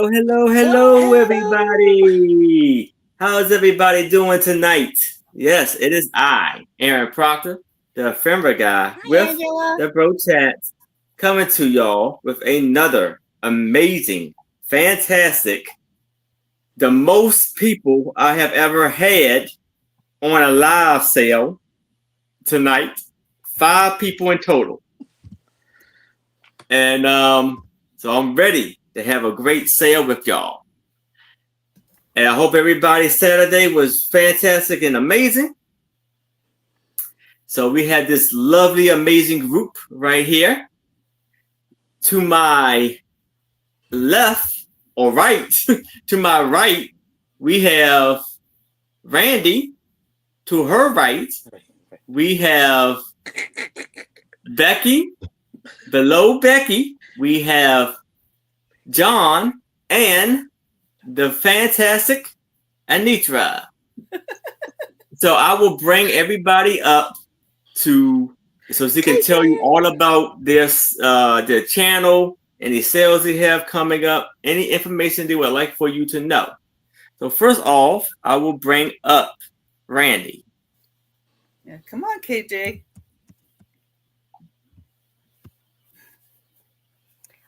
Hello, everybody. How's everybody doing tonight? Yes, it is I, Aaron Proctor, the ephemera guy, Hi, with Angela. the Bro Chat, coming to y'all with another amazing, fantastic, the most people I have ever had on a live sale tonight. 5 people in total. And so I'm ready to have a great sale with y'all. And I hope everybody's Saturday was fantastic and amazing. So we had this lovely, amazing group right here. To my left or right, to my right, we have Randy. To her right, we have Becky. Below Becky, we have John and the fantastic Anitra. So I will bring everybody up so she can tell you all about their channel, any sales they have coming up, any information they would like for you to know. So first off, I will bring up Randy. Yeah, come on, KJ.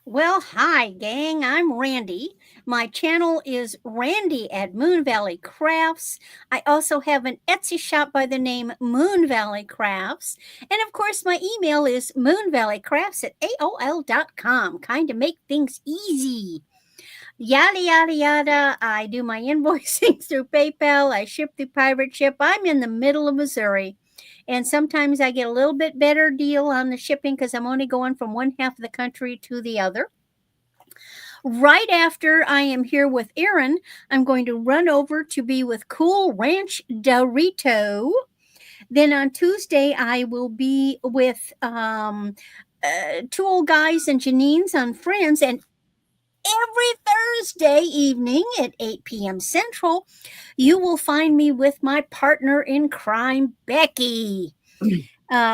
Well, hi, gang. I'm Randy. My channel is Randy at Moon Valley Crafts. I also have an Etsy shop by the name Moon Valley Crafts. And of course, my email is moonvalleycrafts@aol.com. Kind of make things easy. Yada, yada, yada. I do my invoicing through PayPal. I ship through Pirate Ship. I'm in the middle of Missouri. And sometimes I get a little bit better deal on the shipping because I'm only going from one half of the country to the other. Right after I am here with Aaron, I'm going to run over to be with Cool Ranch Dorito. Then on Tuesday, I will be with two old guys and Janine's on Friends. And every Thursday evening at 8 p.m. Central, you will find me with my partner in crime, Becky.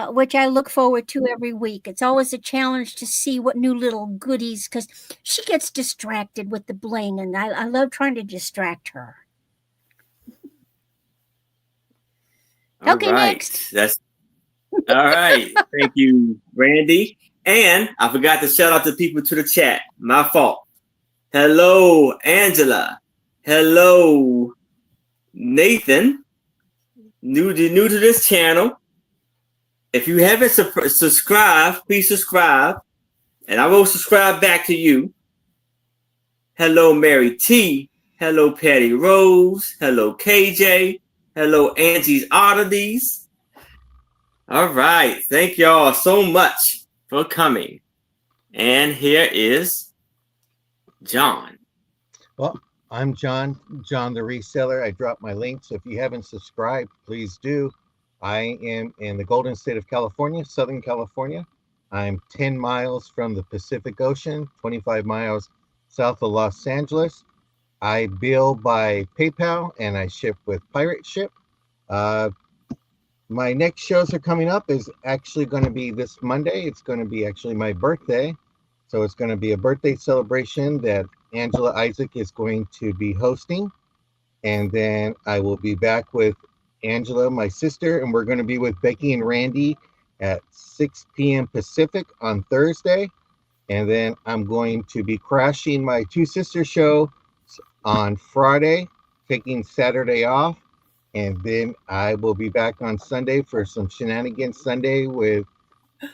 Which I look forward to every week. It's always a challenge to see what new little goodies, because she gets distracted with the bling, and I love trying to distract her. All Okay, right. next. That's all right. Thank you, Randy. And I forgot to shout out the people to the chat. My fault. Hello, Angela. Hello, Nathan. New to this channel. If you haven't subscribed, please subscribe. And I will subscribe back to you. Hello, Mary T. Hello, Patty Rose. Hello, KJ. Hello, Angie's Oddities. All right. Thank y'all so much for coming. And here is John. Well, I'm John the reseller. I dropped my link. So if you haven't subscribed, please do. I am in the Golden State of California, Southern California. I'm 10 miles from the Pacific Ocean, 25 miles south of Los Angeles. I bill by PayPal and I ship with Pirate Ship. My next shows are coming up is actually going to be this Monday. It's going to be actually my birthday. So it's going to be a birthday celebration that Angela Isaac is going to be hosting. And then I will be back with Angela, my sister, and we're going to be with Becky and Randy at 6 p.m. Pacific on Thursday. And then I'm going to be crashing my Two Sisters show on Friday, taking Saturday off. And then I will be back on Sunday for some Shenanigans Sunday with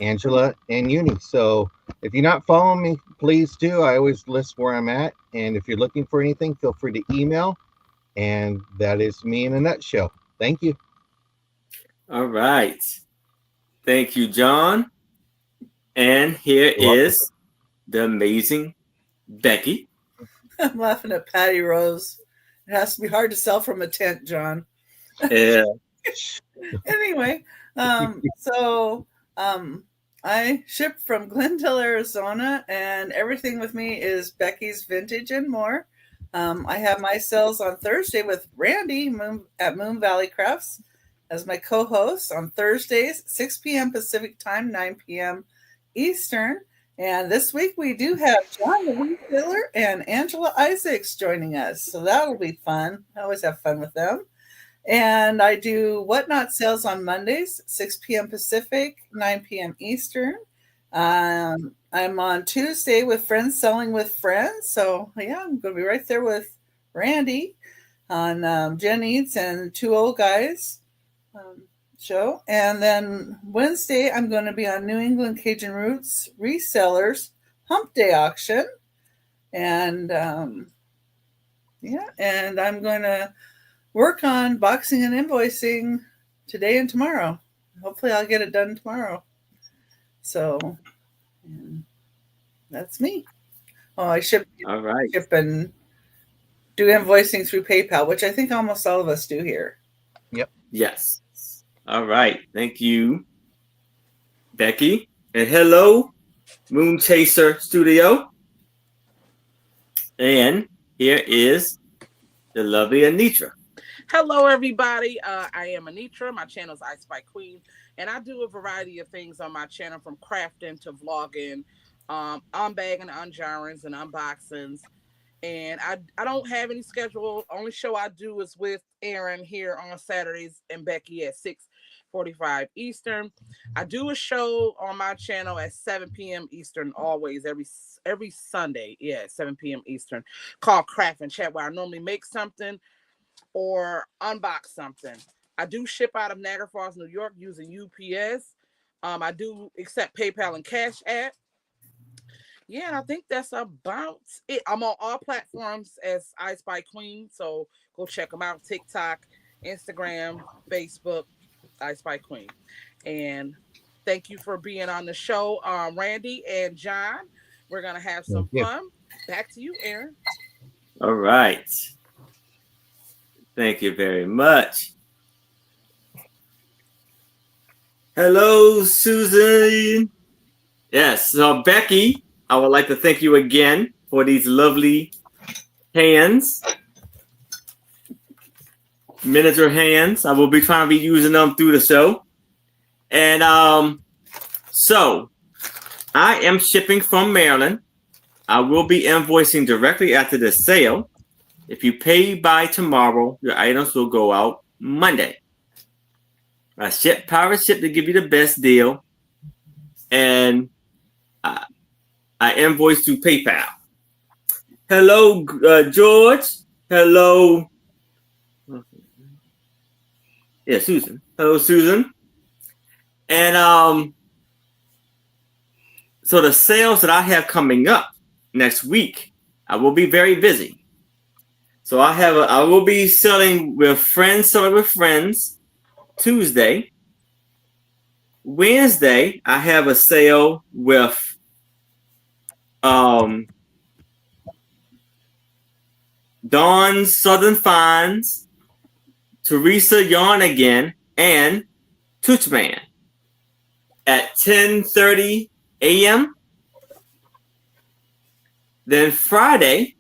Angela and Uni. So if you're not following me, please do. I always list where I'm at. And if you're looking for anything, feel free to email. And that is me in a nutshell. Thank you. All right. Thank you, John. And here is the amazing Becky. I'm laughing at Patty Rose. It has to be hard to sell from a tent, John. Yeah. Anyway, so I ship from Glendale, Arizona, and everything with me is Becky's Vintage and More. I have my sales on Thursday with Randy at Moon Valley Crafts as my co-host on Thursdays, 6 p.m. Pacific time, 9 p.m. Eastern. And this week we do have John the Retailer and Angela Isaacs joining us. So that'll be fun. I always have fun with them. And I do Whatnot sales on Mondays, 6 p.m. Pacific, 9 p.m. Eastern. I'm on Tuesday with Friends Selling with Friends. So yeah, I'm going to be right there with Randy on Jen Eats and Two Old Guys show. And then Wednesday, I'm going to be on New England Cajun Roots Resellers Hump Day Auction. And and I'm going to work on boxing and invoicing today and tomorrow. Hopefully I'll get it done tomorrow. So that's me. Oh, I ship and do invoicing through PayPal, which I think almost all of us do here. Yep. Yes. All right. Thank you, Becky. And hello, Moon Chaser Studio. And here is the lovely Anitra. Hello, everybody. I am Anitra. My channel is I Spy Queen, and I do a variety of things on my channel, from crafting to vlogging, unbagging, unjarrings, and unboxings. And I don't have any schedule. Only show I do is with Aaron here on Saturdays and Becky at 6:45 Eastern. I do a show on my channel at 7 p.m. Eastern, always every Sunday, at 7 p.m. Eastern, called Craft and Chat, where I normally make something or unbox something. I do ship out of Niagara Falls, New York, using UPS. I do accept PayPal and Cash App. Yeah, I think that's about it. I'm on all platforms as I Spy Queen, so go check them out. TikTok, Instagram, Facebook, I Spy Queen. And thank you for being on the show, Randy and John. We're going to have some fun. Back to you, Aaron. All right. Thank you very much. Hello, Susan. Yes, so Becky, I would like to thank you again for these lovely hands. Miniature hands. I will be trying to be using them through the show. And so I am shipping from Maryland. I will be invoicing directly after the sale. If you pay by tomorrow, your items will go out Monday. I ship Pirate Ship to give you the best deal. And I invoice through PayPal. Hello, George. Hello. Yeah, Susan. Hello, Susan. And so the sales that I have coming up next week, I will be very busy. So I will be selling with friends Tuesday. Wednesday, I have a sale with Dawn's Southern Finds, Teresa Yarn Again, and Toochman at 10:30 a.m. Then Friday,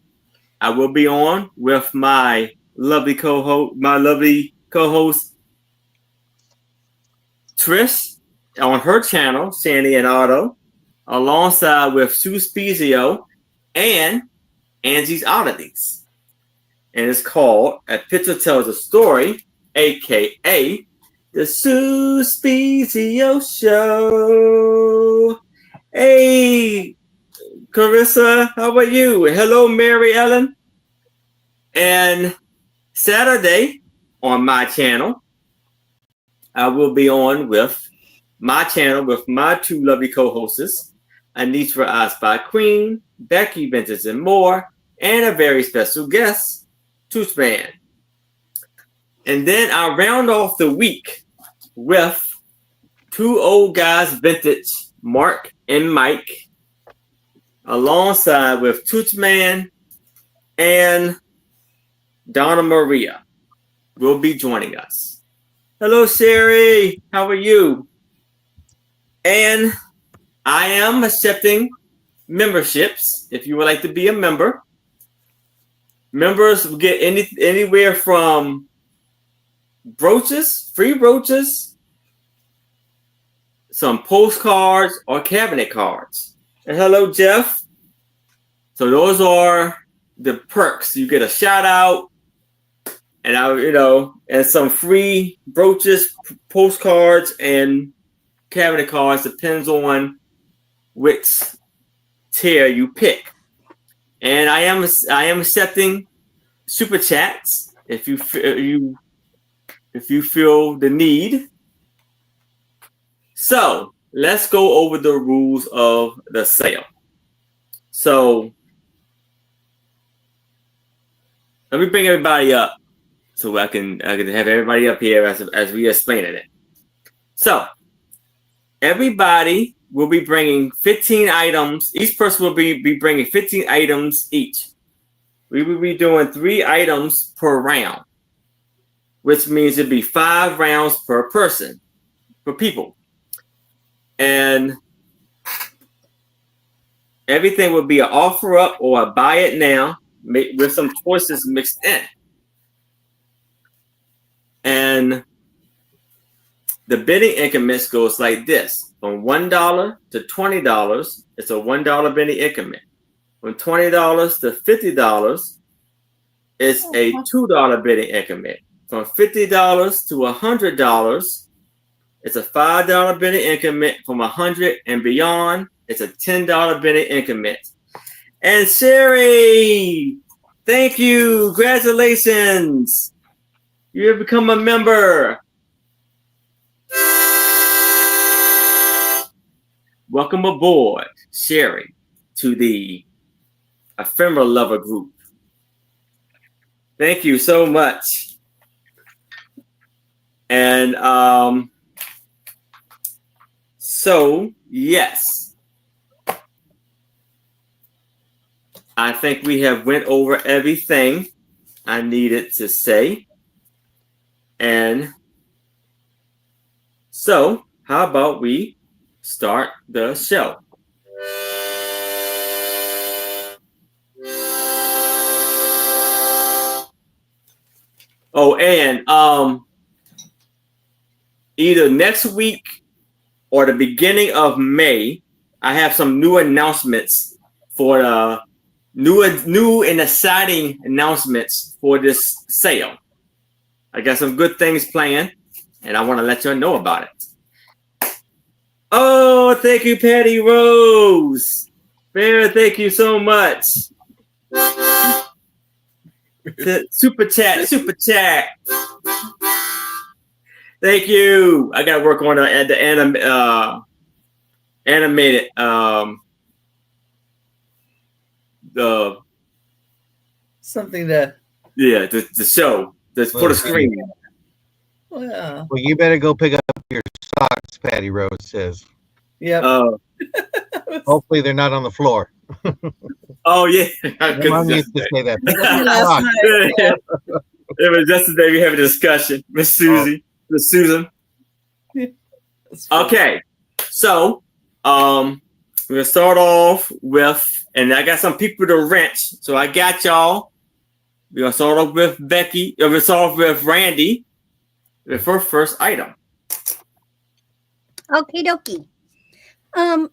I will be on with my lovely co-host Trish on her channel, Sandy and Otto, alongside with Sue Spezio and Angie's Oddities. And it's called A Picture Tells a Story, aka the Sue Spezio Show. Hey, Carissa, how about you? Hello, Mary Ellen. And Saturday on my channel, I will be on with my channel with my two lovely co-hosts, Anitra I Spy Queen, Becky Vintage and More, and a very special guest, Toothman. And then I round off the week with Two Old Guys Vintage, Mark and Mike, alongside with Toothman and Donna Maria will be joining us. Hello, Sherry. How are you? And I am accepting memberships. If you would like to be a member, members will get anywhere from brooches, free brooches, some postcards, or cabinet cards. And hello, Jeff. So those are the perks. You get a shout out, and and some free brooches, postcards, and cabinet cards. Depends on which tier you pick. And I am accepting super chats if you feel the need. So let's go over the rules of the sale. So let me bring everybody up so I can have everybody up here as we explain it. So everybody will be bringing 15 items. Each person will be bringing 15 items each. We will be doing 3 items per round, which means it'd be 5 rounds per person, per people. And everything will be an offer up or a buy it now with some choices mixed in. And the bidding increments goes like this. From $1 to $20, it's a $1 bidding increment. From $20 to $50, it's a $2 bidding increment. From $50 to $100, it's a $5 bidding increment. From $100 and beyond, it's a $10 bidding increment. And Sherry, thank you. Congratulations. You have become a member. Welcome aboard, Sherry, to the Ephemeral Lover Group. Thank you so much. And so, yes, I think we have went over everything I needed to say. And so, how about we start the show? Oh, and either next week or the beginning of May, I have some new announcements for new and exciting announcements for this sale. I got some good things planned, and I want to let you know about it. Oh, thank you, Patty Rose. Bear, thank you so much. Super chat. Thank you. I got to work on the animated the something to the show for the screen. Well, you better go pick up your socks, Patty Rose says. Yeah. Hopefully they're not on the floor. Oh yeah. Mom used to say that. Last night, yeah. It was yesterday we had a discussion, Miss Susie. Miss Susan. Okay. So we're gonna start off with, and I got some people to rent, so I got y'all. We're gonna start off with Becky. We're gonna start off with Randy with her first item. Okie dokie.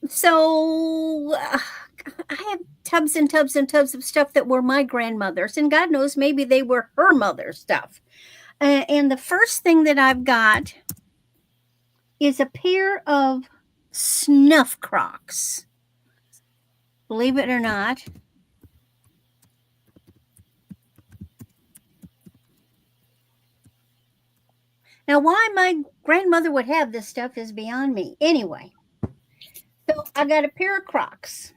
So I have tubs and tubs and tubs of stuff that were my grandmother's, and God knows maybe they were her mother's stuff. And the first thing that I've got is a pair of snuff Crocs. Believe it or not. Now, why my grandmother would have this stuff is beyond me. Anyway, so I got a pair of Crocs.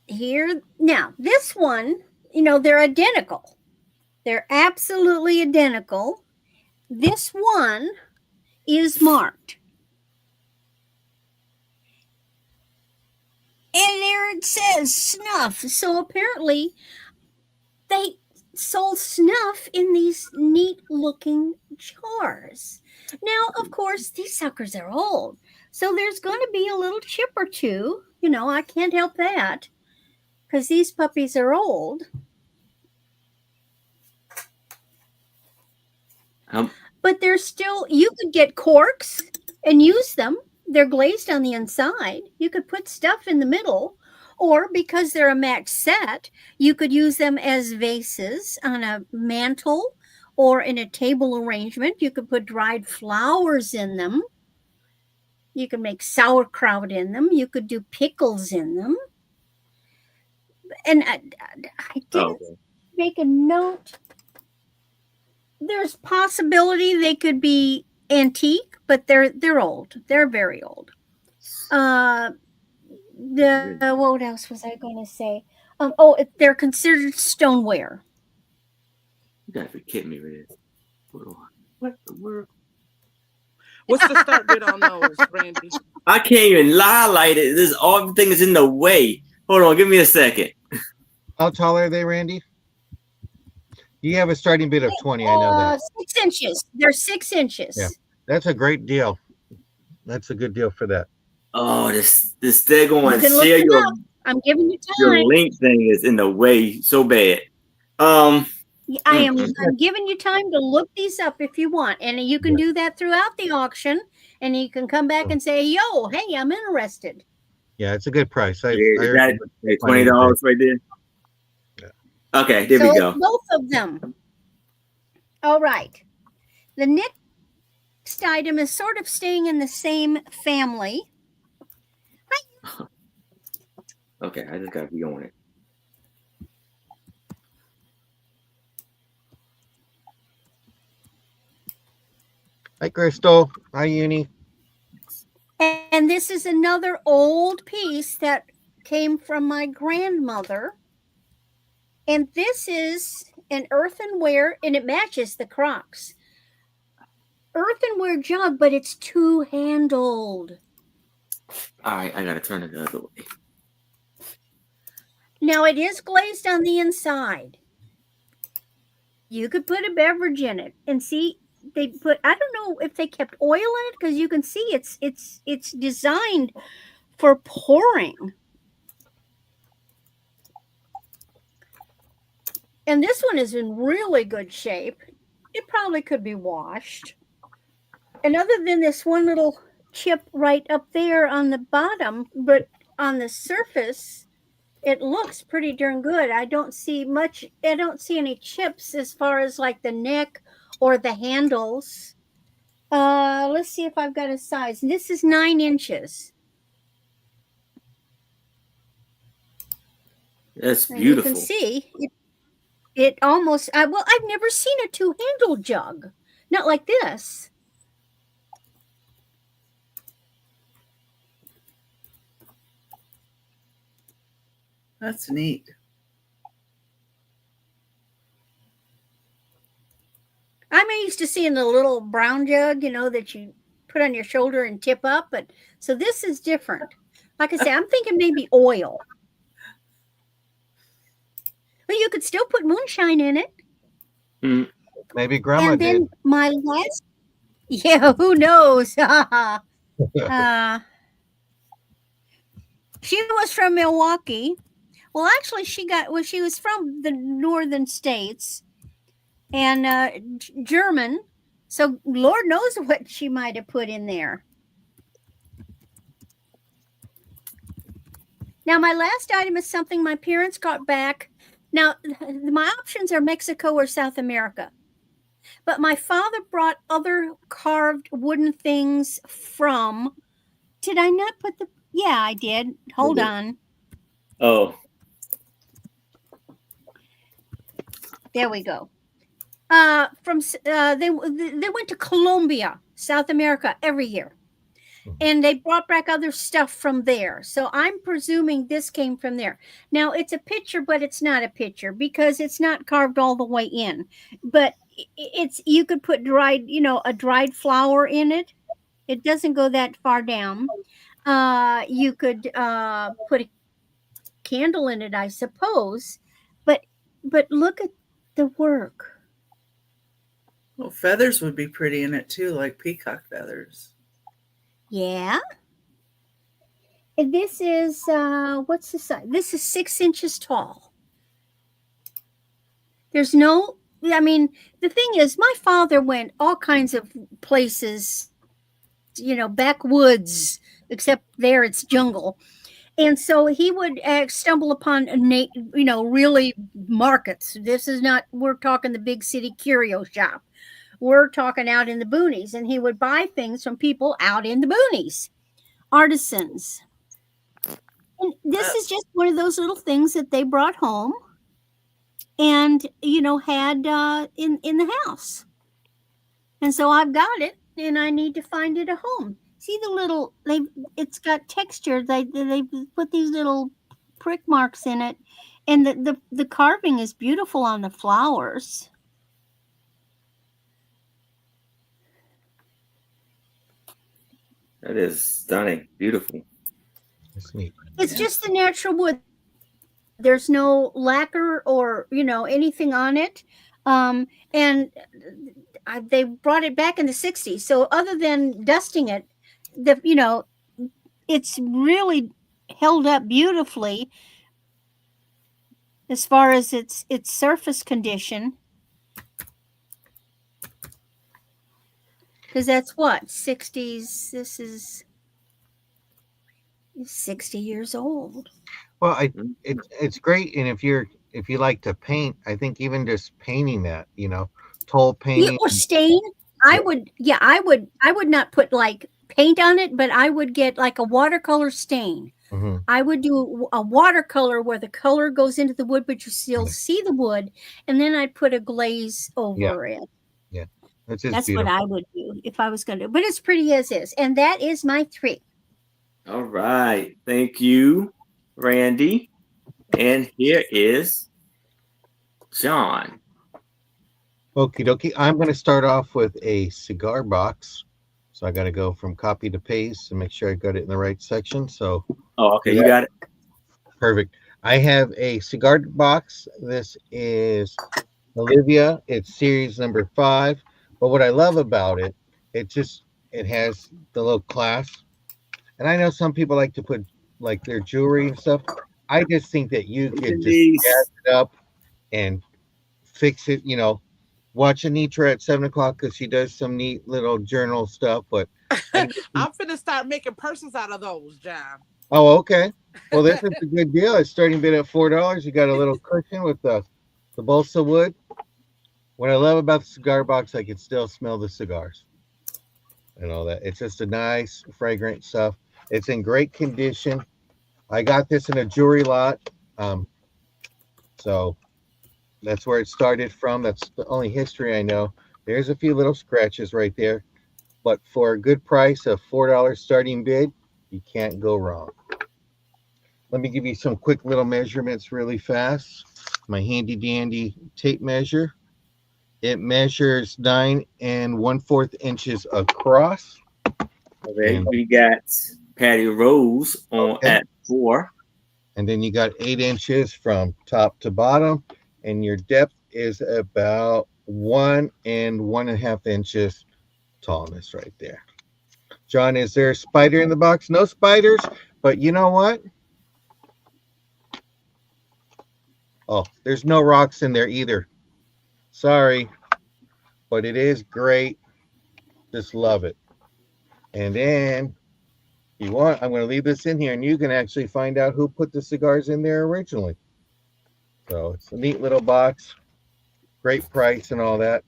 Here, now, this one, they're identical. They're absolutely identical. This one is marked. And there it says snuff. So apparently they sold snuff in these neat looking jars. Now, of course, these suckers are old. So there's going to be a little chip or two. I can't help that because these puppies are old. But there's still, you could get corks and use them. they're glazed on the inside. You could put stuff in the middle, or because they're a match set, you could use them as vases on a mantle or in a table arrangement. You could put dried flowers in them. You could make sauerkraut in them. You could do pickles in them. And I didn't make a note. There's possibility they could be antique, but they're old. They're very old. What else was I going to say? They're considered stoneware. You gotta be kidding me with this. What the world? What's the start bid on those, Randy? I can't even highlight it. This everything is in the way. Hold on, give me a second. How tall are they, Randy? You have a starting bid of 20. I know that. 6 inches. They're 6 inches. Yeah, that's a great deal. That's a good deal for that. Oh, this they're going You to can share look them your up. I'm giving you your time. link thing is in the way so bad. I'm giving you time to look these up if you want, and you can do that throughout the auction. And you can come back and say, "Yo, hey, I'm interested." Yeah, it's a good price. Is that $20 right there? Yeah. Okay, there we go. Both of them. All right. The next item is sort of staying in the same family. Okay, I just gotta be on it. Hi, Crystal. Hi, Uni. And this is another old piece that came from my grandmother. And this is an earthenware, and it matches the Crocs. Earthenware jug, but it's two-handled. All right, I gotta turn it the other way. Now, it is glazed on the inside. You could put a beverage in it, and see, I don't know if they kept oil in it, because you can see it's designed for pouring. And this one is in really good shape. It probably could be washed. And other than this one little chip right up there on the bottom, but on the surface, it looks pretty darn good. I don't see any chips as far as like the neck or the handles. Let's see if I've got a size. This is 9 inches. That's beautiful. And you can see it almost, I've never seen a two-handled jug. Not like this. That's neat. I'm used to seeing the little brown jug, that you put on your shoulder and tip up. But so this is different. Like I say, I'm thinking maybe oil. But you could still put moonshine in it. Mm. Maybe Grandma and then did. My last, who knows? She was from Milwaukee. Well, actually, she was from the northern states and German. So Lord knows what she might have put in there. Now, my last item is something my parents got back. Now, my options are Mexico or South America. But my father brought other carved wooden things from. Did I not put the? Yeah, I did. Hold on. Oh. There we go. They went to Colombia, South America, every year. And they brought back other stuff from there. So I'm presuming this came from there. Now, it's a picture, but it's not a picture because it's not carved all the way in. But you could put a dried flower in it. It doesn't go that far down. You could put a candle in it, I suppose. But look at the work. Well, feathers would be pretty in it too, like peacock feathers. Yeah. And this is, what's the size? This is 6 inches tall. The thing is, my father went all kinds of places backwoods, except there it's jungle. And so he would stumble upon really markets. This is not, we're talking the big city curio shop. We're talking out in the boonies, and he would buy things from people out in the boonies, artisans. And this is just one of those little things that they brought home and had in the house. And so I've got it, and I need to find it a home. See the little it's got texture. They put these little prick marks in it, and the carving is beautiful on the flowers. That is stunning, beautiful. That's neat. It's just the natural wood. There's no lacquer or anything on it, and they brought it back in the '60s. So other than dusting it, it's really held up beautifully as far as its surface condition. Because that's what 60s. This is 60 years old. Well, it's great, and if you like to paint, I think even just painting that, toll painting or stain. I would not put like paint on it, but I would get like a watercolor stain. Mm-hmm. I would do a watercolor where the color goes into the wood, but you still see the wood, and then I'd put a glaze over it. Yeah, that's beautiful. What I would do if I was going to. But it's pretty as is, and that is my 3. All right, thank you, Randy. And here is John. Okie dokie. I'm going to start off with a cigar box. So I got to go from copy to paste and make sure I got it in the right section. So, okay, you got it. Perfect. I have a cigar box. This is Olivia. It's series number 5. But what I love about it, it has the little clasp. And I know some people like to put like their jewelry and stuff. I just think that you could just gas it up and fix it, Watch Anitra at 7 o'clock because she does some neat little journal stuff. But I'm finna start making purses out of those, John. Oh, okay. Well, this is a good deal. It's starting bid at $4. You got a little cushion with the balsa wood. What I love about the cigar box, I can still smell the cigars and all that. It's just a nice, fragrant stuff. It's in great condition. I got this in a jewelry lot. So that's where it started from. That's the only history I know. There's a few little scratches right there. But for a good price of $4 starting bid, you can't go wrong. Let me give you some quick little measurements really fast. My handy dandy tape measure. It measures 9 1/4 inches across. Okay, we got Patty Rose at 4. And then you got 8 inches from top to bottom. And your depth is about 1 1/2 inches tallness right there. John, is there a spider in the box? No spiders, but you know what? Oh, there's no rocks in there either. Sorry, but it is great. Just love it. And then, if you want, I'm going to leave this in here, and you can actually find out who put the cigars in there originally. So it's a neat little box. Great price and all that.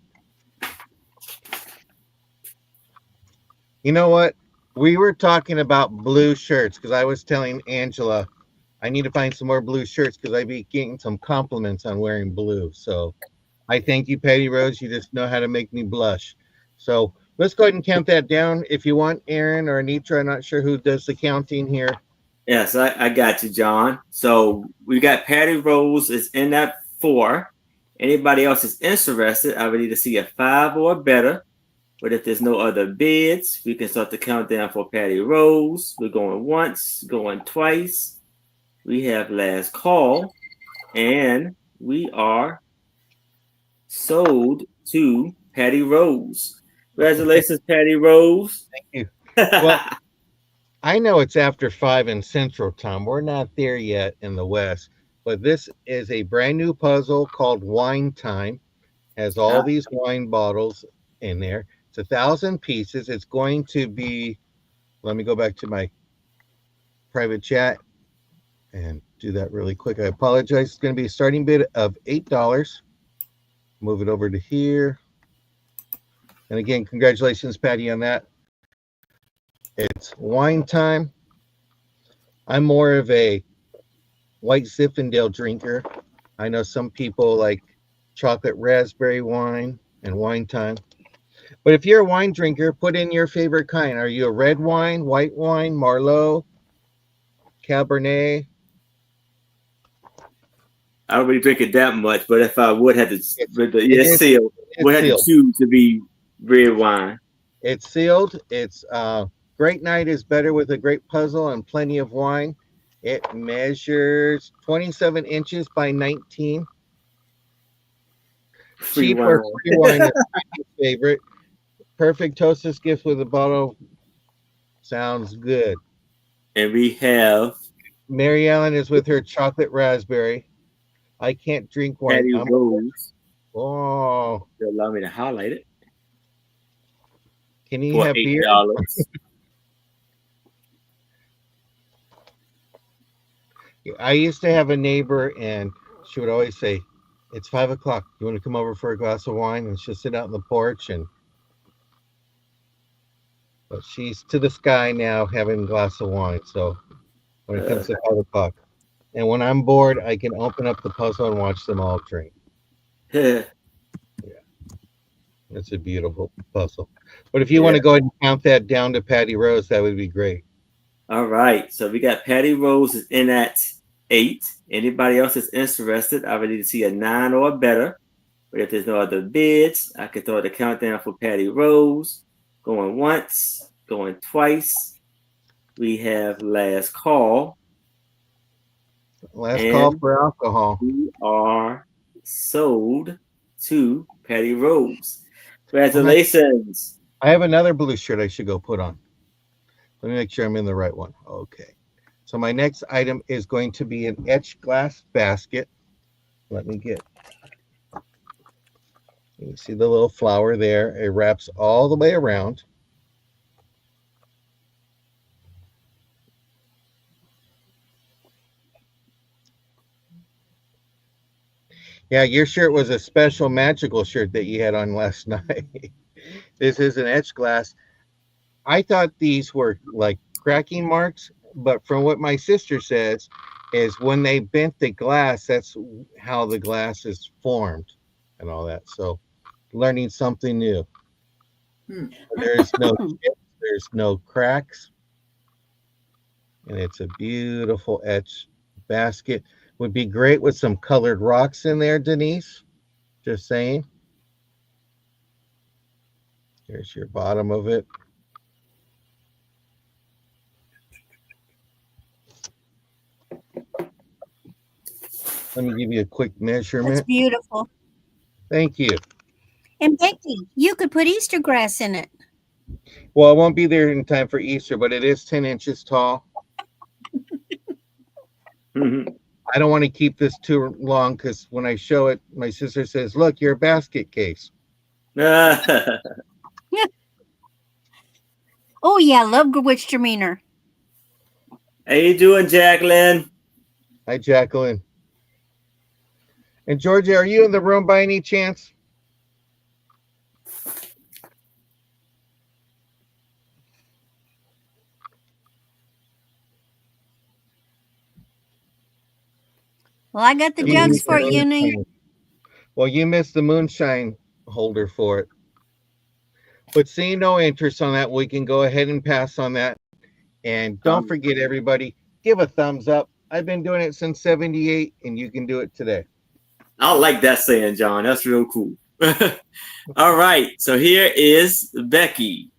You know what? We were talking about blue shirts because I was telling Angela I need to find some more blue shirts because I'd be getting some compliments on wearing blue. So I thank you, Patty Rose. You just know how to make me blush. So let's go ahead and count that down. If you want, Aaron or Anitra, I'm not sure who does the counting here. Yes, I got you, John. So we got Patty Rose is in that 4. Anybody else is interested, I would need to see a 5 or better. But if there's no other bids, we can start the countdown for Patty Rose. We're going once, going twice. We have last call, and we are sold to Patty Rose. Congratulations, Patty Rose. Thank you. Well, I know it's after 5 in Central Time. We're not there yet in the West, but this is a brand new puzzle called Wine Time. Has all these wine bottles in there. It's 1,000 pieces. It's going to be, let me go back to my private chat and do that really quick. I apologize. It's going to be a starting bid of $8. Move it over to here. And again, congratulations, Patty, on that. It's wine time. I'm more of a white Zinfandel drinker. I know some people like chocolate raspberry wine and wine time. But if you're a wine drinker, put in your favorite kind. Are you a red wine, white wine, Merlot, Cabernet? I don't really drink it that much, but if I would have to, with the EST, would have to sealed. choose to be red wine. It's sealed. It's great night is better with a great puzzle and plenty of wine. It measures 27 inches by 19. Free Cheap wine. or free wine is my favorite. Perfect hostess gift with a bottle. Sounds good. And we have Mary Ellen is with her chocolate raspberry. I can't drink wine. Patty Rose. Oh, They'll allow me to highlight it can you for have beer? $8. I used to have a neighbor, and she would always say, "It's 5 o'clock. You want to come over for a glass of wine?" And she'll sit out on the porch, but she's to the sky now, having a glass of wine. So when it comes to 5 o'clock, and when I'm bored, I can open up the puzzle and watch them all drink. Yeah. It's a beautiful puzzle. But if you want to go ahead and count that down to Patty Rose, that would be great. All right. So we got Patty Rose is in at 8. Anybody else is interested, I would need to see a 9 or better. But if there's no other bids, I can throw the countdown for Patty Rose. Going once, going twice. We have last call. Last call for alcohol. We are sold to Patty Rose. Congratulations. I have another blue shirt I should go put on. Let me make sure I'm in the right one. Okay. So my next item is going to be an etched glass basket. Let me get. You see the little flower there. It wraps all the way around. Yeah, your shirt was a special magical shirt that you had on last night. This is an etched glass. I thought these were like cracking marks, but from what my sister says is when they bent the glass, that's how the glass is formed and all that. So learning something new. There's no chips, there's no cracks. And it's a beautiful etched basket. Would be great with some colored rocks in there, Denise. Just saying. Here's your bottom of it. Let me give you a quick measurement. That's beautiful. Thank you. And Becky, you could put Easter grass in it. Well, I won't be there in time for Easter, but it is 10 inches tall. I don't want to keep this too long because when I show it, my sister says, "Look, you're a basket case." Oh, yeah. Love Witch Demeanor. How you doing, Jacqueline? Hi, Jacqueline. And Georgia, are you in the room by any chance? Well, I got the jugs for you, Uni. Well, you missed the moonshine holder for it. But seeing no interest on that, we can go ahead and pass on that. And don't forget, everybody, give a thumbs up. I've been doing it since 78, and you can do it today. I like that saying, John. That's real cool. All right. So here is Becky.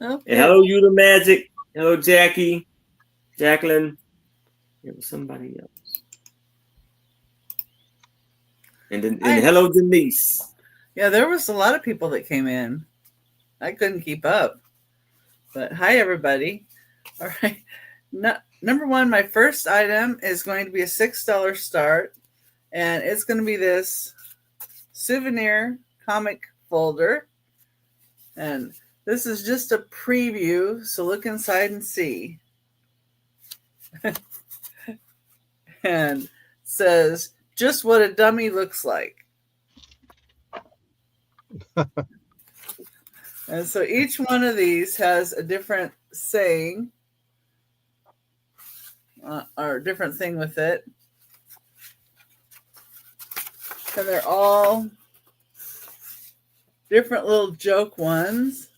Okay. And hello, you the magic. Hello, Jackie. Jacqueline. It was somebody else. And then hello, Denise. Yeah, there was a lot of people that came in. I couldn't keep up. But hi, everybody. All right. Number one, my first item is going to be a $6 start. And it's going to be this souvenir comic folder. And this is just a preview, so look inside and see. And says, just what a dummy looks like. And so each one of these has a different saying or a different thing with it. And they're all different little joke ones.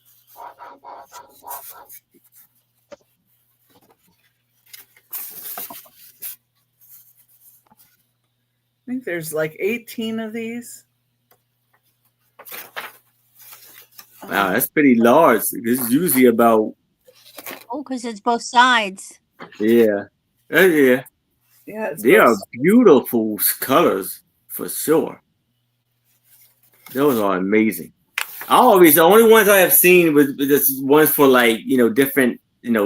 I think there's like 18 of these. Wow, that's pretty large. This is usually about Oh, because it's both sides. yeah. Yeah, They are beautiful colors for sure. Those are amazing. The only ones I have seen was just ones for like, different,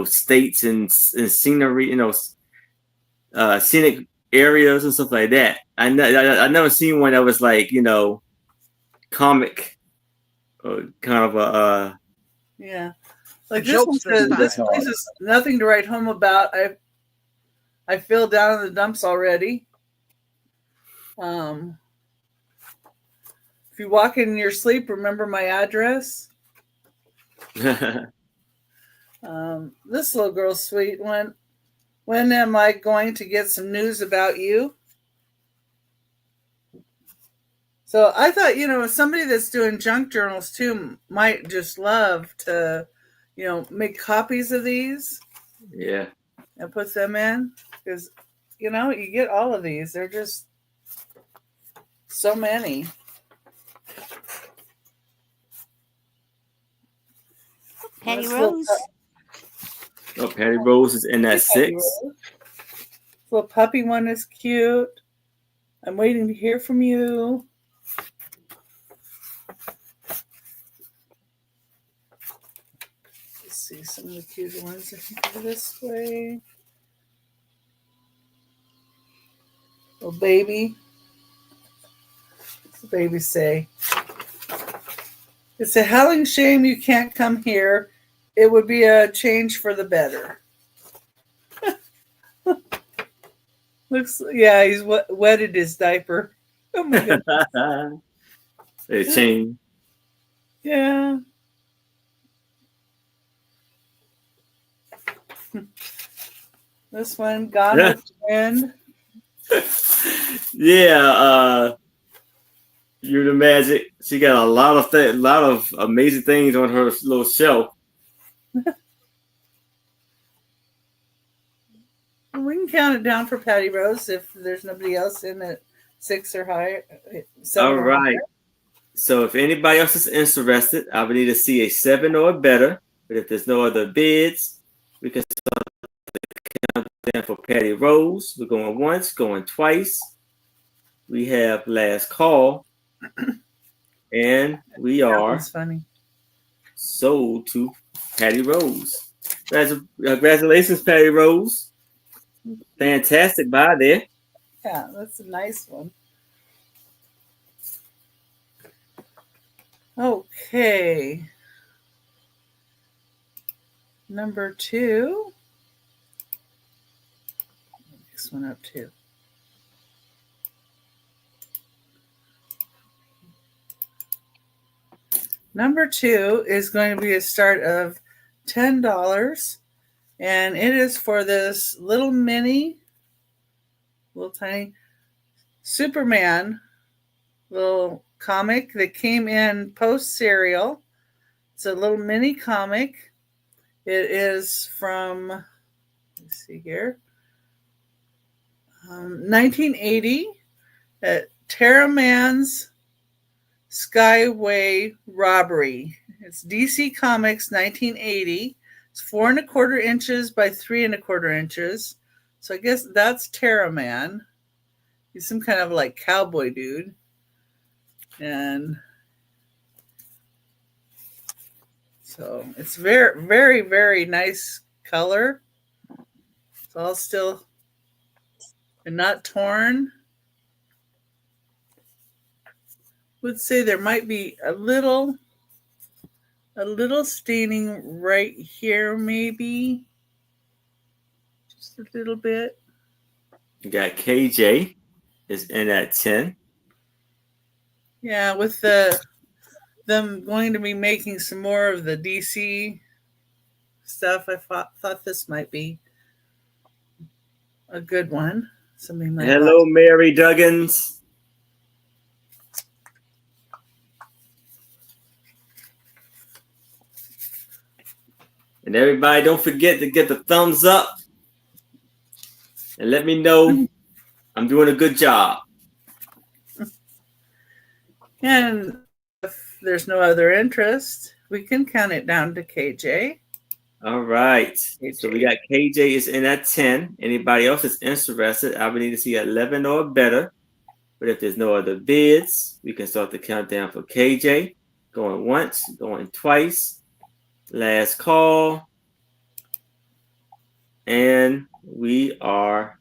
states and scenery, scenic areas and stuff like that. I never seen one that was like, comic or kind of a yeah. Like this one says, this place is nothing to write home about. I feel down in the dumps already. If you walk in your sleep, remember my address. This little girl's sweet. When am I going to get some news about you? So I thought, somebody that's doing junk journals too might just love to, make copies of these. Yeah. And put them in. Because, you get all of these. They're just so many. Patty Rose. Patty Rose is in that 6. Little puppy one is cute. I'm waiting to hear from you. Let's see some of the cute ones. I think are this way. Little baby. What's the baby say? It's a howling shame you can't come here. It would be a change for the better. He's wetted his diaper. Oh my goodness. A chain. Yeah. This one, Gone with the Wind. Yeah, You're the Magic. She got a lot of amazing things on her little shelf. We can count it down for Patty Rose if there's nobody else in at 6 or higher. All right. So if anybody else is interested, I would need to see a 7 or better. But if there's no other bids, we can start the countdown for Patty Rose. We're going once, going twice. We have last call. And we are sold to Patty Rose. Congratulations, Patty Rose. Fantastic buy there. Yeah, that's a nice one. Okay. Number 2. Next one up too. Number 2 is going to be a start of $10. And it is for this little tiny Superman little comic that came in post serial. It's a little mini comic. It is from, let's see here, 1980 at Terra Man's Skyway Robbery. It's DC Comics 1980. It's 4 1/4 inches by 3 1/4 inches. So I guess that's Terra Man. He's some kind of like cowboy dude. And so it's very, very, very nice color. It's all still and not torn. Would say there might be a little a little staining right here, maybe. Just a little bit. You got KJ is in at 10. Yeah, with them going to be making some more of the DC stuff, I thought this might be a good one. Somebody might Hello, like. Mary Duggins. And everybody, don't forget to get the thumbs up and let me know I'm doing a good job. And if there's no other interest, we can count it down to KJ. All right. KJ. So we got KJ is in at 10. Anybody else is interested, I would need to see 11 or better. But if there's no other bids, we can start the countdown for KJ. Going once, going twice. Last call. And we are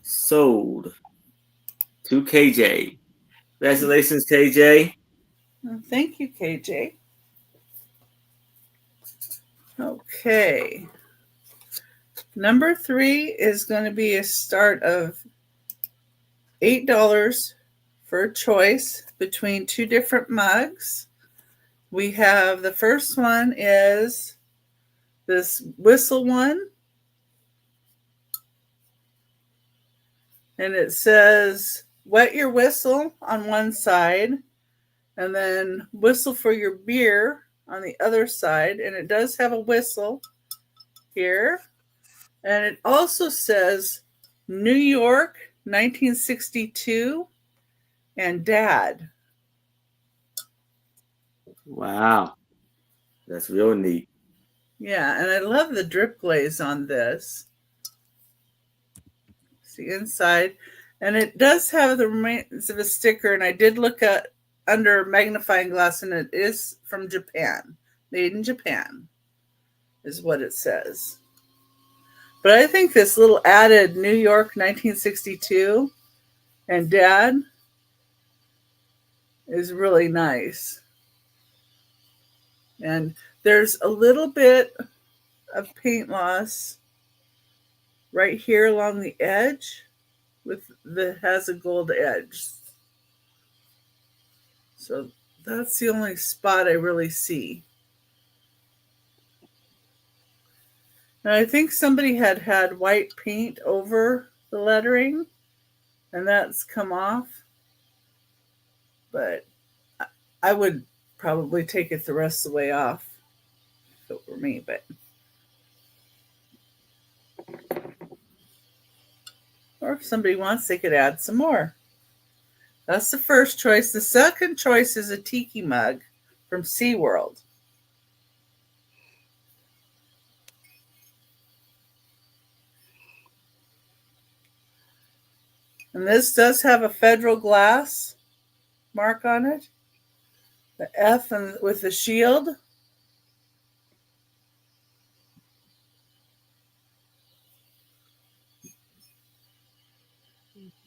sold to KJ. Congratulations, KJ. Thank you, KJ. Okay. Number 3 is going to be a start of $8 for a choice between 2 different mugs. We have the first one is this whistle one. And it says, wet your whistle on one side and then whistle for your beer on the other side. And it does have a whistle here. And it also says New York, 1962 and Dad. Wow. That's real neat. Yeah, and I love the drip glaze on this. See inside. And it does have the remains of a sticker, and I did look at under magnifying glass, and it is from Japan. Made in Japan is what it says. But I think this little added New York 1962 and Dad is really nice. And there's a little bit of paint loss right here along the edge has a gold edge. So that's the only spot I really see. And I think somebody had white paint over the lettering, and that's come off. But I would probably take it the rest of the way off if it were me. But or if somebody wants, they could add some more. That's the first choice. The second choice is a tiki mug from SeaWorld. And this does have a Federal glass mark on it. The F and with the shield.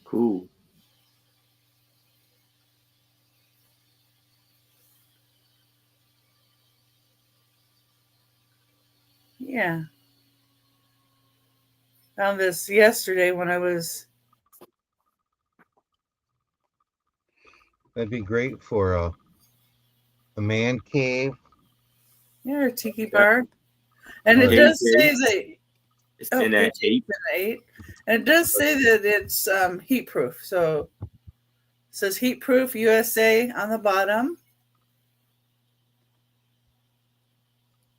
Cool. Yeah. Found this yesterday when I was. That'd be great for a man cave. Yeah, a tiki bar. And it does say that it's in at 8. And it does say that it's heat proof. So it says heat proof USA on the bottom.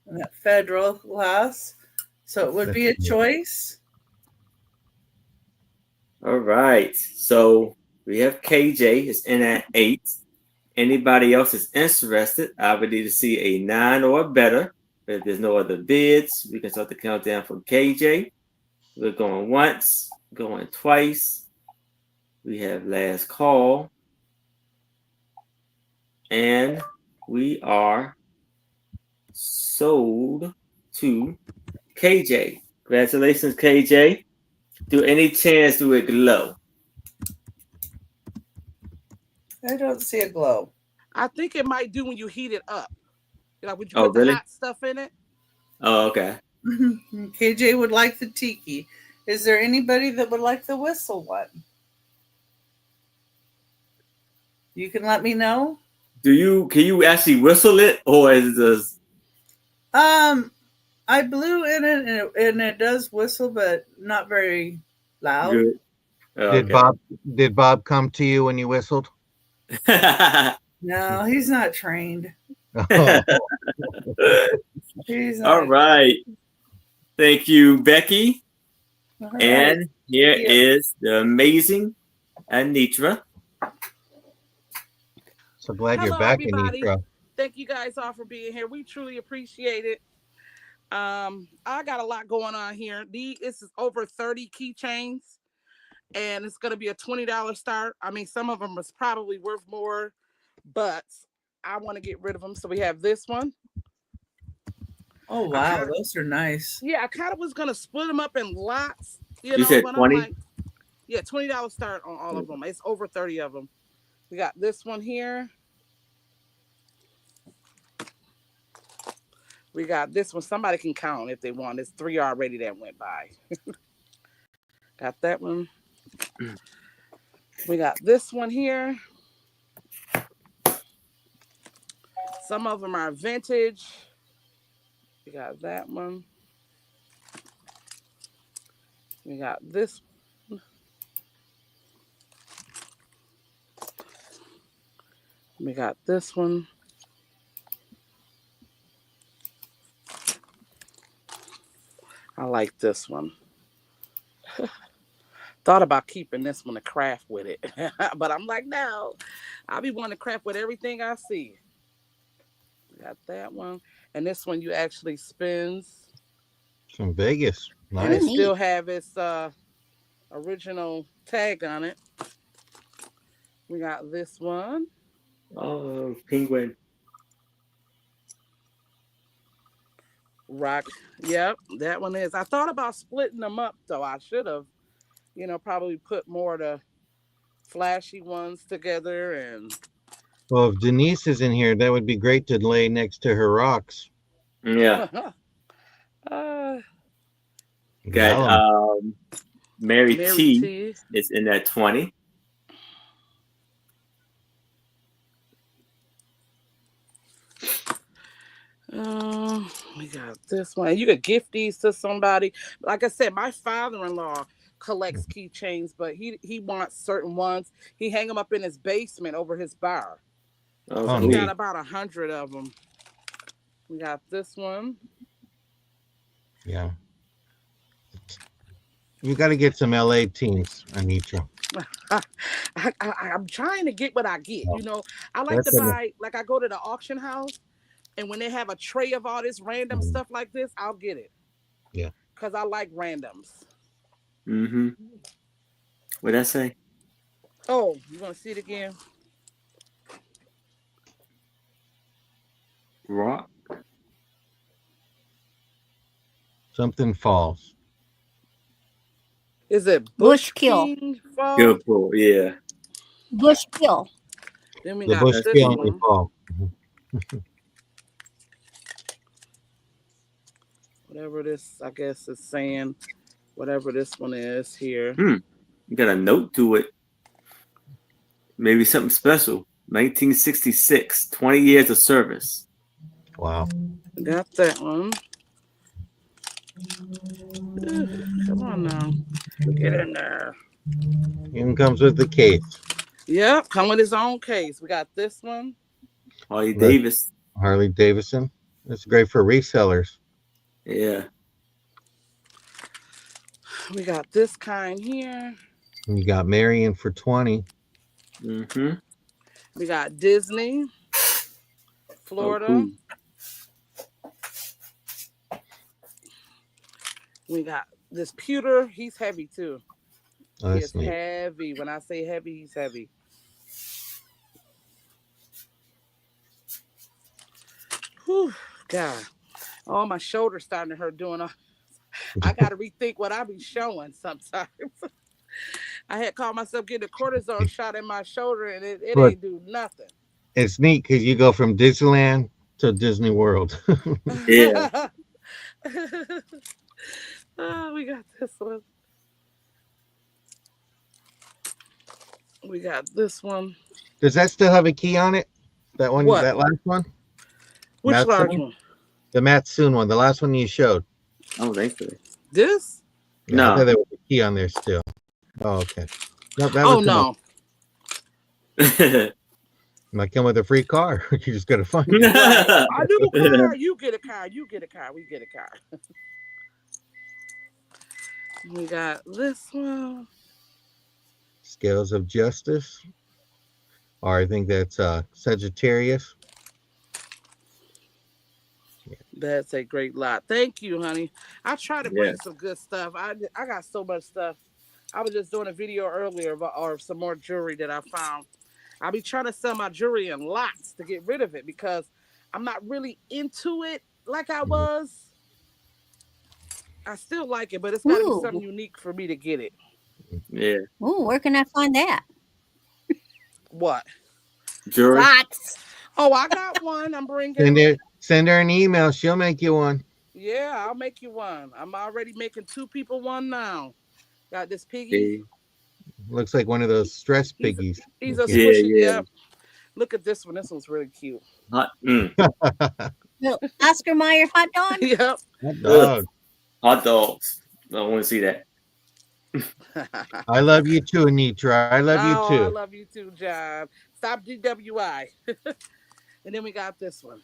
And that Federal glass. So it would be a choice. All right. So we have KJ is in at 8. Anybody else is interested, I would need to see a 9 or better. But if there's no other bids, we can start the countdown for KJ. We're going once, going twice. We have last call. And we are sold to KJ. Congratulations, KJ. Do any chance do it glow? I don't see a glow. I think it might do when you heat it up. Like, would you Oh, put the really? hot stuff in it? Oh, okay. KJ would like the tiki. Is there anybody that would like the whistle one? You can let me know. Can you actually whistle it, or is it just I blew in it and it does whistle, but not very loud. good? Oh, Did okay. Bob come to you when you whistled? No, he's not trained. Oh, He's All not. right. Thank you, Becky. All right. And here Yeah. is the amazing Anitra. so glad you're Hello, back, everybody. Anitra. Thank you guys all for being here. We truly appreciate it. I got a lot going on here. This is over 30 keychains, and it's going to be a $20 start. I mean, some of them is probably worth more, but I want to get rid of them. So we have this one. Oh wow, those are nice. Yeah, I kind of was going to split them up in lots, You said but 20? I'm like, yeah, $20 start on all of them. It's over 30 of them. We got this one here. We got this one. Somebody can count if they want. There's 3 already that went by. Got that one. We got this one here. Some of them are vintage. We got that one. We got this one. We got this one. I like this one. Thought about keeping this one to craft with it. But I'm like, no. I'll be wanting to craft with everything I see. Got that one. And this one you actually spins. From Vegas. And it Nice. still have its original tag on it. We got this one. Oh, penguin. Rock. Yep, that one is. I thought about splitting them up, though. I should have, probably put more of the flashy ones together. And Well, if Denise is in here, that would be great to lay next to her rocks. Yeah. Mary Got Mary T. T. is in that 20. We got this one. You could gift these to somebody. Like I said, my father-in-law collects keychains, but he wants certain ones. He hang them up in his basement over his bar. Oh, He cool. got about 100 of them. We got this one. Yeah. You got to get some LA teams, Anitra. I'm trying to get what I get. I like to buy, like I go to the auction house, and when they have a tray of all this random stuff like this, I'll get it. Yeah. Because I like randoms. Mm-hmm. What'd I say? Oh, you want to see it again? Rock. Something falls. Is it Bushkill. King Fall? Good pull. Yeah. Bushkill. Then we The got bush this killing one. fall. Whatever this, I guess, is saying. Whatever this one is here. You got a note to it. Maybe something special. 1966. 20 years of service. Wow. Got that one. Come on now. Get in there. Even comes with the case. Yep, come with his own case. We got this one. Harley Davis. Harley Davidson. It's great for resellers. Yeah. We got this kind here. And you got Marion for 20. Mm-hmm. We got Disney, Florida. Oh, cool. We got this pewter. He's heavy too. Oh, that's He's neat. heavy. When I say heavy, he's heavy. Whew, God. Oh, my shoulder's starting to hurt doing all. I got to rethink what I be showing sometimes. I had called myself getting a cortisone shot in my shoulder, and it But- ain't do nothing. It's neat because you go from Disneyland to Disney World. Yeah. Oh, we got this one. We got this one. Does that still have a key on it? That one, What? that last one? Which large Matsoon? one? The Matsoon one, the last one you showed. Oh, thankfully. This? Yeah, I No. thought there was a key on there still. Oh, okay. No, that Oh was too much. no. Might come with a free car. You just gotta find it. Right. A new car. You get a car. You get a car. We get a car. We got this one. Scales of Justice. Or I think that's Sagittarius. That's a great lot. Thank you, honey. I try to bring Yeah. some good stuff. I got so much stuff. I was just doing a video earlier about or some more jewelry that I found. I'll be trying to sell my jewelry in lots to get rid of it because I'm not really into it like I was. I still like it, but it's got to be Ooh. something unique for me to get it. Yeah. Ooh, where can I find that? What? Jewelry. Lots. Oh, I got one. I'm bringing. Send her an email. She'll make you one. Yeah, I'll make you one. I'm already making 2 people one now. Got this piggy. See? Looks like one of those stress piggies. He's a Yeah, squishy. yeah. Yep. Look at this one. This one's really cute. Hot, Little Oscar Mayer hot dog. Yep. Hot dog. hot dogs. I want to see that. I love you too, Anitra. I love you I too. love you too, John. Stop DWI. And then we got this one.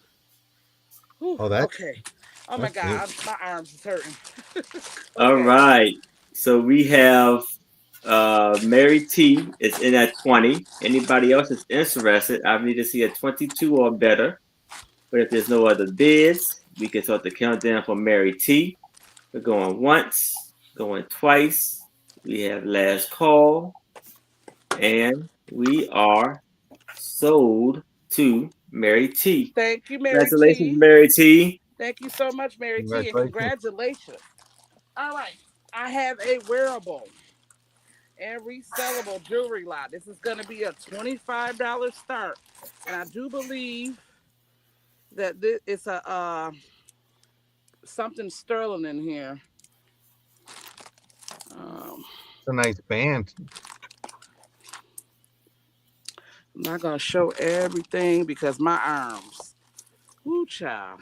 Whew, Oh, that's okay. Oh my that's God, my arms is hurting. All Okay. right. So we have Mary T is in at 20. Anybody else is interested, I need to see a 22 or better. But if there's no other bids, we can start the countdown for Mary T. We're going once, going twice. We have last call. And we are sold to Mary T. Thank you, Mary Congratulations, T. Mary T. Thank you so much, Mary T. And Congratulations. congratulations. All right. I have a wearable and resellable jewelry lot. This is going to be a $25 start. And I do believe that this is a something sterling in here. It's a nice band. I'm not going to show everything because my arms. Woo, child.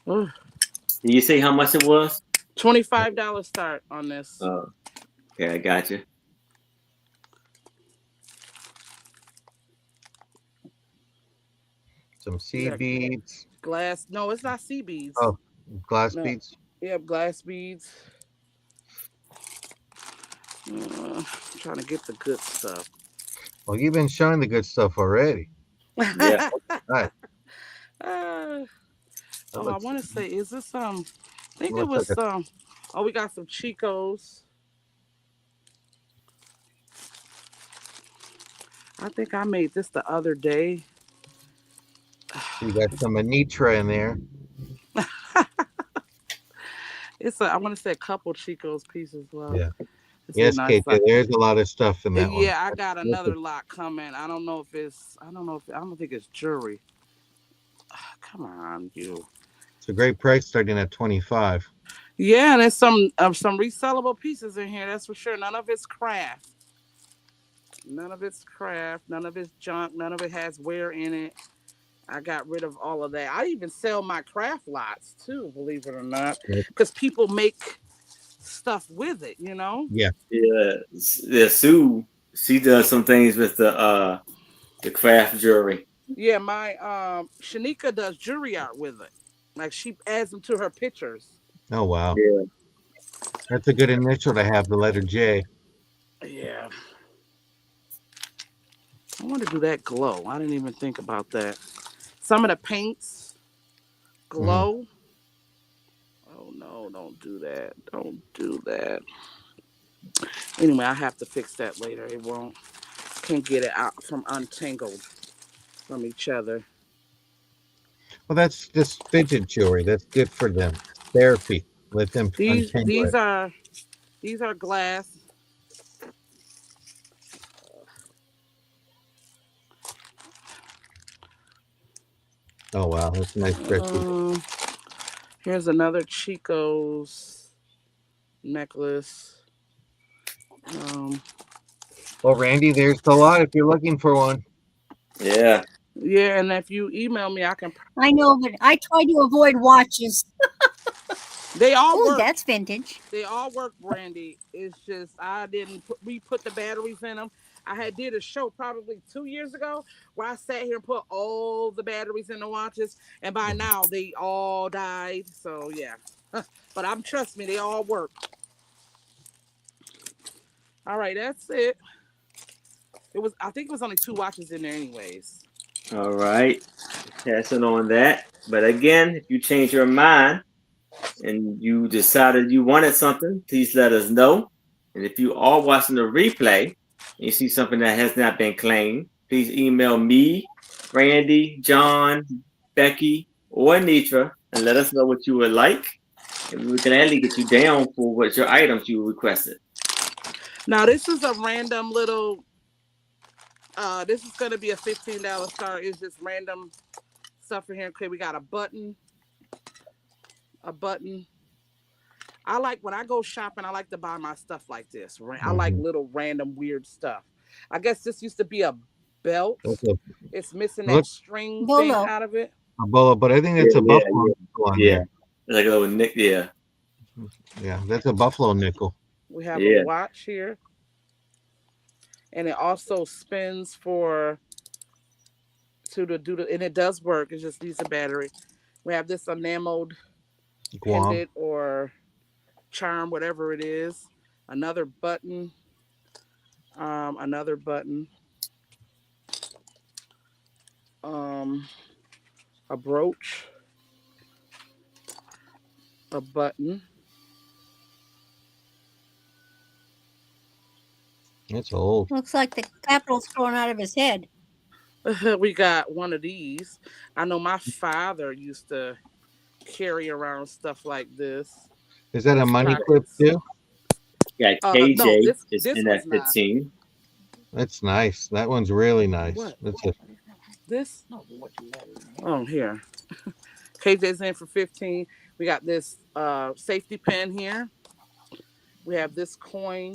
Ooh. Did you say how much it was? $25 start on this. Oh, okay, I got you. Some sea beads. Glass. No, it's not sea beads. Oh, glass No. beads. Yep, glass beads. Trying to get the good stuff. Well, you've been showing the good stuff already. Yeah. Right. Oh, I want to say, is this I think it Looks was like some. Oh, we got some Chicos. I think I made this the other day. You got some Anitra in there. I want to say a couple Chicos pieces. Well, Yeah. it's Yes, a nice Kate. lot. There's a lot of stuff in that one. Yeah, I got another lot coming. I don't know if it's. I don't think it's jewelry. Come on, you. It's a great price starting at 25. Yeah, and there's some resellable pieces in here. That's for sure. None of it's craft. None of it's craft. None of it's junk. None of it has wear in it. I got rid of all of that. I even sell my craft lots too, believe it or not, because people make stuff with it. You know. Yeah. Sue, she does some things with the craft jewelry. Yeah, my Shanika does jewelry art with it. Like she adds them to her pictures. Oh, wow. Yeah. That's a good initial to have, the letter J. Yeah. I want to do that glow. I didn't even think about that. Some of the paints glow. Oh no, don't do that. Don't do that. Anyway, I have to fix that later. It won't. Can't get it out from untangled from each other. Well, that's just fidget jewelry. That's good for them. Therapy. Let them These untangle it. are These are glass. Oh wow, that's a nice stretchy. Here's another Chico's necklace. Um, Well, Randy, there's a lot if you're looking for one. Yeah. yeah, and if you email me, I can. I know, but I try to avoid watches. They all Oh, work. that's vintage. They all work, Brandy. It's just I didn't put the batteries in them. I had did a show probably 2 years ago where I sat here and put all the batteries in the watches, and by now they all died. So yeah, but I'm trust me, they all work. All right, that's it. It was I think it was only 2 watches in there, anyways. All right. Passing on that. But again, if you change your mind and you decided you wanted something, please let us know. And if you are watching the replay and you see something that has not been claimed, please email me, Randy, John, Becky, or Anitra and let us know what you would like. And we can actually get you down for what your items you requested. Now this is a random little. This is gonna be a $15 star. It's just random stuff in here. Okay, we got a button. A button. I like when I go shopping. I like to buy my stuff like this. I like little random weird stuff. I guess this used to be a belt. It's missing that string thing out of it. A bolo, but I think that's a buffalo nickel on there. Like a little nick. Yeah. Yeah, that's a buffalo nickel. We have a watch here. And it also spins and it does work. It just needs a battery. We have this enameled pendant or charm, whatever it is. Another button. Another button. A brooch. A button. That's old. Looks like the capital's thrown out of his head. We got one of these. I know my father used to carry around stuff like this. Is that a money clip too? Yeah, KJ no, this in that 15. That's nice. That one's really nice. What? That's this? Oh, here. KJ's in for 15. We got this safety pin here. We have this coin.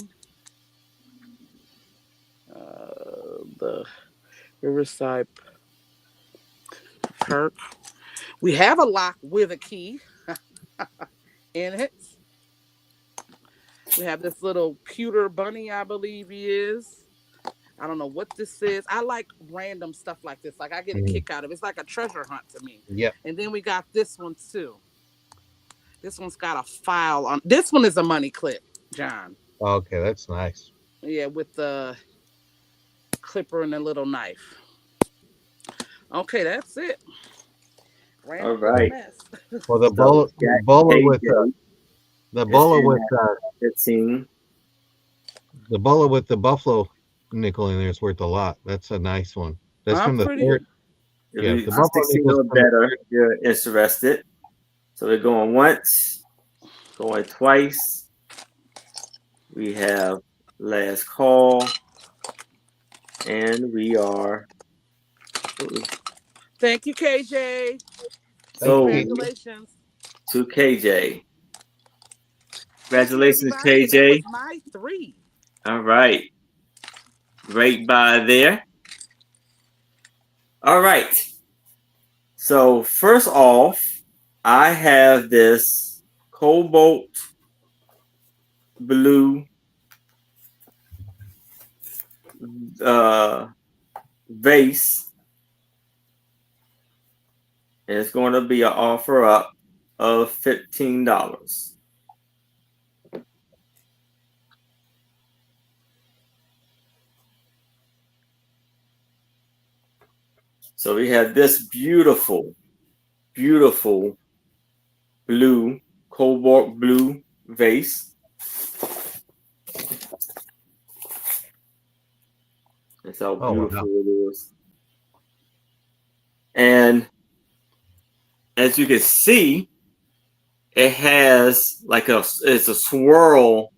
The Riverside Perk. We have a lock with a key in it. We have this little pewter bunny, I believe he is. I don't know what this is. I like random stuff like this. Like I get a kick out of it. It's like a treasure hunt to me. Yeah. And then we got this one too. This one's got a file on. This one is a money clip, John. Okay, that's nice. Yeah, with the clipper and a little knife. Okay, that's it. All right. Well, the bolo with the bolo with 15. The bolo with the buffalo nickel in there is worth a lot. That's a nice one. That's from the third. Yeah, the buffalo nickel is better if you're interested. So we're going once, going twice. We have last call, and we are. Thank you, KJ. So, congratulations to KJ. Congratulations, KJ. That was my 3. All right. Great buy there. All right. So first off, I have this cobalt blue vase. And it's going to be an offer up of $15. So we have this beautiful, beautiful blue, cobalt blue vase. That's how beautiful it is. And as you can see, it has like it's a swirl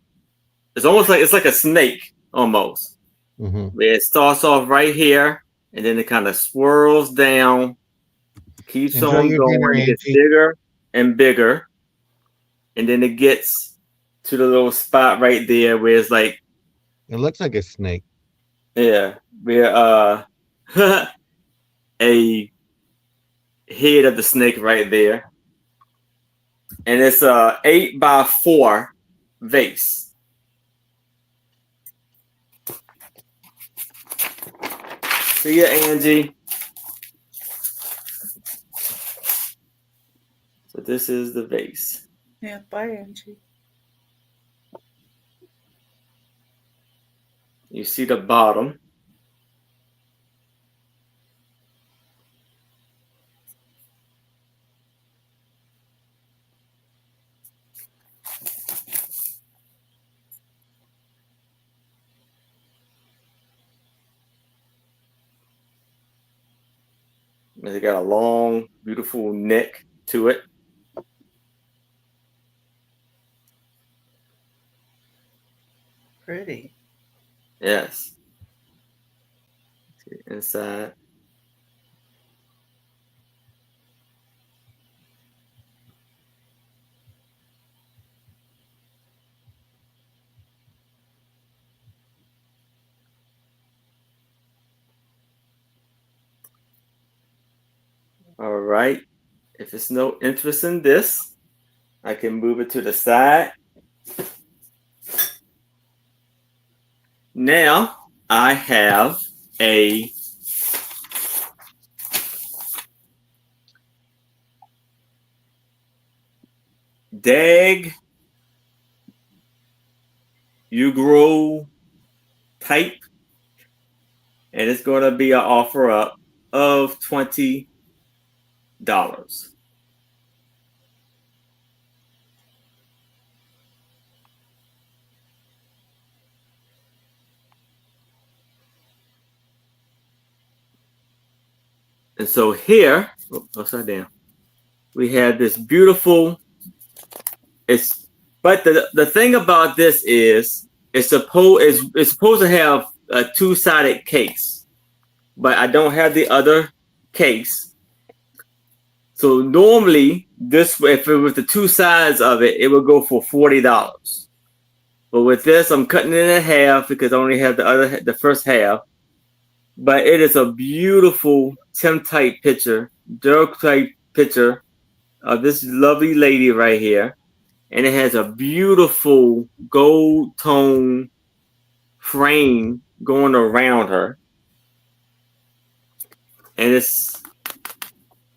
it's almost like it's like a snake almost. Mm-hmm. Where it starts off right here, and then it kind of swirls down, keeps Enjoy on your dinner, going, gets Angie. bigger and bigger, and then it gets to the little spot right there where it's like, It looks like a snake. yeah, where a head of the snake right there, and it's a 8x4 vase. See ya, Angie. So this is the vase. Yeah, bye, Angie. You see the bottom. It got a long, beautiful neck to it. Pretty. Yes. See inside. All right. If it's no interest in this, I can move it to the side. Now I have a DAG you grow type, and it's going to be an offer up of $20. And so here, upside down, we have this beautiful. But the thing about this is it's supposed to have a two-sided case, but I don't have the other case. So normally this, if it was the two sides of it, it would go for $40. But with this, I'm cutting it in half because I only have the first half. But it is a beautiful tintype picture, dark type picture of this lovely lady right here. And it has a beautiful gold tone frame going around her. And it's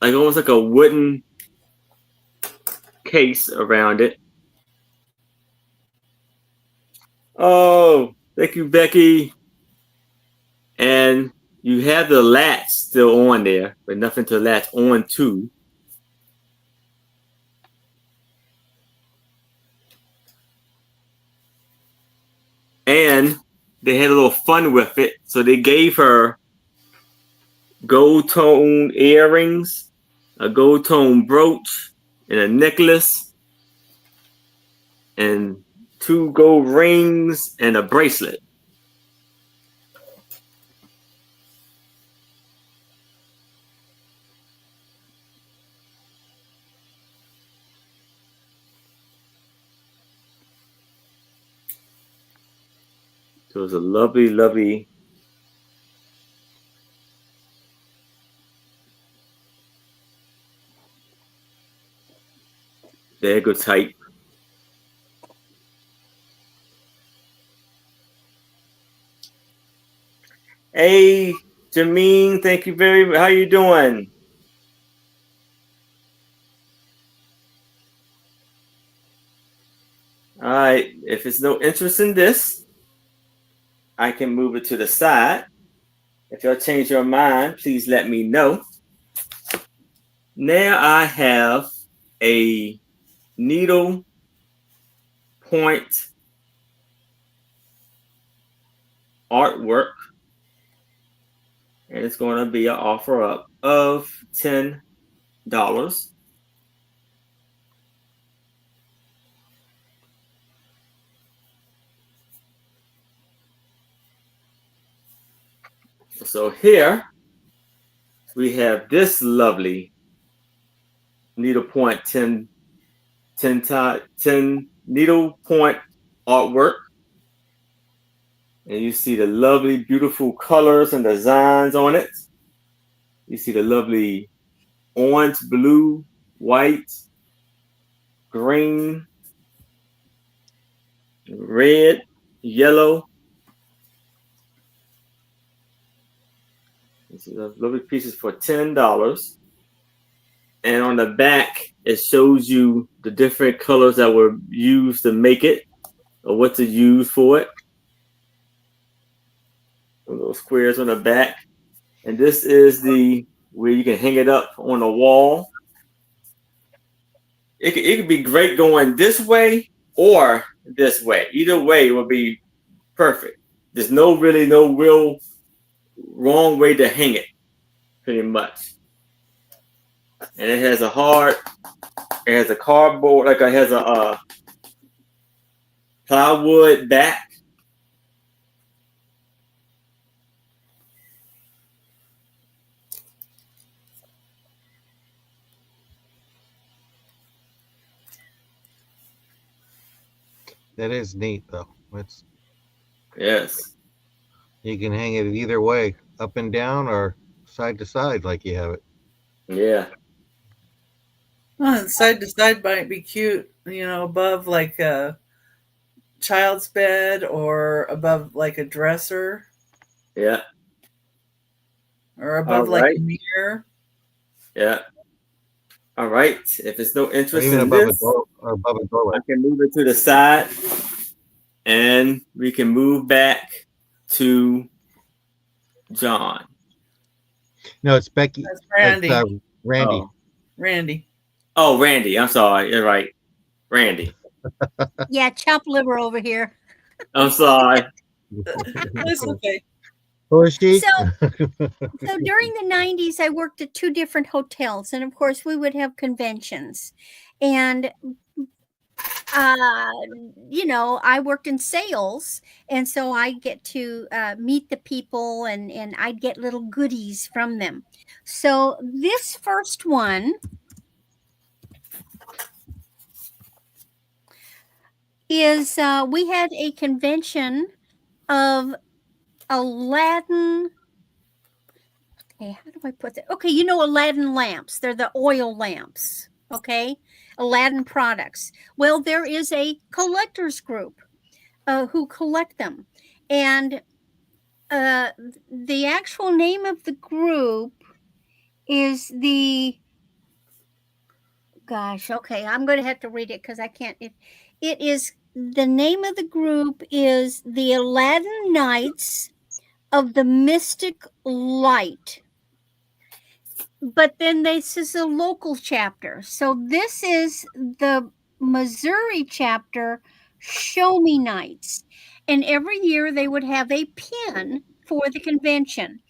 like almost like a wooden case around it. Oh, thank you, Becky. And you have the latch still on there, but nothing to latch on to. And they had a little fun with it. So they gave her gold tone earrings, a gold tone brooch, and a necklace, and 2 gold rings, and a bracelet. So it was a lovely, lovely. Very good type. Hey, Jameen, thank you very much. How you doing? All right. If it's no interest in this, I can move it to the side. If y'all change your mind, please let me know. Now I have a needle point artwork, and it's going to be an offer up of $10. So here we have this lovely needlepoint 10 needlepoint artwork. And you see the lovely, beautiful colors and designs on it. You see the lovely orange, blue, white, green, red, yellow. This is a lovely pieces for $10. And on the back, it shows you the different colors that were used to make it, or what to use for it. Little squares on the back. And this is the where you can hang it up on the wall. It could be great going this way or this way. Either way will be perfect. There's no real wrong way to hang it, pretty much. And it has a cardboard, like it has a plywood back. That is neat, though. Yes. You can hang it either way, up and down or side to side, like you have it. Yeah. Well, and side to side might be cute, above like a child's bed or above like a dresser. Yeah. Or above like a mirror. Yeah. All right. If it's no interest even in above this, a door or above a doorway, I can move it to the side, and we can move back to John. No, it's Becky. That's Randy. It's, Randy. Oh. Randy. Oh, Randy. I'm sorry. You're right. Randy. Yeah, chopped liver over here. I'm sorry. That's okay. Who is she? So during the 90s, I worked at 2 different hotels. And of course, we would have conventions. And, I worked in sales. And so I get to meet the people and I'd get little goodies from them. So this first one is we had a convention of Aladdin. Okay, how do I put that? Okay, Aladdin lamps. They're the oil lamps. Okay, Aladdin products. Well, there is a collectors group who collect them. And the actual name of the group is okay, I'm going to have to read it because I can't. It is, the name of the group is the Aladdin Knights of the Mystic Light. But then this is a local chapter. So this is the Missouri chapter, Show Me Nights. And every year they would have a pin for the convention.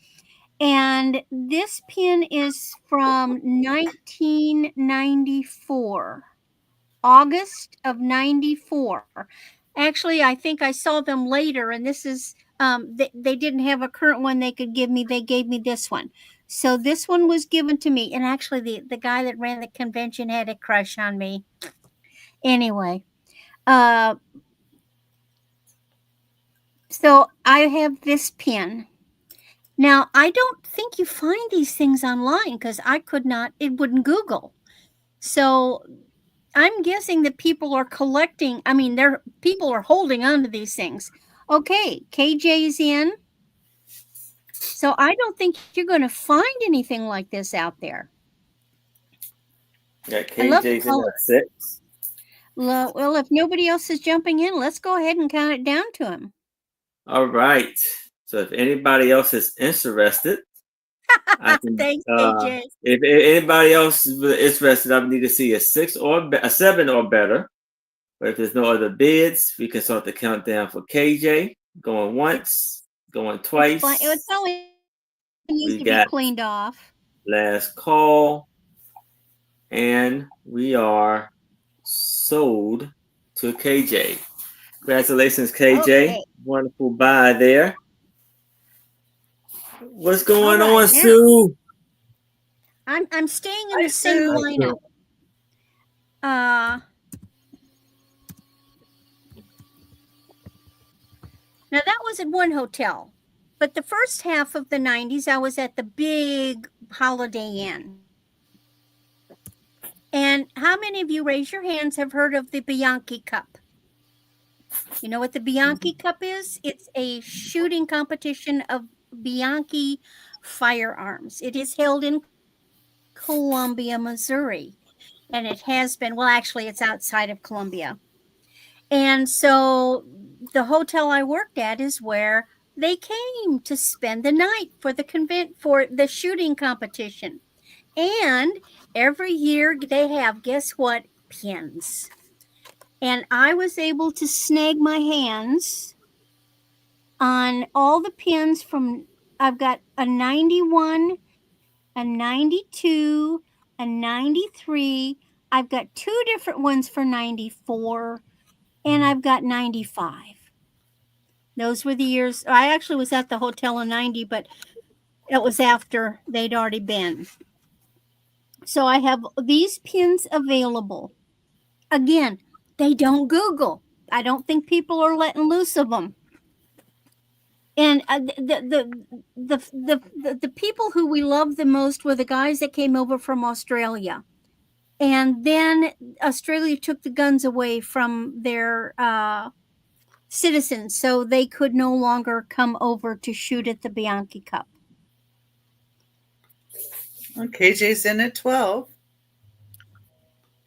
And this pin is from 1994, August of 94. Actually, I think I saw them later, and this is, they didn't have a current one they could give me. They gave me this one. So this one was given to me. And actually, the guy that ran the convention had a crush on me. Anyway, so I have this pin. Now, I don't think you find these things online because I could not, it wouldn't Google. So I'm guessing that people are collecting. I mean, people are holding on to these things. Okay, KJ's in. So I don't think you're going to find anything like this out there. Yeah, KJ's in at 6. Well, if nobody else is jumping in, let's go ahead and count it down to him. All right. So if anybody else is interested, I can, thanks, KJ. If anybody else is interested, I need to see a 6 or a 7 or better. But if there's no other bids, we can start the countdown for KJ. Going once, going twice. It probably needs to be cleaned off. Last call. And we are sold to KJ. Congratulations, KJ. Okay. Wonderful buy there. What's going All right, on, Sue? I'm staying in Hi, the same Sue. lineup. Now that was at one hotel, but the first half of the 90s, I was at the big Holiday Inn. And how many of you, raise your hands, have heard of the Bianchi Cup? You know what the Bianchi Cup is? It's a shooting competition of Bianchi firearms. It is held in Columbia, Missouri. And it has been, well, actually, it's outside of Columbia. And so the hotel I worked at is where they came to spend the night for the shooting competition. And every year they have, guess what? Pins. And I was able to snag my hands on all the pins from, I've got a 91, a 92, a 93. I've got two different ones for 94, and I've got 95. Those were the years. I actually was at the hotel in 90, but it was after they'd already been. So I have these pins available. Again, they don't Google. I don't think people are letting loose of them. And the people who we loved the most were the guys that came over from Australia. And then Australia took the guns away from their citizens, so they could no longer come over to shoot at the Bianchi Cup. KJ's in at 12.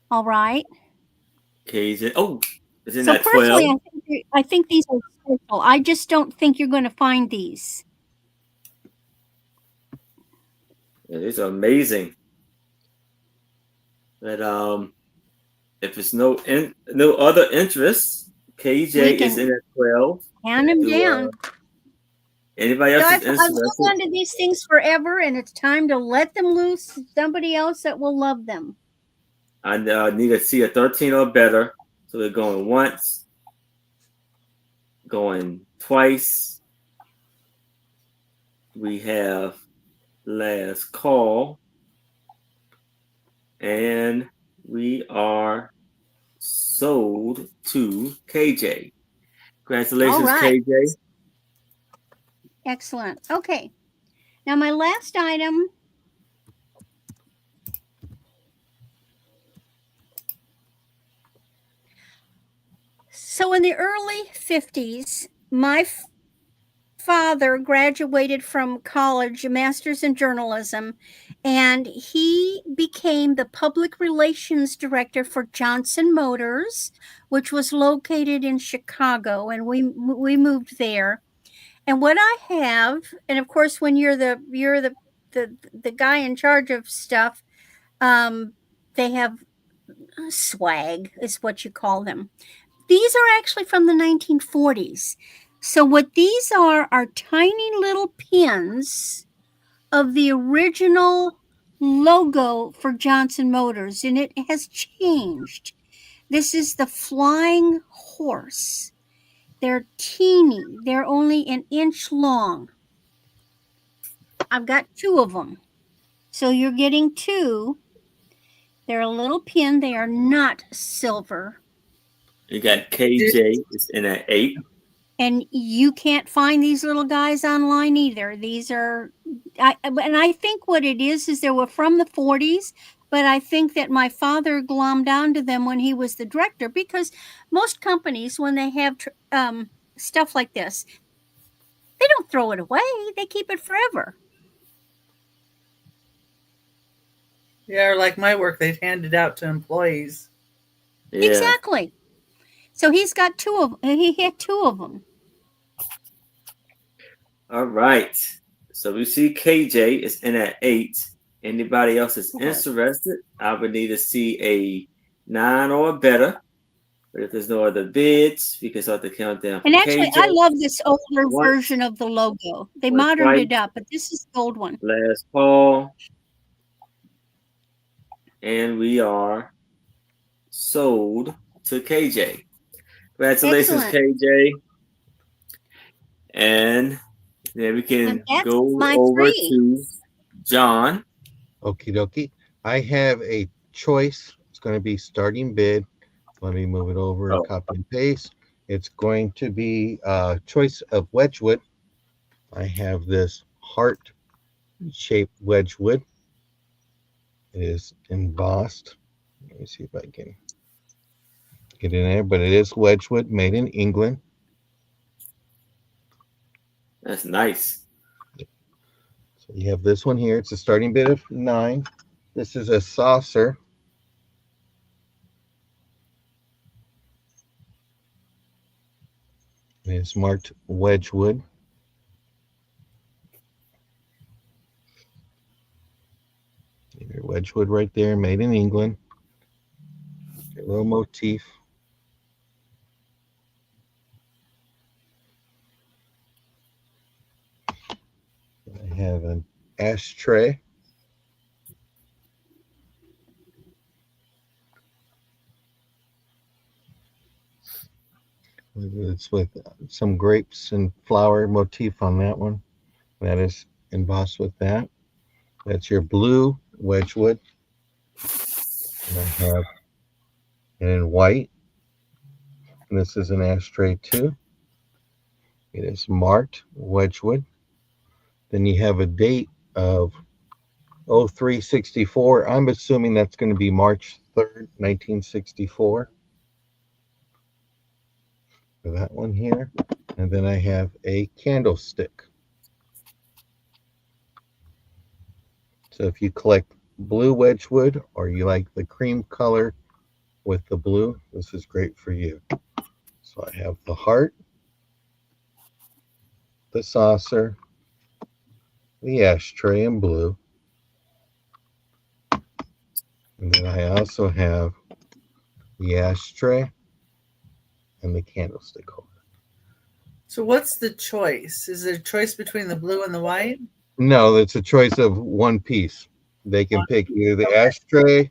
All right. KJ. Oh, it's in So that 12. personally, I think these are special. I just don't think you're going to find these. Yeah, these are amazing. But if it's no other interest, KJ is in at 12. Hand them down. Anybody else is I've interested? held on to these things forever, and it's time to let them loose. Somebody else that will love them. I need to see a 13 or better. So we're going once, going twice. We have last call. And we are sold to KJ. Congratulations, KJ. Excellent. Okay. Now my last item. So in the early 50s, my father graduated from college, a master's in journalism, and he became the public relations director for Johnson Motors, which was located in Chicago, and we moved there. And what I have, and of course, when you're the guy in charge of stuff, they have swag, is what you call them. These are actually from the 1940s. So what these are tiny little pins of the original logo for Johnson Motors, and it has changed. This is the flying horse. They're teeny. They're only an inch long. I've got two of them. So you're getting two. They're a little pin. They are not silver. You got KJ is in at 8. And you can't find these little guys online either. These are, and I think what it is they were from the 40s, but I think that my father glommed onto them when he was the director, because most companies, when they have stuff like this, they don't throw it away. They keep it forever. Yeah, or like my work, they'd hand it out to employees. Yeah. Exactly. So he's got two of them. He had two of them. All right. So we see KJ is in at 8. Anybody else is interested? I would need to see a 9 or better. But if there's no other bids, we can start the countdown. And actually, I love this older version of the logo. They moderned it up, but this is the old one. Last call. And we are sold to KJ. Congratulations, Excellent. KJ. And Then we And can that's go my over 3. to John. Okie dokie. I have a choice. It's going to be starting bid. Let me move it over and Oh, copy and paste. It's going to be a choice of Wedgwood. I have this heart-shaped Wedgwood. It is embossed. Let me see if I can get in there, but it is Wedgwood, made in England. that's nice. So you have this one here. It's a starting bid of 9. This is a saucer. It is marked Wedgwood. Your Wedgwood right there, made in England. Your little motif. I have an ashtray. It's with some grapes and flower motif on that one. That is embossed with that. That's your blue Wedgwood. And I have it in white. And this is an ashtray too. It is marked Wedgwood. Then you have a date of 0364. I'm assuming that's going to be March 3rd, 1964. For that one here. And then I have a candlestick. So if you collect blue Wedgwood or you like the cream color with the blue, this is great for you. So I have the heart, the saucer, the ashtray in blue. And then I also have the ashtray and the candlestick holder. So what's the choice? Is there a choice between the blue and the white? No, it's a choice of one piece. They can pick either the ashtray,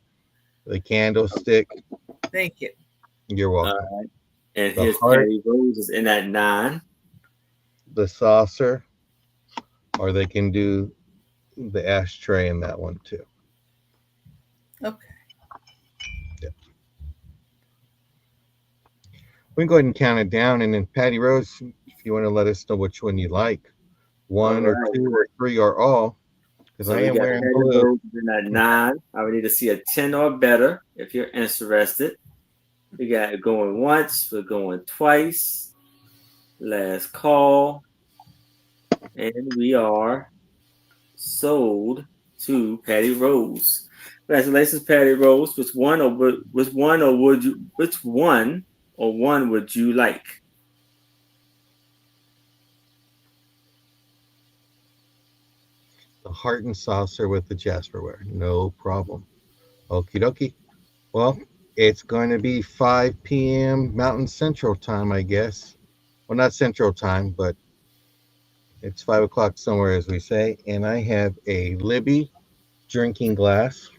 the candlestick. Thank you. You're welcome. And The his heart. Patty Rose is in at 9. The saucer, or they can do the ashtray in that one too. Okay. Yeah. We can go ahead and count it down, and then Patty Rose, if you want to let us know which one you like, one or Alright. 2 or 3 or all, because So I we am got wearing Patty blue. Rose in at 9. I would need to see a 10 or better if you're interested. We got it going once, we're going twice. Last call. And we are sold to Patty Rose. Congratulations, Patty Rose. Which one or one would you like? The heart and saucer with the jasperware. No problem. Okie dokie. Well, it's going to be 5 p.m. Mountain Central Time, I guess. Well, not Central Time, but it's 5 o'clock somewhere, as we say. And I have a Libby drinking glass.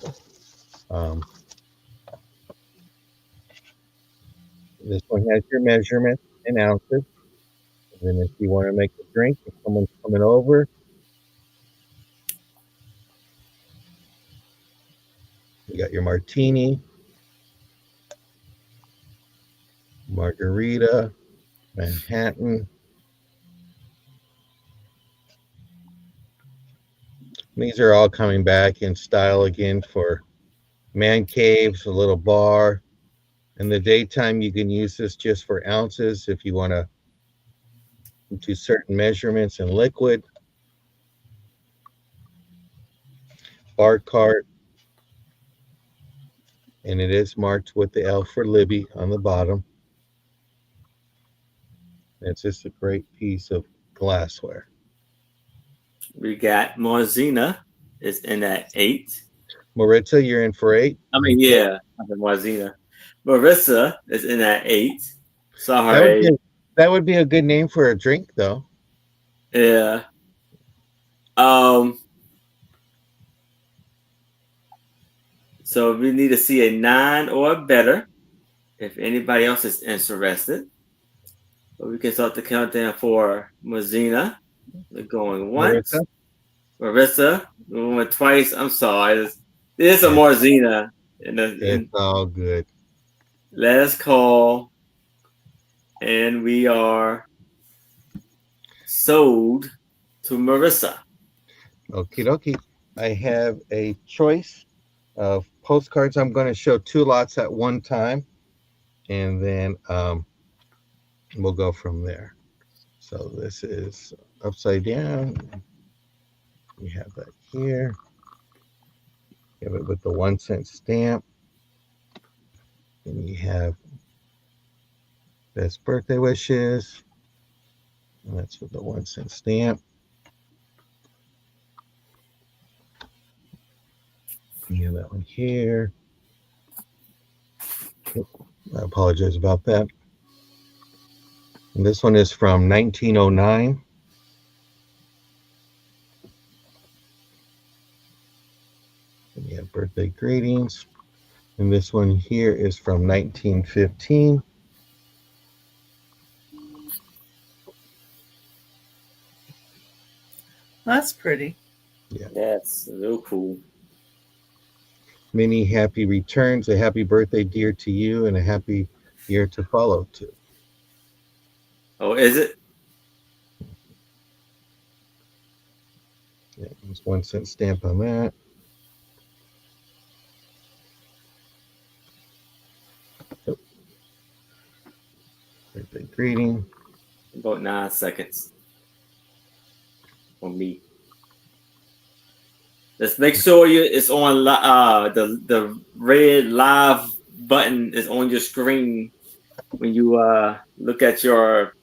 This one has your measurement in ounces. And then if you want to make a drink, if someone's coming over, you got your martini, margarita, Manhattan. These are all coming back in style again for man caves, a little bar. In the daytime, you can use this just for ounces if you want to do certain measurements in liquid. Bar cart, and it is marked with the L for Libby on the bottom. It's just a great piece of glassware. We got Morzina is in at 8. Maritza, you're in for 8. I mean, yeah, I said Morzina. Marissa is in at 8. Saw her That would 8. that would be a good name for a drink, though. Yeah. So we need to see a 9 or better if anybody else is interested. But we can start the countdown for Morzina. We're going once. Marissa? Marissa, we went twice. I'm sorry. There's some more Zena. It's all good. Let us call. And we are sold to Marissa. Okie dokie. I have a choice of postcards. I'm going to show 2 lots at one time, and then we'll go from there. So this is upside down. We have that here. You have it with the 1-cent stamp. And you have best birthday wishes. And that's with the 1-cent stamp. You have that one here. I apologize about that. And this one is from 1909. And you have birthday greetings. And this one here is from 1915. That's pretty. Yeah. That's real cool. Many happy returns, a happy birthday, dear, to you, and a happy year to follow to. Oh, is it? Yeah, there's 1-cent stamp on that. Oh. Birthday greeting. About 9 seconds for me. Let's make sure it's on. The red live button is on your screen when you look at your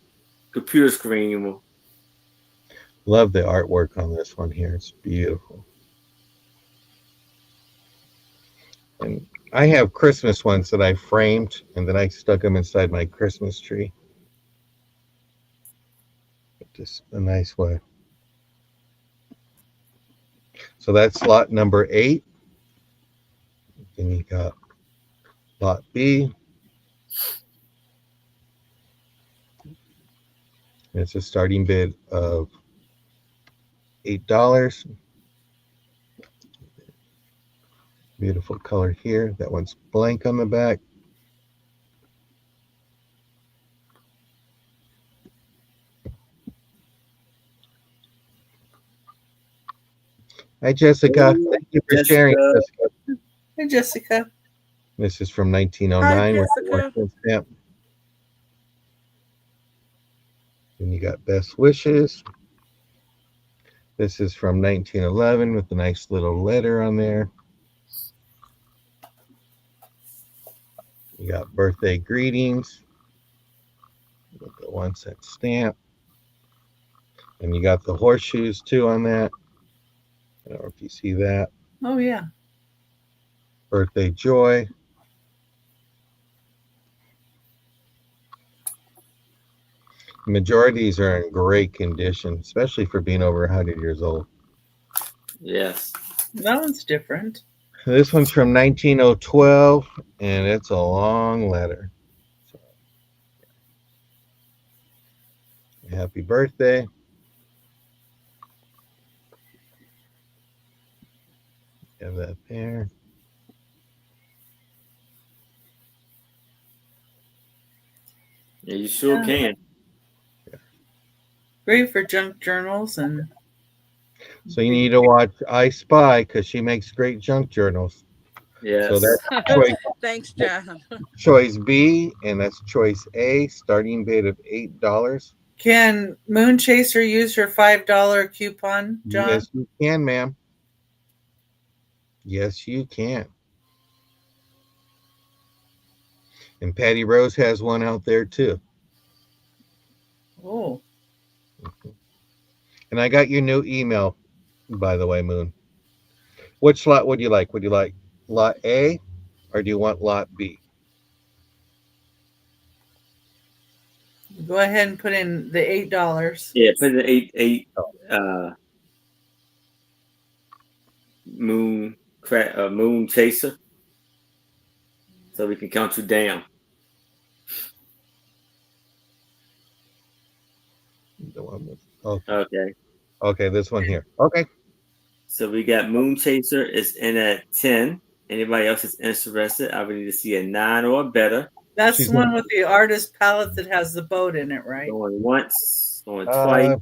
computer screen. Love the artwork on this one here. It's beautiful. And I have Christmas ones that I framed and then I stuck them inside my Christmas tree. Just a nice way. So that's lot number 8. Then you got lot B. It's a starting bid of $8. Beautiful color here. That one's blank on the back. Hi, Jessica. Thank you for sharing, Jessica. Hey, Jessica. This is from 1909 with the Jessica. 1-cent stamp. And you got best wishes. This is from 1911 with a nice little letter on there. You got birthday greetings with the 1-cent stamp. And you got the horseshoes too on that. I don't know if you see that. Oh, yeah. Birthday joy. The majority of these are in great condition, especially for being over 100 years old. Yes. That one's different. This one's from 19012, and it's a long letter. So, happy birthday. Have that there. Yeah, you sure Yeah. can. Great for junk journals and. So you need to watch I Spy because she makes great junk journals. Yes. So that's choice, Thanks, John. choice B, and that's choice A, starting bid of $8. Can Moon Chaser use her $5 coupon, John? Yes, you can, ma'am. Yes, you can. And Patty Rose has one out there too. Oh, And I got your new email, by the way, Moon. Which lot would you like? Would you like lot A or do you want lot B? go ahead and put in the $8. Yeah, put the eight moon chaser, so we can count you down. The one with, okay. Okay. Okay, this one here. Okay. So we got Moon Chaser is in at 10. Anybody else is interested? I would need to see a 9 or better. That's She's the one gonna- with the artist palette that has the boat in it, right? Going once, going twice.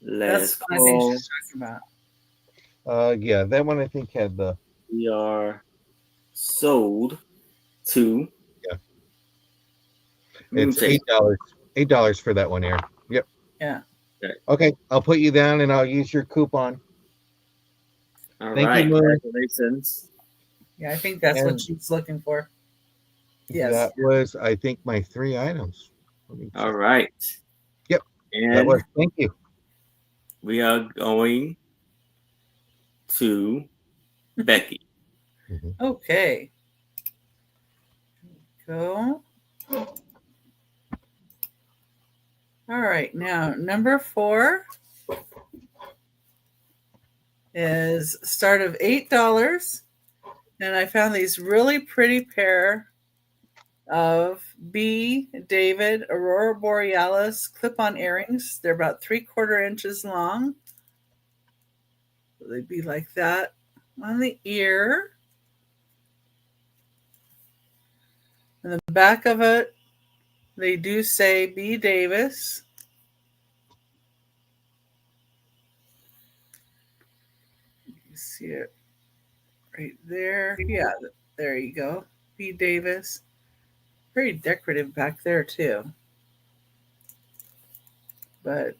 That's Last the one I think call. she's talking about. Yeah, that one I think had the. We are sold to Yeah. Moon It's Chaser. $8 for that one, Aaron. Yep. Yeah. Okay, I'll put you down and I'll use your coupon. All Thank you, right. Moon. Congratulations. Yeah, I think that's And- what she's looking for. Yes. That was, I think, my 3 items. Let me All check. right. Yep. And That was. Thank you. we are going to Becky. Okay. Go. All right. Now, number 4 is start of $8. And I found these really pretty pair of B. David Aurora Borealis clip-on earrings. They're about 3/4 inches long. So they'd be like that on the ear. And the back of it, they do say B. Davis. You see it right there. Yeah, there you go. B. Davis. Very decorative back there, too. But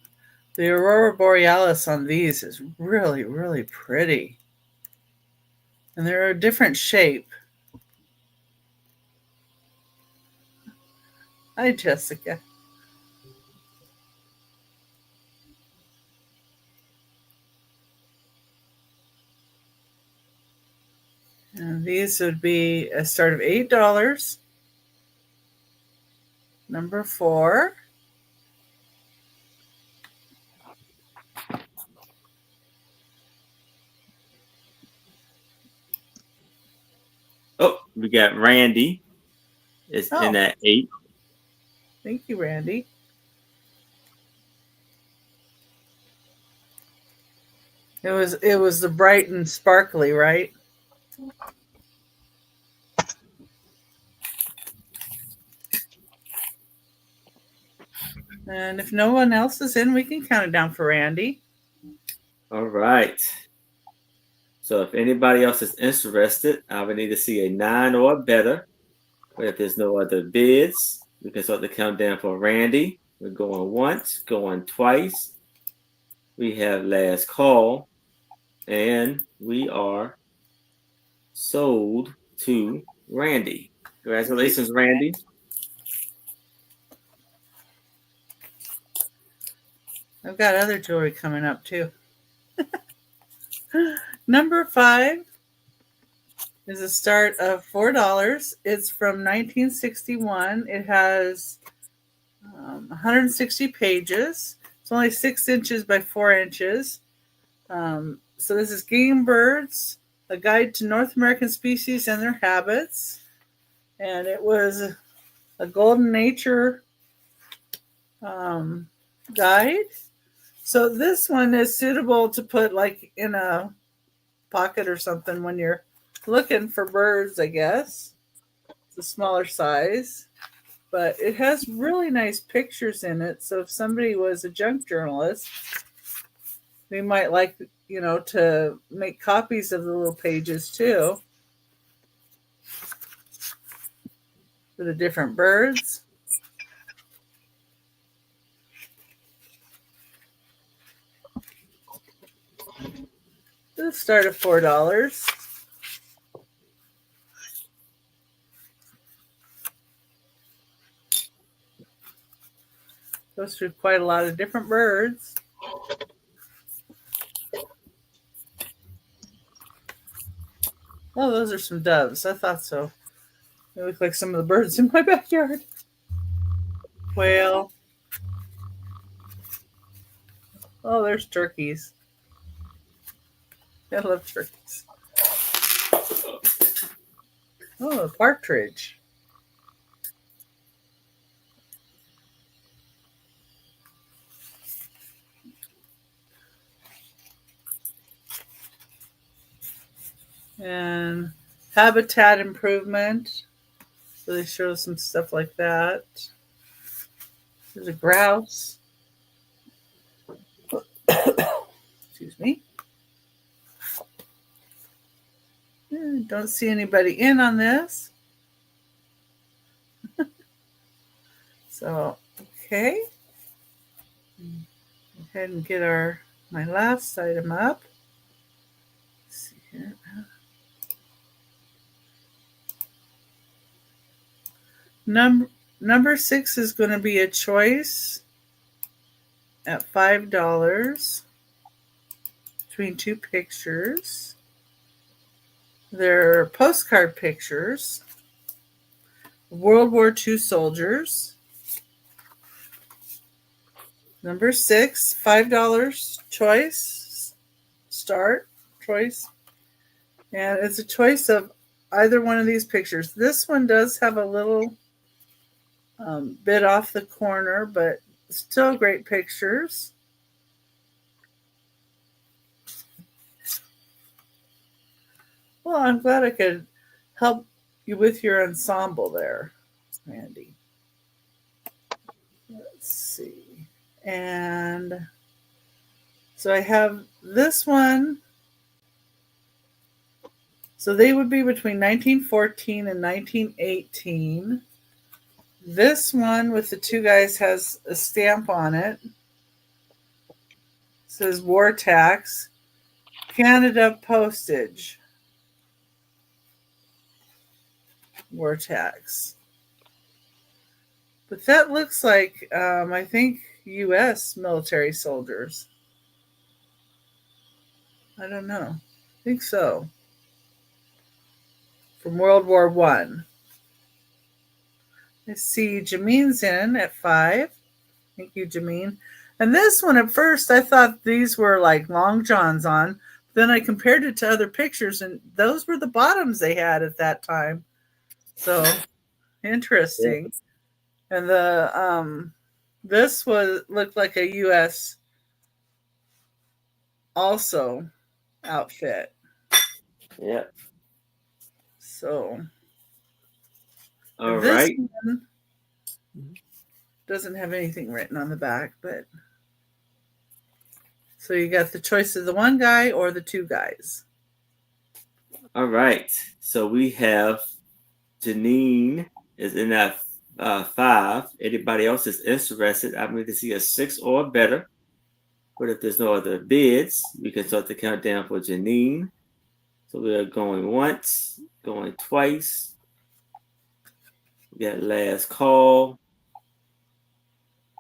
the Aurora Borealis on these is really, really pretty. And they're a different shape. Hi, Jessica. And these would be a start of $8. Number 4. Oh, we got Randy. It's in Oh. at 8. Thank you, Randy. It was the bright and sparkly, right? And if no one else is in, we can count it down for Randy. All right. So if anybody else is interested, I would need to see a 9 or better. But if there's no other bids, we can start the countdown for Randy. We're going once, going twice. We have last call, and we are sold to Randy. Congratulations, Randy. I've got other jewelry coming up too. Number 5 is a start of $4. It's from 1961. It has 160 pages. It's only 6 inches by 4 inches. So this is Game Birds, a guide to North American species and their habits. And it was a golden nature guide. So this one is suitable to put like in a pocket or something when you're looking for birds, I guess. It's a smaller size, but it has really nice pictures in it. So if somebody was a junk journalist, they might like, to make copies of the little pages too for the different birds. It'll start at $4. Goes through quite a lot of different birds. Oh, those are some doves. I thought so. They look like some of the birds in my backyard. Quail. Oh, there's turkeys. I love turkeys. Oh, a partridge. and habitat improvement. So they show some stuff like that. There's a grouse. Excuse me. Don't see anybody in on this. So, okay. Go ahead and get my last item up. Let's see here. Number 6 is going to be a choice at $5 between two pictures. They're postcard pictures. World War II soldiers. Number 6, $5 choice. Start choice. And it's a choice of either one of these pictures. This one does have a little bit off the corner, but still great pictures. Well, I'm glad I could help you with your ensemble there, Randy. Let's see. And so I have this one. So they would be between 1914 and 1918. This one with the two guys has a stamp on it. It says war tax, Canada postage. War tax. But that looks like, I think, U.S. military soldiers. I don't know. I think so. From World War I. I see Jameen's in at 5. Thank you, Jameen. And this one, at first, I thought these were like long johns on. Then I compared it to other pictures, and those were the bottoms they had at that time. So, interesting. Yeah. And the this looked like a U.S. also outfit. Yeah. So, all right. One doesn't have anything written on the back, but so you got the choice of the one guy or the two guys. All right. So we have Janine is in that 5. Anybody else is interested, I'm going to see a 6 or better. But if there's no other bids, we can start the countdown for Janine. So we are going once, going twice. We got last call.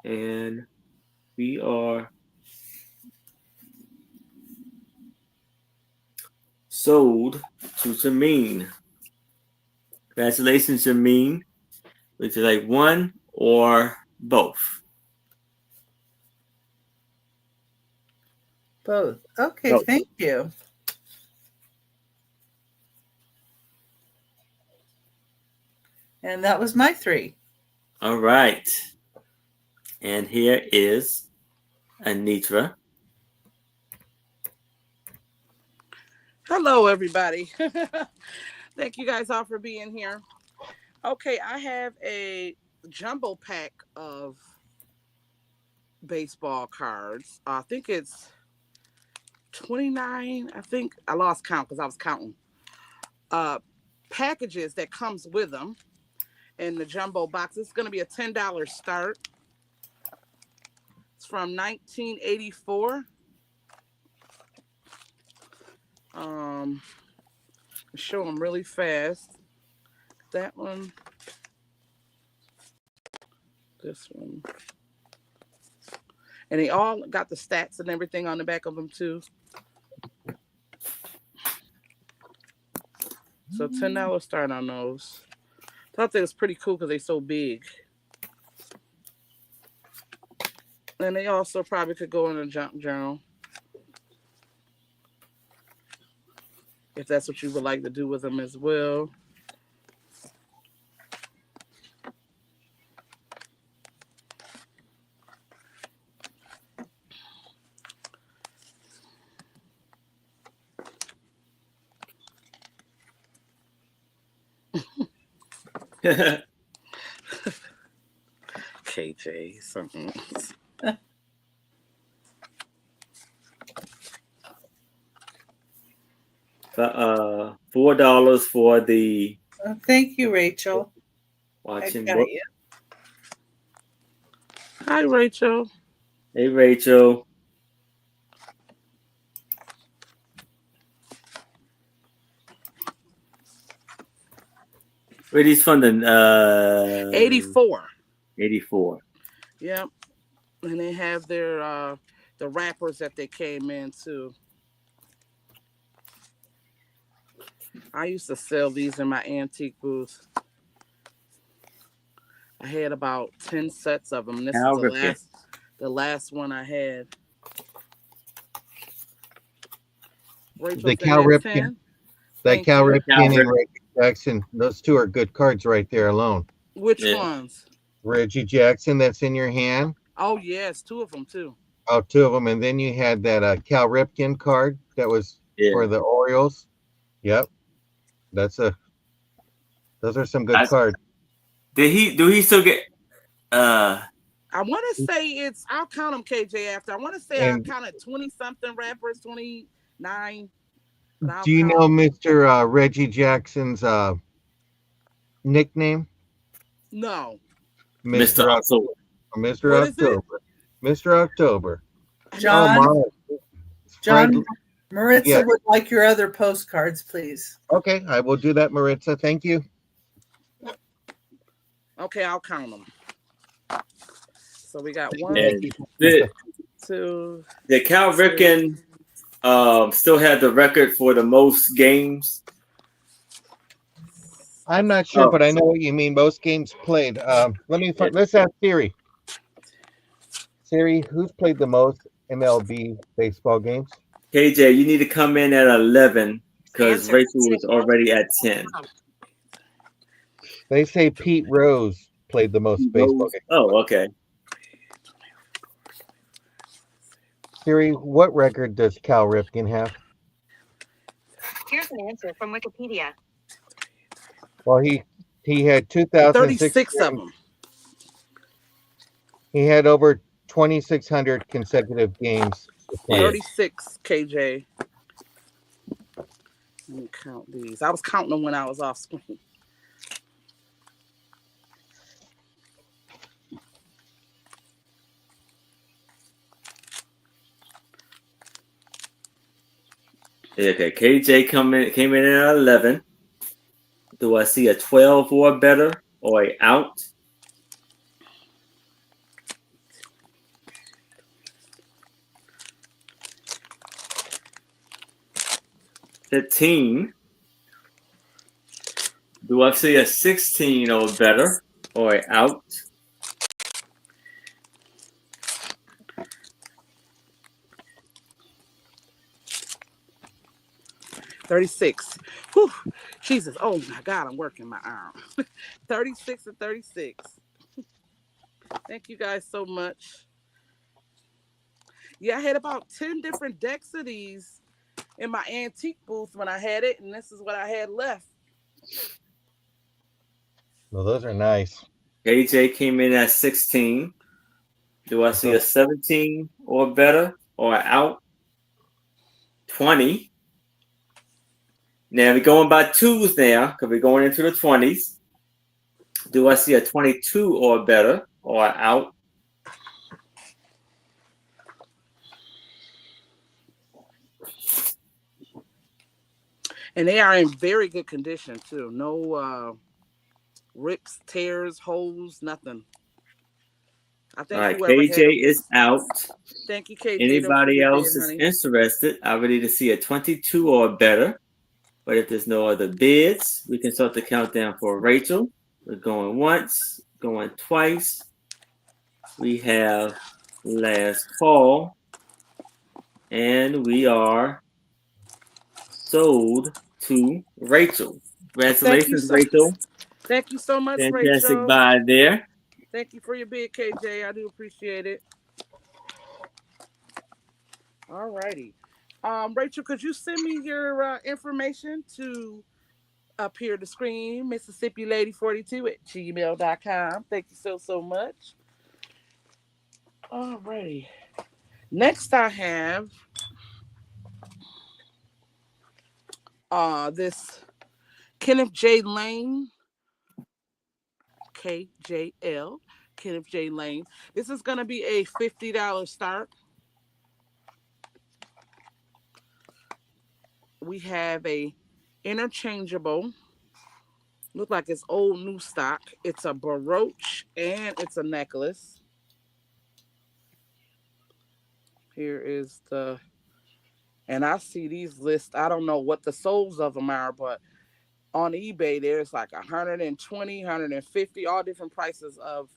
And we are sold to Jameen. Congratulations, Jameen. Would you like one or both? Both. Okay, both. Thank you. And that was my 3. All right. And here is Anitra. Hello, everybody. Thank you guys all for being here. Okay, I have a jumbo pack of baseball cards. I think it's 29. I think I lost count because I was counting. Packages that comes with them in the jumbo box. It's going to be a $10 start. It's from 1984. Show them really fast. That one. This one. And they all got the stats and everything on the back of them too. So $10 start on those. Thought that was pretty cool because they're so big. And they also probably could go in a junk journal. If that's what you would like to do with them as well. KJ, something. $4 for the Thank you, Rachel. I watching got book. you. Hi, Rachel. Hey, Rachel. Where these from? The 84. 84. Yep. And they have their the wrappers that they came in too. I used to sell these in my antique booth. I had about 10 sets of them. This is the last one I had. Rachel's The in Cal that Ripken, 10. that Thank Cal you. Ripken and Reggie Jackson, those two are good cards right there alone. Which Yeah. ones? Reggie Jackson, that's in your hand. Oh, yes, 2 of them too. Oh, 2 of them, and then you had that Cal Ripken card that was for the Orioles. Yep, those are some good cards. Do he still get I want to say I'll count them, KJ, after. I want to say I counted 20-something rappers, 29. Do you know Mr. Reggie Jackson's nickname? No. Mr. October? Mr. What is it? October. Mr. October. John, Oh, John, Maritza Yeah. would like your other postcards, please. Okay, I will do that, Maritza. Thank you. Okay, I'll count them. So we got 1, And 2. Did Cal Ripken still have the record for the most games? I'm not sure, but I know what you mean. Most games played. Let's ask Siri. Siri, who's played the most MLB baseball games? KJ, you need to come in at 11 because Rachel was already at 10. They say Pete Rose played the most baseball games. Oh, okay. Siri, what record does Cal Ripken have? Here's an answer from Wikipedia. Well, he had 2006 36 of them. He had over 2,600 consecutive games. 36, KJ. Let me count these. I was counting them when I was off screen. Okay, KJ came in at 11. Do I see a 12 or better or a out? $15. Do I see a 16 or better or a out? $36. Whew. Jesus. Oh my God, I'm working my arm. 36 and 36. Thank you guys so much. Yeah, I had about 10 different decks of these in my antique booth when I had it, and this is what I had left. Well, those are nice. KJ came in at 16. Do I see a 17 or better or out? 20. Now we're going by twos now because we're going into the 20s. Do I see a 22 or better or out? And they are in very good condition too. No rips, tears, holes, nothing. I think all right, KJ is out. Thank you, KJ. Anybody else is interested? I would need to see a 22 or better. But if there's no other bids, we can start the countdown for Rachel. We're going once, going twice. We have last call. And we are sold to Rachel. Congratulations, Rachel. Thank you so much, Fantastic Rachel. Fantastic buy there. Thank you for your bid, KJ. I do appreciate it. All righty. Rachel, could you send me your information to up here the screen, Mississippi Lady 42 at gmail.com. Thank you so much. Alrighty. Next I have this Kenneth J. Lane, KJL, Kenneth J. Lane. This is going to be a $50 start. We have a interchangeable, look like it's old new stock. It's a brooch and it's a necklace. Here is the, and I see these lists. I don't know what the souls of them are, but on eBay there's like 120, 150, all different prices of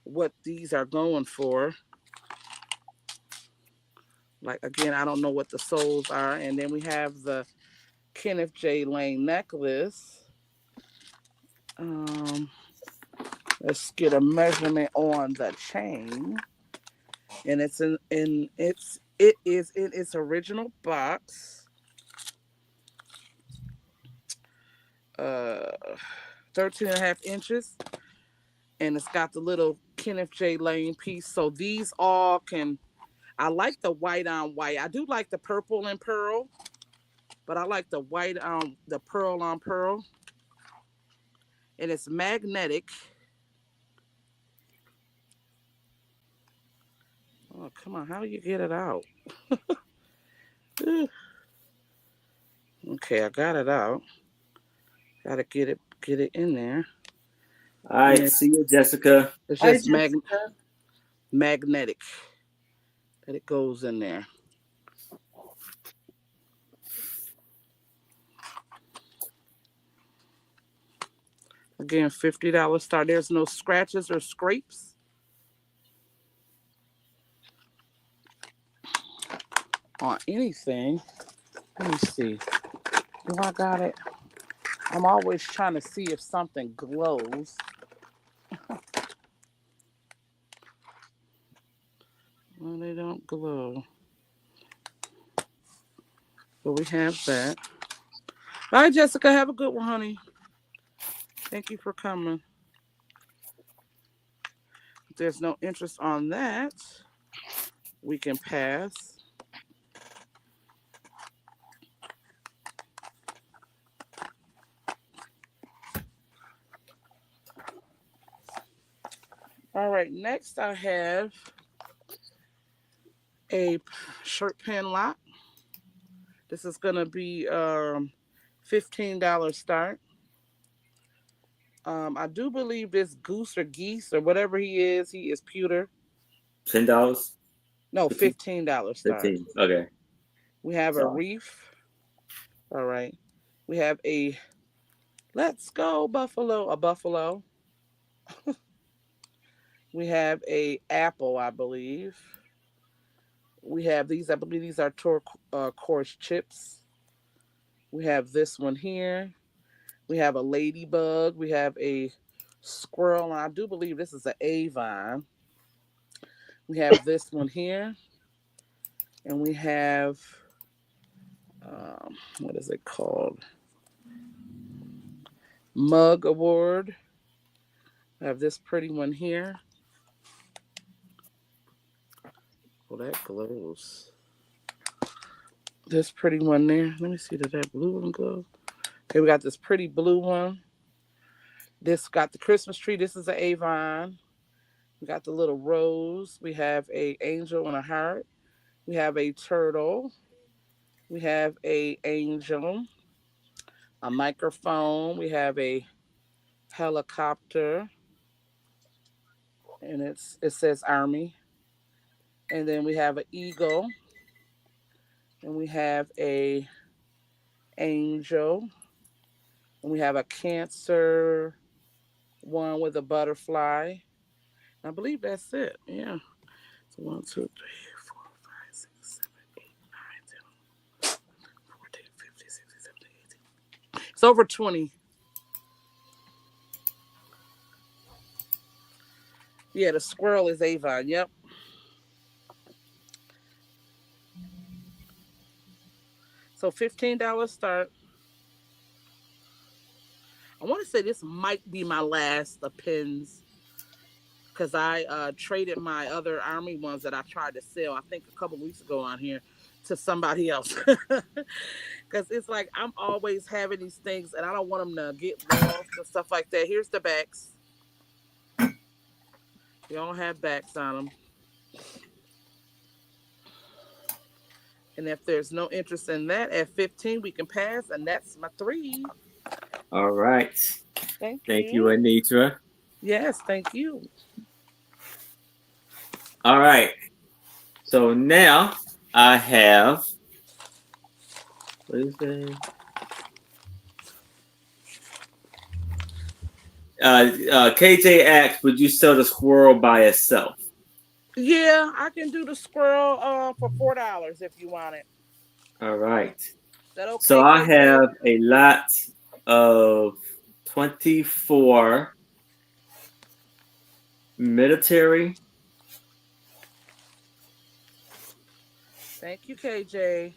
what these are going for. Like, again, I don't know what the souls are. And then we have the Kenneth J. Lane necklace. Let's get a measurement on the chain. And it is in its original box. 13 and a half inches. And it's got the little Kenneth J. Lane piece. So these all can, I like the white on white. I do like the purple and pearl, but I like the white on the pearl on pearl. And it's magnetic. Oh, come on. How do you get it out? Okay, I got it out. Got to get it in there. All right, see you, Jessica. It's Hi, just Jessica. magnetic that it goes in there. Again, $50 start. There's no scratches or scrapes. On anything. Let me see. Do I got it? I'm always trying to see if something glows. Well, they don't glow. But we have that. All right, Jessica, have a good one, honey. Thank you for coming. If there's no interest on that, we can pass. All right, next I have a shirt pin lock. This is going to be $15 start. I do believe this Goose or Geese or whatever he is pewter. $10? No, $15 start. 15. Okay. We have a reef. All right. We have a Let's Go Buffalo, a buffalo. We have a apple, I believe. We have these, I believe these are turquoise chips. We have this one here. We have a ladybug. We have a squirrel. And I do believe this is an Avon. We have this one here. And we have, what is it called? Mug Award. I have this pretty one here. Well, that glows. This pretty one there. Let me see, did that blue one glow? Okay, we got this pretty blue one. This got the Christmas tree. This is an Avon. We got the little rose. We have a angel and a heart. We have a turtle. We have a angel. A microphone. We have a helicopter. And it says Army. And then we have an eagle. And we have a angel. And we have a Cancer one with a butterfly. I believe that's it. Yeah. So 1, 2, 3, 4, 5, 6, 7, 8, 9, 10, 14, 15, 16, 17, 18. It's over 20. Yeah, the squirrel is Avon. Yep. So $15 start. want to say this might be my last pins because I traded my other army ones that I tried to sell, I think a couple weeks ago on here, to somebody else. Because it's like I'm always having these things and I don't want them to get lost and stuff like that. Here's the backs. You don't have backs on them. And if there's no interest in that, at 15 we can pass, and that's my 3. All right. Thank Thank you, you. Anitra. Yes, thank you. All right. So now I have, what is that? KJ asked, would you sell the squirrel by itself? Yeah, I can do the squirrel for $4 if you want it. All right. Is that okay, So I KJ? have a lot of 24 military. Thank you, KJ.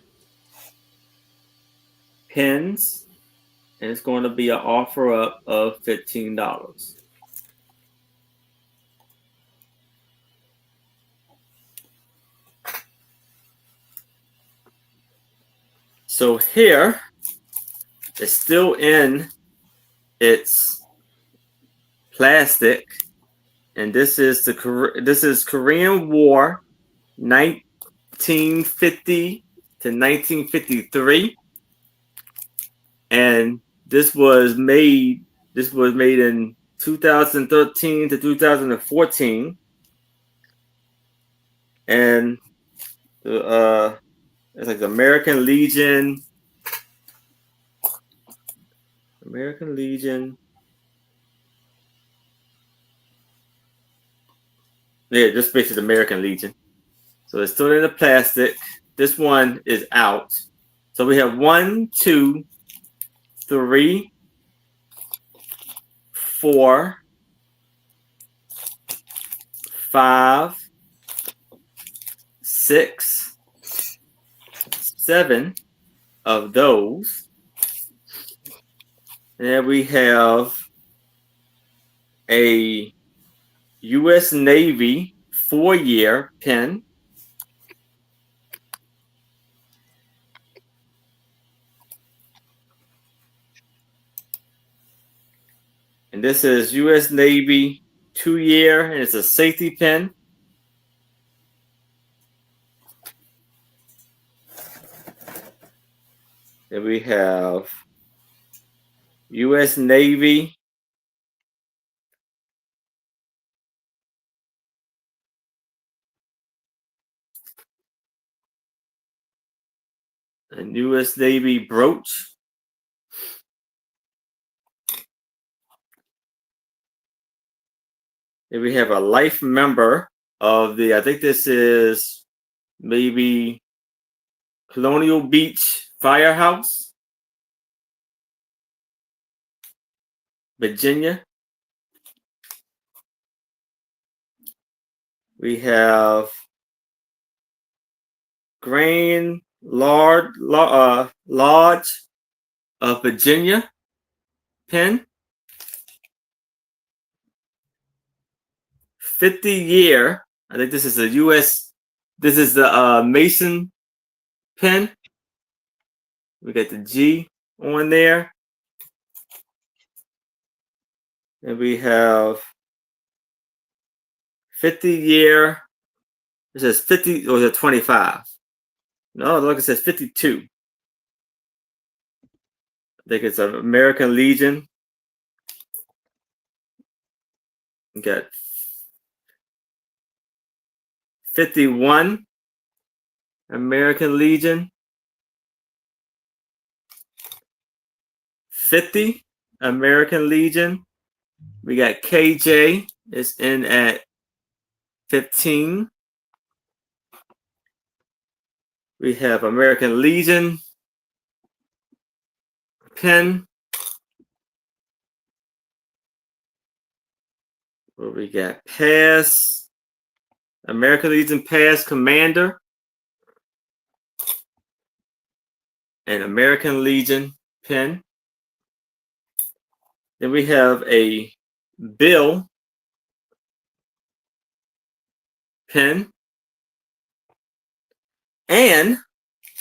Pins, and it's going to be an offer up of $15. So here, it's still in its plastic, and this is Korean War, 1950 to 1953, and this was made in 2013 to 2014, and it's like the American Legion. Yeah, just basically the American Legion. So it's still in the plastic. This one is out. So we have 1, 2, 3, 4, 5, 6, 7 of those. And then we have a U.S. Navy 4-year pin. And this is U.S. Navy 2-year, and it's a safety pin. Then we have U.S. Navy and U.S. Navy brooch. Then we have a life member of the, I think this is maybe Colonial Beach Firehouse, Virginia. We have Grand Lodge of Virginia pin. 50-year. I think this is the U.S. This is the Mason pin. We got the G on there. And we have 50-year. It says 50, or is it 25? No, look, it says 52. I think it's an American Legion. We got 51 American Legion. 50 American Legion. We got KJ. It's in at 15. We have American Legion pin. What we got? Pass. American Legion Pass Commander. And American Legion pin. Then we have a bill pen. And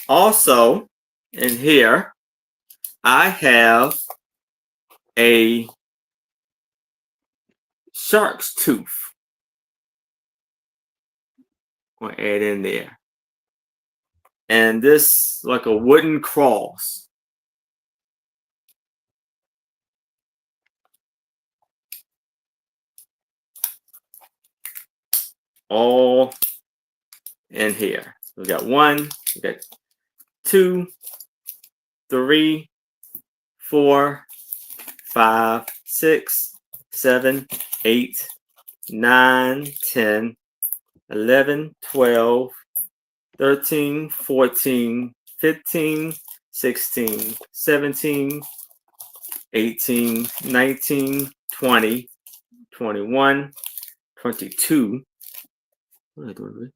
also in here, I have a shark's tooth. I'm gonna add in there. And this like a wooden cross. All in here. We got 1, we got 2, 3, 4, 5, 6, 7, 8, 9, 10, 11, 12, 13, 14, 15, 16, 17, 18, 19, 20, 21, 22. What am I doing?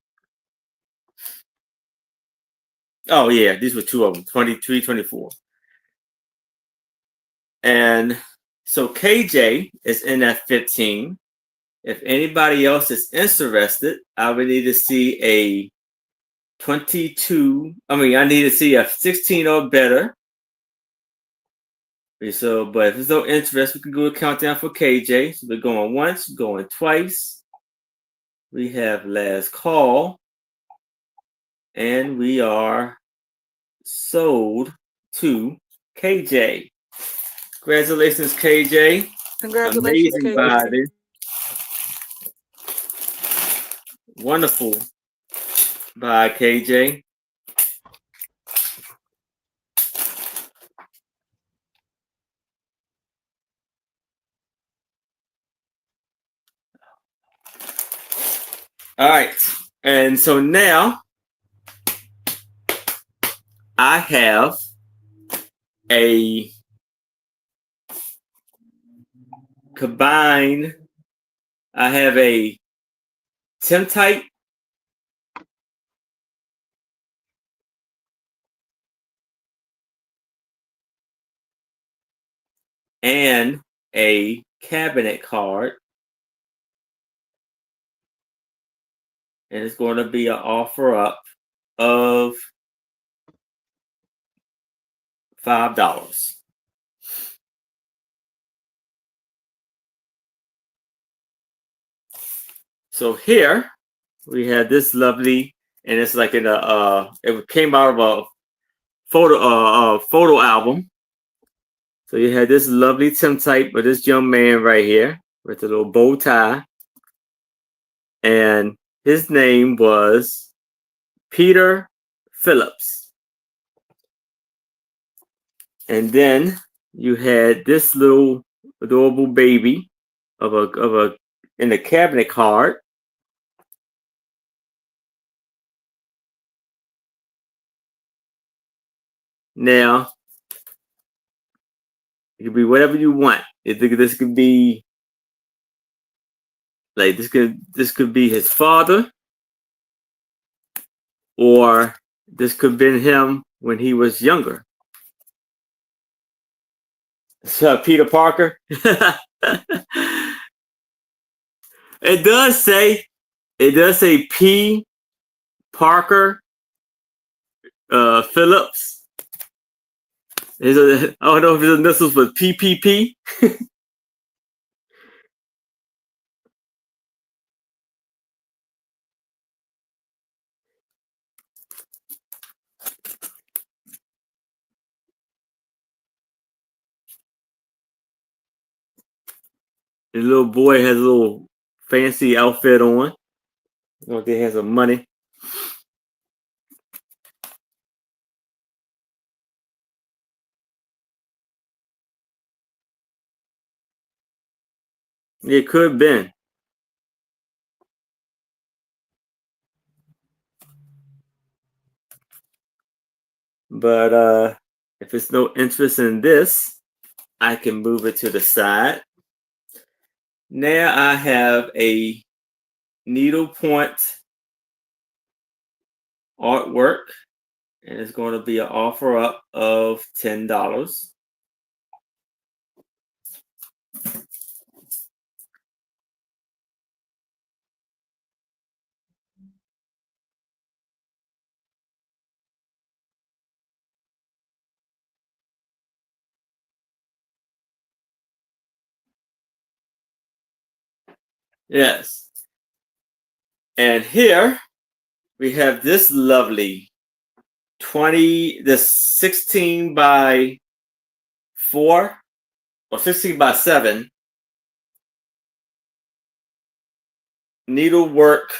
Oh, yeah, these were 2 of them, 23, 24. And so KJ is in at 15. If anybody else is interested, I would need to see a 22. I need to see a 16 or better. So, but if there's no interest, we can do a countdown for KJ. So we're going once, going twice. We have last call. And we are sold to KJ. Congratulations, KJ. Congratulations, Amazing KJ. body. Wonderful by KJ. All right. And so now I have a combined, I have a Tim-type and a cabinet card. And it's going to be an offer up of $5. So here we have this lovely, and it's like in a it came out of a photo album. So you had this lovely Tim-type of this young man right here with a little bow tie, and his name was Peter Phillips. And then you had this little adorable baby of a in the cabinet card. Now it could be whatever you want. This could be like this could be his father, or this could have been him when he was younger. So Peter Parker. It does say P. Parker Phillips. I don't know if his initials was PPP. The little boy has a little fancy outfit on. I don't think he has some money. It could have been. But if it's no interest in this, I can move it to the side. Now I have a needlepoint artwork, and it's going to be an offer up of $10. Yes. And here we have this lovely 16 by 4 or 16 by 7 needlework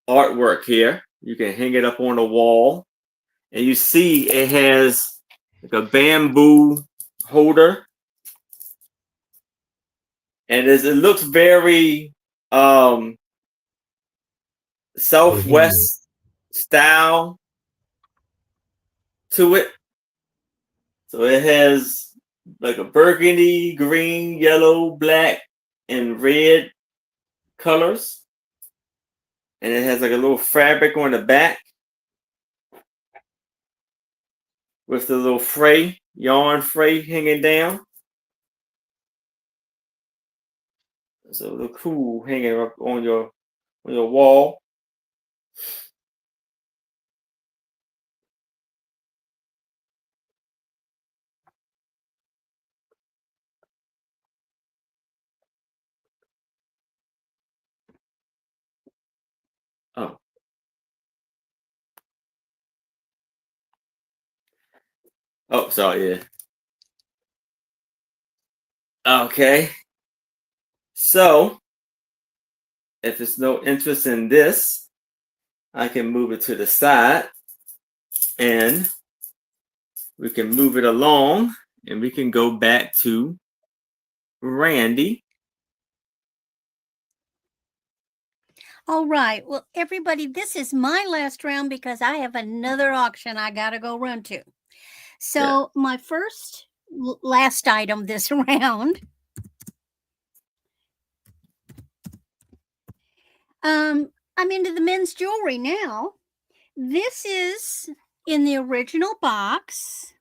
artwork here. You can hang it up on the wall, and you see it has like a bamboo holder, and it looks very Southwest style to it. So it has like a burgundy, green, yellow, black, and red colors. And it has like a little fabric on the back with the little yarn fray hanging down. So it look cool hanging up on your wall. Oh. Oh, sorry, yeah. Okay. So, if there's no interest in this, I can move it to the side and we can move it along and we can go back to Randy. All right. Well, everybody, this is my last round because I have another auction I got to go run to. So, my first last item this round. I'm into the men's jewelry now. This is in the original box.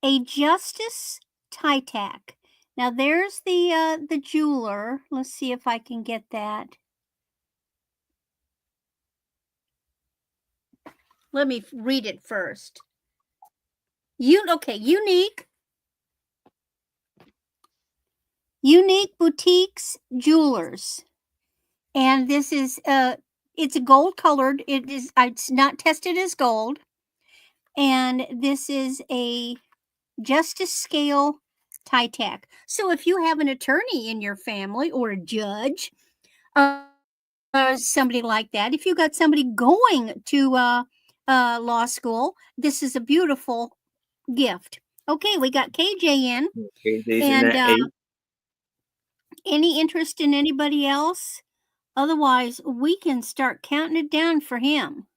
A Justice tie tack. Now there's the jeweler. Let's see if I can get that. Let me read it first. Unique Boutiques Jewelers. And this is it's gold colored. It's not tested as gold. And this is a Justice Scale tie tack. So if you have an attorney in your family or a judge, somebody like that, if you got somebody going to law school, this is a beautiful gift. Okay, we got KJ in. KJ's and in that 8. Any interest in anybody else? Otherwise, we can start counting it down for him.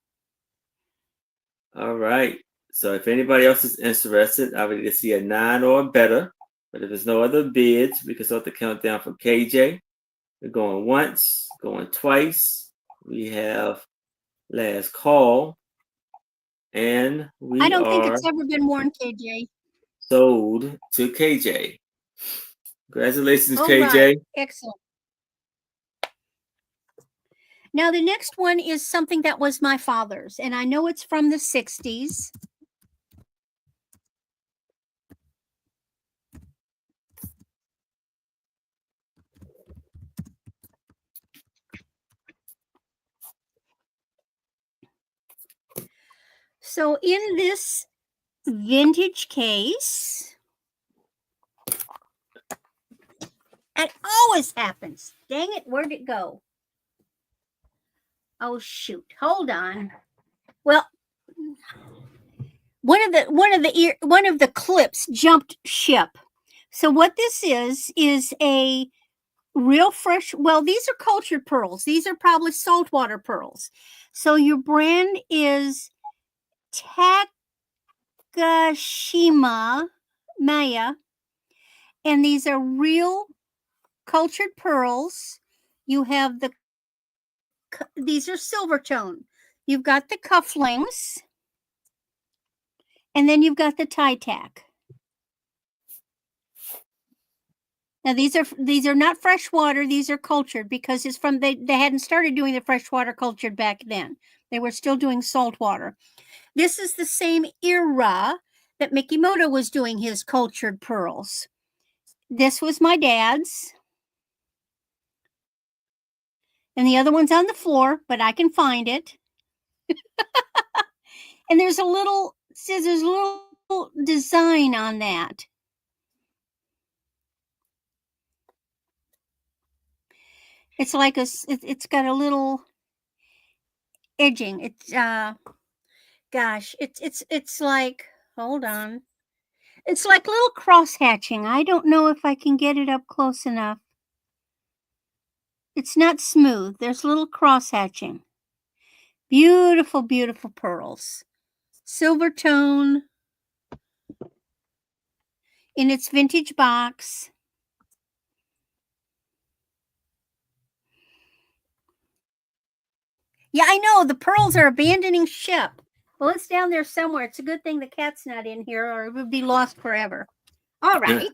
All right. So if anybody else is interested, I would either see a 9 or better. But if there's no other bids, we can start the countdown for KJ. We're going once, going twice. We have last call. And I don't think it's ever been worn, KJ. Sold to KJ. Congratulations, All KJ. Right. Excellent. Now, the next one is something that was my father's, and I know it's from the 60s. So in this vintage case, it always happens. Dang it, where'd it go? Oh shoot, hold on. Well, one of the clips jumped ship. So what this is a real fresh, well, these are cultured pearls. These are probably saltwater pearls. So your brand is Takashima Maya, and these are real cultured pearls. You have these are silver tone. You've got the cufflinks, and then you've got the tie tack. Now these are not freshwater. These are cultured because it's from they hadn't started doing the freshwater cultured back then. They were still doing saltwater. This is the same era that Mikimoto was doing his cultured pearls. This was my dad's. And the other one's on the floor, but I can find it. And there's a little design on that. It's like it's got a little edging. It's gosh, it's like, hold on. It's like little cross hatching. I don't know if I can get it up close enough. It's not smooth. There's little cross hatching. Beautiful, beautiful pearls. Silver tone in its vintage box. Yeah, I know. The pearls are abandoning ship. Well, it's down there somewhere. It's a good thing the cat's not in here or it would be lost forever. All right.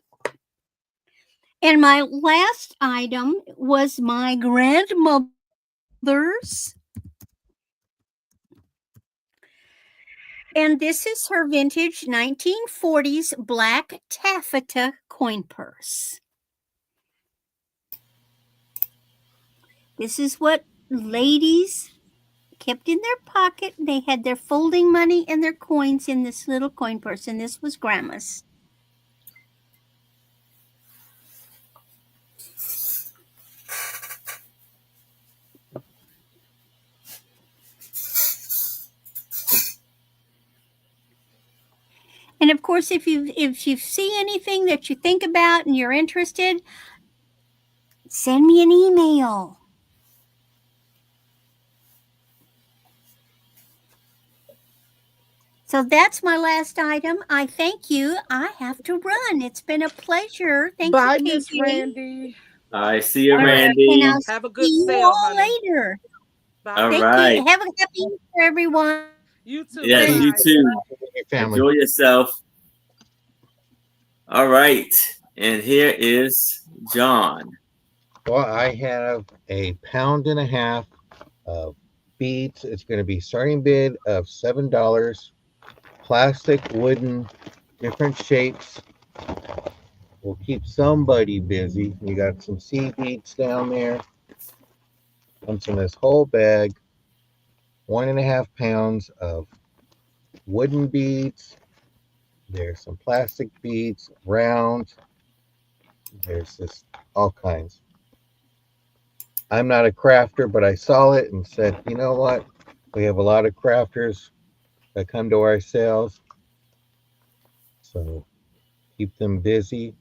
And my last item was my grandmother's. And this is her vintage 1940s black taffeta coin purse. This is what ladies kept in their pocket. They had their folding money and their coins in this little coin purse, and this was Grandma's. And of course, if you see anything that you think about and you're interested, send me an email. So that's my last item. I thank you. I have to run. It's been a pleasure. Thank Bye, you, Miss KJ. Randy. I see you, All right, Randy. and I'll Have a good see you sale, all honey. later. Bye. All Thank right. you. Have a happy Easter, everyone. You too. Yes, Bye. you too. Your family. Enjoy yourself. All right. And here is John. Well, I have a pound and a half of beads. It's going to be starting bid of $7. Plastic, wooden, different shapes. We'll keep somebody busy. We got some sea beads down there. Comes in this whole bag. 1.5 pounds of wooden beads. There's some plastic beads, round. There's just all kinds. I'm not a crafter, but I saw it and said, you know what? We have a lot of crafters that come to our sales. So keep them busy.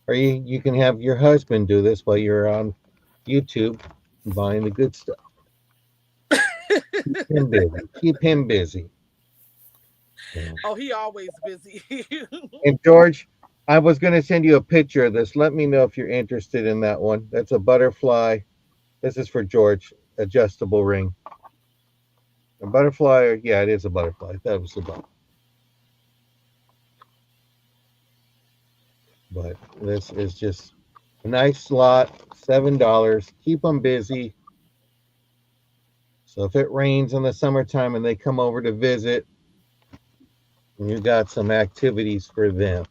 Or you can have your husband do this while you're on YouTube buying the good stuff. Keep him busy. Keep him busy. Yeah. Oh, he always busy. And George, I was going to send you a picture of this. Let me know if you're interested in that one. That's a butterfly. This is for George. Adjustable ring. A butterfly. Yeah, it is a butterfly. That was a butterfly. But this is just a nice lot. $7. Keep them busy. So if it rains in the summertime and they come over to visit, you got some activities for them.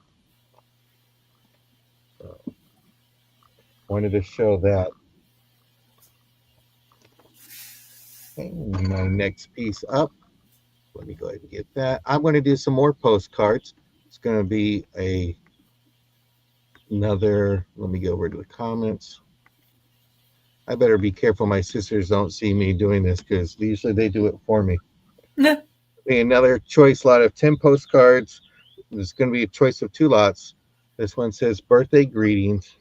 So wanted to show that. Okay, my next piece up. Let me go ahead and get that. I'm going to do some more postcards. It's going to be another. Let me go over to the comments. I better be careful my sisters don't see me doing this because usually they do it for me. Another choice lot of 10 postcards. There's going to be a choice of 2 lots. This one says birthday greetings.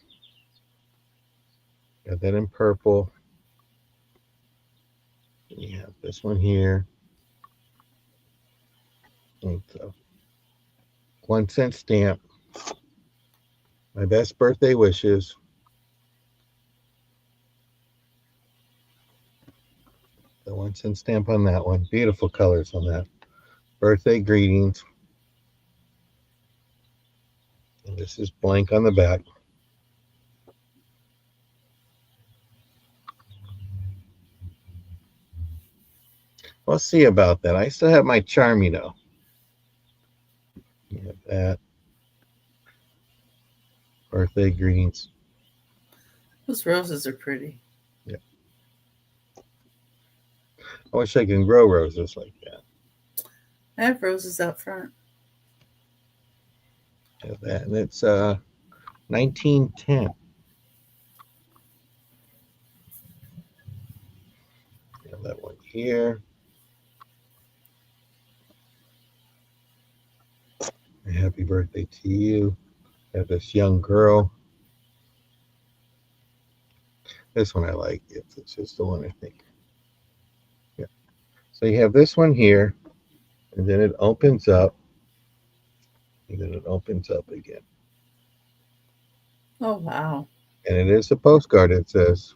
Got that in purple. You have this one here. And so 1-cent stamp. My best birthday wishes. The 1-cent stamp on that one. Beautiful colors on that. Birthday greetings. And this is blank on the back. We'll see about that. I still have my charm, you know. You have that. Birthday greetings. Those roses are pretty. Yeah. I wish I can grow roses like that. I have roses out front. Have that. And it's 1910. Have that one here. Happy birthday to you. Have this young girl. This one I like. It's just the one I think. Yeah. So you have this one here, and then it opens up, and then it opens up again. Oh, wow. And it is a postcard, it says.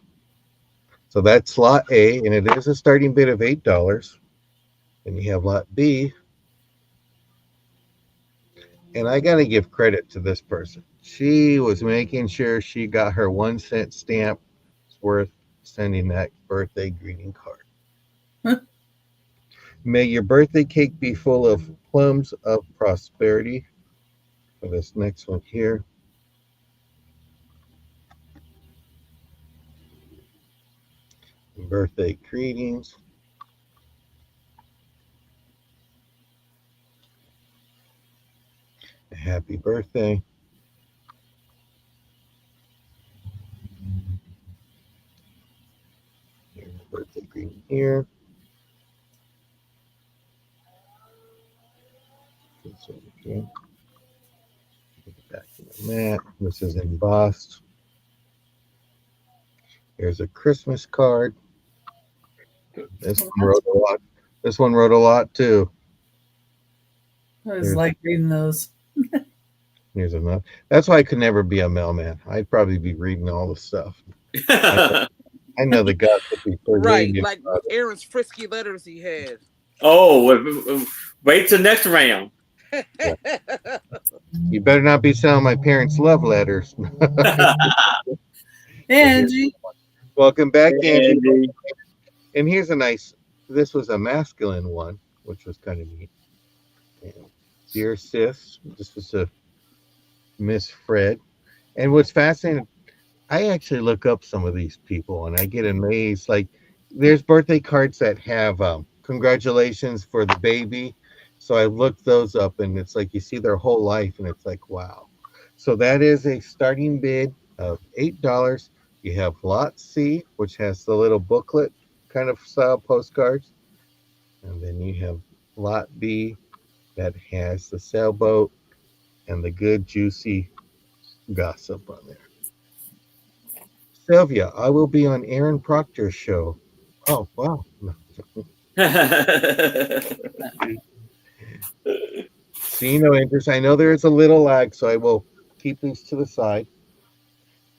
So that's lot A, and it is a starting bid of $8. And you have lot B. And I got to give credit to this person. She was making sure she got her 1 cent stamp worth sending that birthday greeting card. Huh. May your birthday cake be full of plums of prosperity. For this next one here. Birthday greetings. Happy birthday. Here's a birthday greeting here. This over here. Back to the mat. This is embossed. Here's a Christmas card. This one wrote a lot. This one wrote a lot too. I always like reading those. Here's enough. That's why I could never be a mailman. I'd probably be reading all the stuff. I know the gossip before Right, like Aaron's frisky letters he had. Oh, wait till next round. Yeah. You better not be selling my parents' love letters. Angie. Welcome back, Hey, Angie. And here's a nice, this was a masculine one, which was kind of neat. And dear sis, this was a Miss Fred. And what's fascinating, I actually look up some of these people and I get amazed. Like, there's birthday cards that have congratulations for the baby. So I looked those up and it's like you see their whole life and it's like, wow. So that is a starting bid of $8. You have lot C, which has the little booklet kind of style postcards. And then you have lot B that has the sailboat and the good juicy gossip on there. Sylvia, I will be on Aaron Proctor's show. Oh, wow. See, no interest. I know there is a little lag, so I will keep these to the side.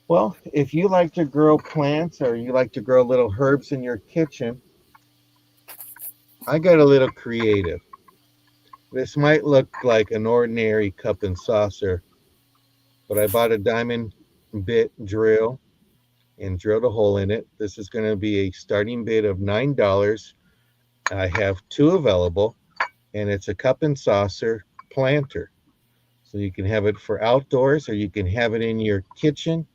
Well, if you like to grow plants or you like to grow little herbs in your kitchen, I got a little creative. This might look like an ordinary cup and saucer, but I bought a diamond bit drill and drilled a hole in it. This is going to be a starting bid of $9. I have two available, and it's a cup and saucer planter. So you can have it for outdoors or you can have it in your kitchen,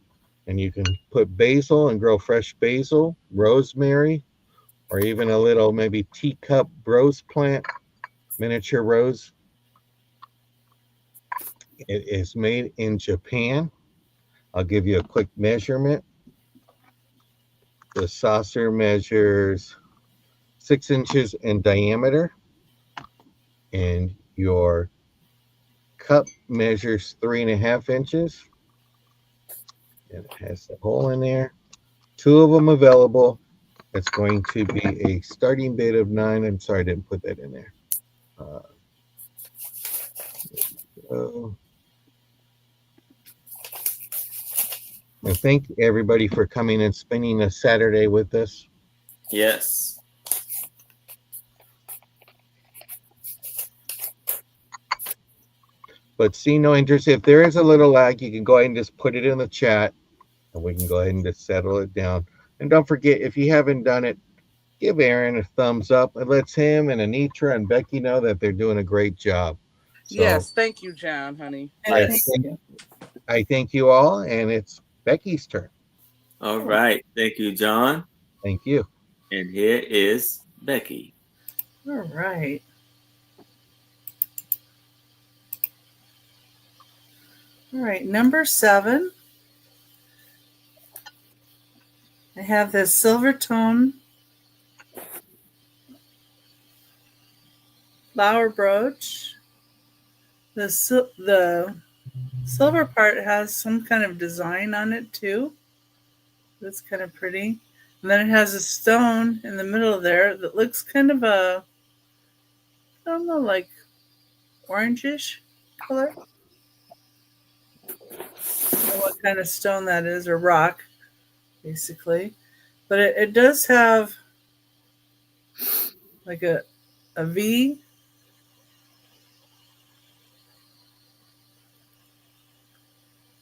and you can put basil and grow fresh basil, rosemary, or even a little maybe teacup rose plant, miniature rose. It is made in Japan. I'll give you a quick measurement. The saucer measures 6 inches in diameter, and your cup measures 3.5 inches. And it has the hole in there. Two of them available. It's going to be a starting bid of $9. I'm sorry, I didn't put that in there. And thank everybody for coming and spending a Saturday with us. Yes. But see no interest. If there is a little lag, you can go ahead and just put it in the chat, and we can go ahead and just settle it down. And don't forget, if you haven't done it, give Aaron a thumbs up. It lets him and Anitra and Becky know that they're doing a great job. So Yes, thank you, John, honey. And I thank Yes. thank you. I thank you all, and it's Becky's turn. All right. Thank you, John. Thank you. And here is Becky. All right. All right, number 7. I have this silver tone flower brooch. The silver part has some kind of design on it too. That's kind of pretty. And then it has a stone in the middle there that looks kind of I don't know, like orangish color. I don't know what kind of stone that is, or rock, basically. But it does have like a V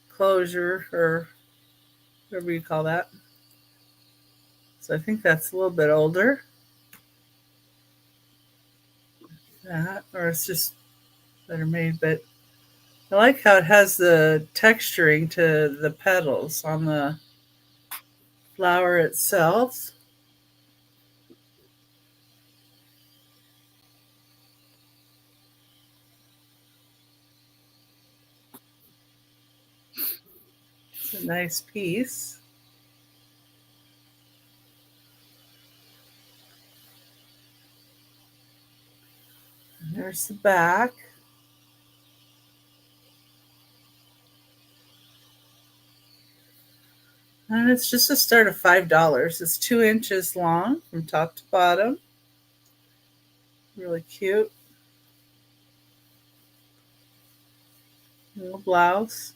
closure, or whatever you call that. So I think that's a little bit older. That, or it's just better made, but I like how it has the texturing to the petals on the flower itself. It's a nice piece. And there's the back. And it's just a start of $5. It's 2 inches long from top to bottom. Really cute. Little blouse.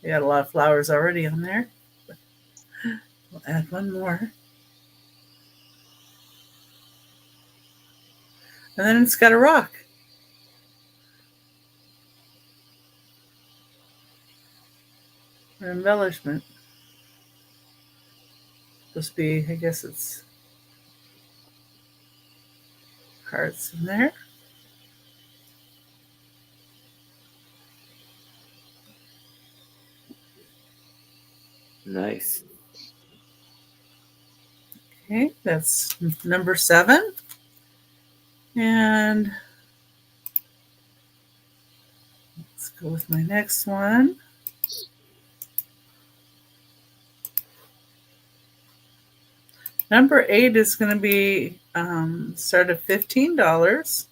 They got a lot of flowers already on there. We'll add one more. And then it's got a rock. An embellishment. Supposed to be, I guess it's hearts in there. Nice. Okay, that's number 7. And let's go with my next one. Number 8 is going to be start at $15.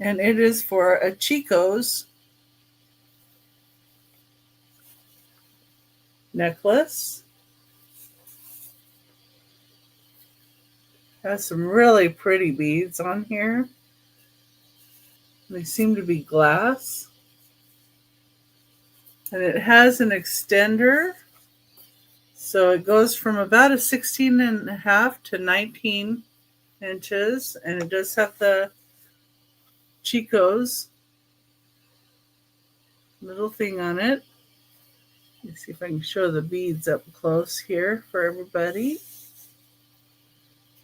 And it is for a Chico's necklace. Has some really pretty beads on here. They seem to be glass. And it has an extender. So it goes from about a 16 and a half to 19 inches. And it does have the Chico's little thing on it. Let's see if I can show the beads up close here for everybody.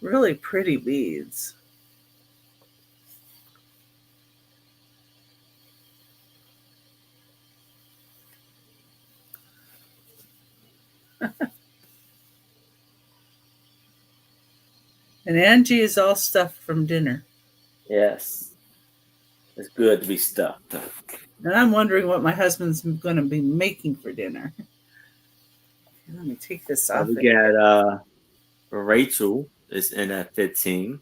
Really pretty beads. And Angie is all stuffed from dinner. Yes. It's good to be stuffed. And I'm wondering what my husband's going to be making for dinner. Let me take this off. We got Rachel is in at 15.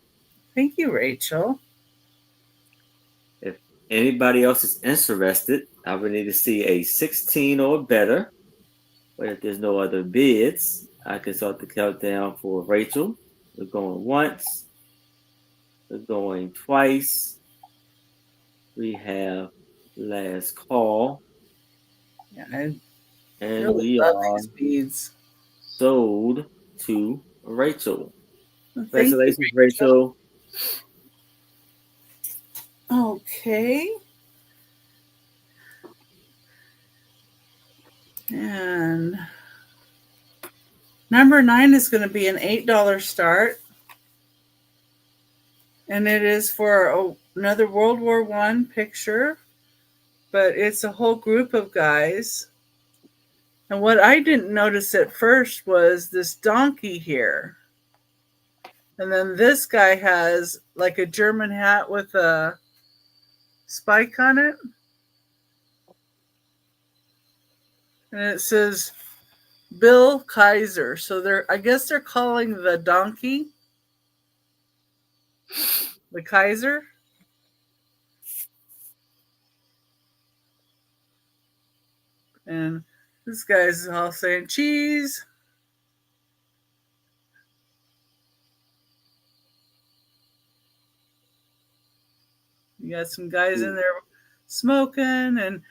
Thank you, Rachel. If anybody else is interested, I would need to see a 16 or better. But if there's no other bids, I can start the countdown for Rachel. We're going once. We're going twice. We have last call. Yeah, I And really we love are these beads. sold to Rachel. Well, thank you, Congratulations, Rachel. Okay. And number 9 is going to be an $8 start. And it is for another World War I picture, but it's a whole group of guys. And what I didn't notice at first was this donkey here. And then this guy has like a German hat with a spike on it. And it says Bill Kaiser. So I guess they're calling the donkey the Kaiser. And this guy's all saying cheese. You got some guys in there smoking, and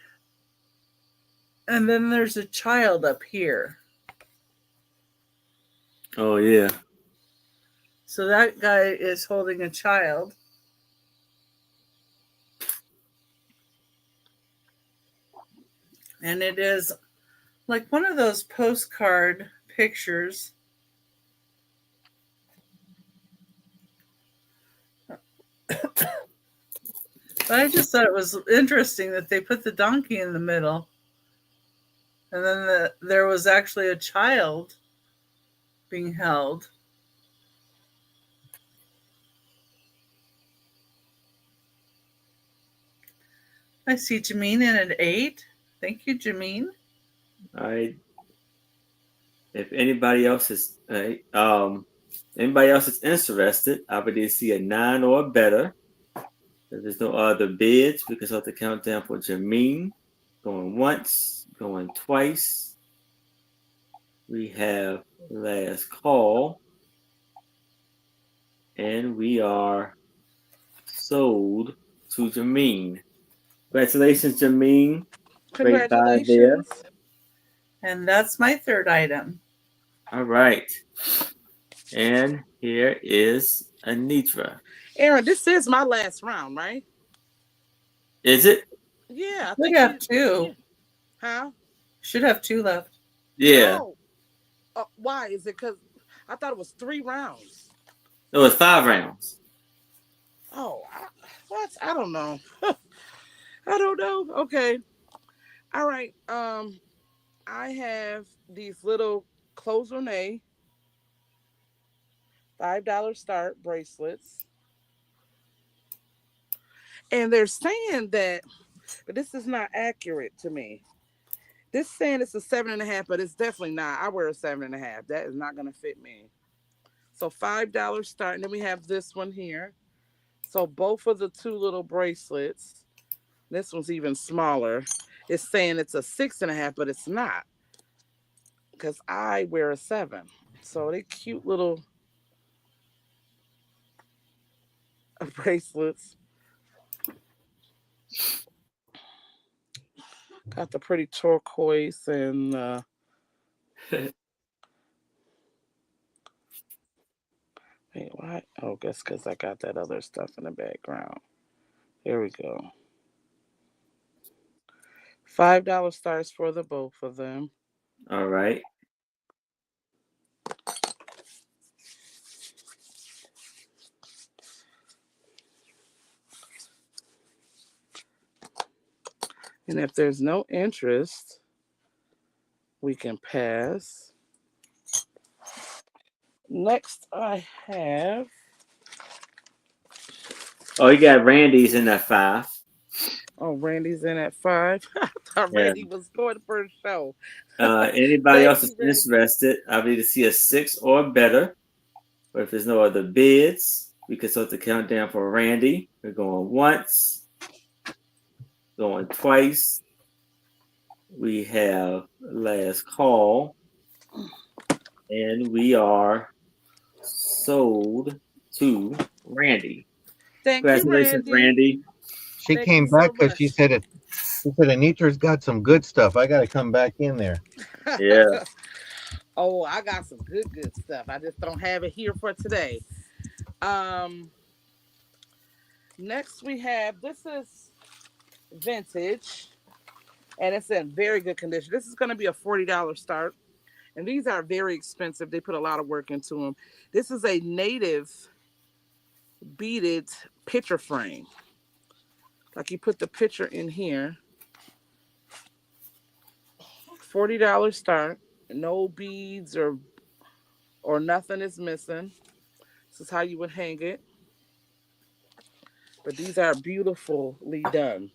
then there's a child up here. Oh yeah. So that guy is holding a child. And it is like one of those postcard pictures. But I just thought it was interesting that they put the donkey in the middle. And then there was actually a child being held. I see Jameen in at 8. Thank you, Jameen. All right. If anybody else is interested, I would see a 9 or better. If there's no other bids, we can start the countdown for Jameen. Going once, going twice. We have last call. And we are sold to Jameen. Congratulations, Jameen. Great buy there. And that's my third item. All right. And here is Anitra. Aaron, this is my last round, right? Is it? Yeah. We have 2. Yeah. Huh? Should have 2 left. Yeah. Oh. Why? Is it because I thought it was 3 rounds? It was 5 rounds. Oh, what? I don't know. I don't know. Okay. All right. I have these little cloisonne $5 start bracelets. And they're saying that, but this is not accurate to me. This is saying it's a 7.5, but it's definitely not. I wear a 7.5. That is not going to fit me. So $5 start. And then we have this one here. So both of the 2 little bracelets, this one's even smaller. It's saying it's a 6.5, but it's not. Because I wear a 7. So they cute little bracelets. Got the pretty turquoise and wait, what? Oh, guess because I got that other stuff in the background. Here we go. $5 starts for the both of them. All right. And if there's no interest, we can pass. Next, I have. Oh, you got Randy's in that 5. Oh, Randy's in at 5. I thought Randy was going for a show. Anybody else is interested, I would either see a 6 or better. But if there's no other bids, we can start the countdown for Randy. We're going once. Going twice. We have last call. And we are sold to Randy. Congratulations, Randy. She came back because she said Anitra's got some good stuff. I got to come back in there. Yeah. Oh, I got some good stuff. I just don't have it here for today. Next we have, this is vintage, and it's in very good condition. This is going to be a $40 start, and these are very expensive. They put a lot of work into them. This is a native beaded picture frame. Like you put the picture in here. $40 start. No beads or nothing is missing. This is how you would hang it. But these are beautifully done.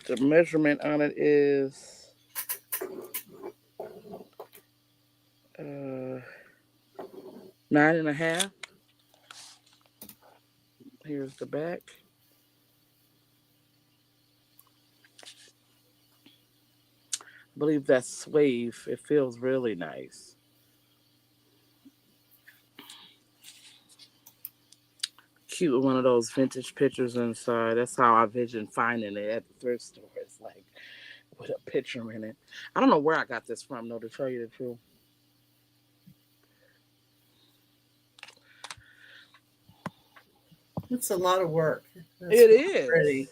The measurement on it is 9.5. Here's the back. I believe that's suede. It feels really nice. Cute with one of those vintage pictures inside. That's how I vision finding it at the thrift store. It's like with a picture in it. I don't know where I got this from, though, to tell you the truth. It's a lot of work. It is. Pretty.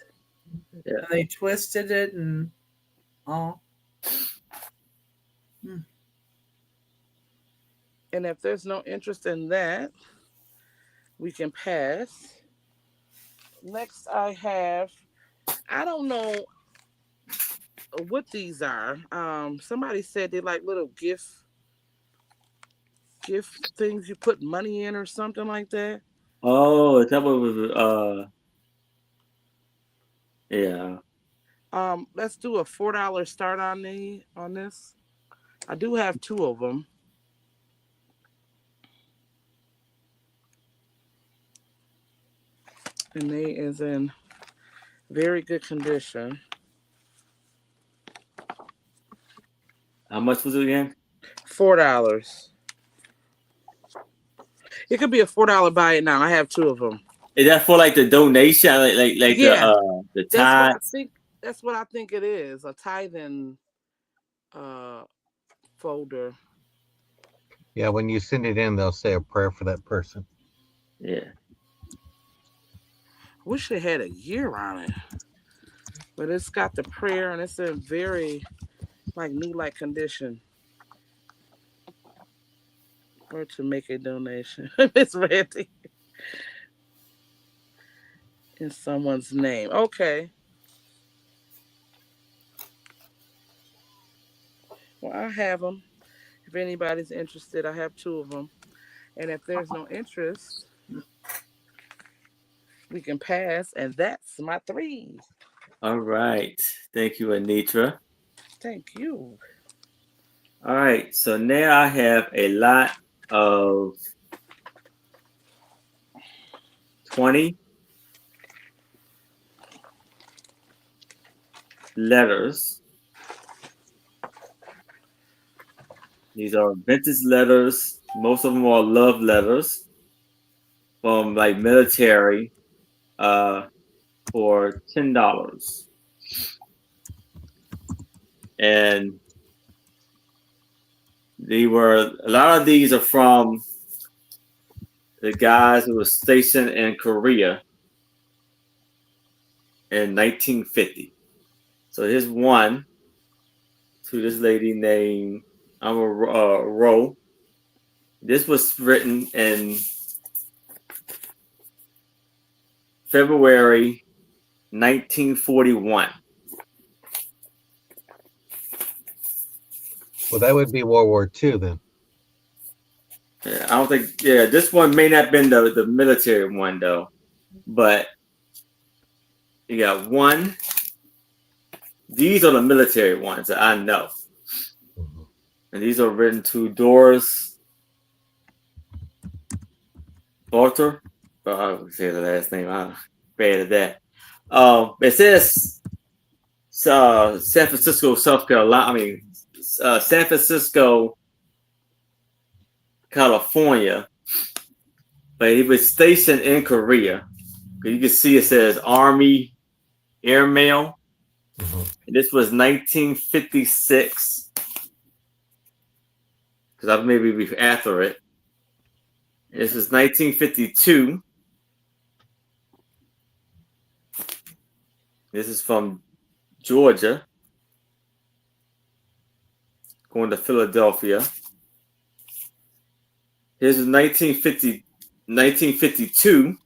Yeah. And they twisted it and all. And if there's no interest in that, we can pass. Next, I don't know what these are. Somebody said they like little gift things you put money in or something like that. Oh, is that what was? Yeah. Let's do a $4 start on this. I do have 2 of them. And they is in very good condition. How much was it again? $4. It could be a $4 buy it now. I have 2 of them. Is that for like the donation, like Yeah. the tithe? That's what I think it is. A tithing folder. Yeah, when you send it in, they'll say a prayer for that person. Yeah. Wish it had a year on it. But it's got the prayer and it's in very new-like condition. Or to make a donation. Miss Randy. In someone's name. Okay. Well, I have them. If anybody's interested, I have 2 of them. And if there's no interest, we can pass. And that's my 3. All right. Thank you, Anitra. Thank you. All right. So now I have a lot of 20 letters. These are vintage letters. Most of them are love letters from like military for $10. And a lot of these are from the guys who were stationed in Korea in 1950. So here's one to this lady named Ro. This was written in February 1941. Well, that would be World War II then. Yeah, I don't think. Yeah, this one may not have been the military one though, but you got one. These are the military ones that I know, and these are written to Doris Barter. I would say the last name. I'm bad at that. It says San Francisco, South Carolina. I mean, San Francisco, California, but he was stationed in Korea. You can see it says Army Airmail. This was 1956, because I maybe be after it. This was 1952. This is from Georgia. going to Philadelphia. Here's 1952.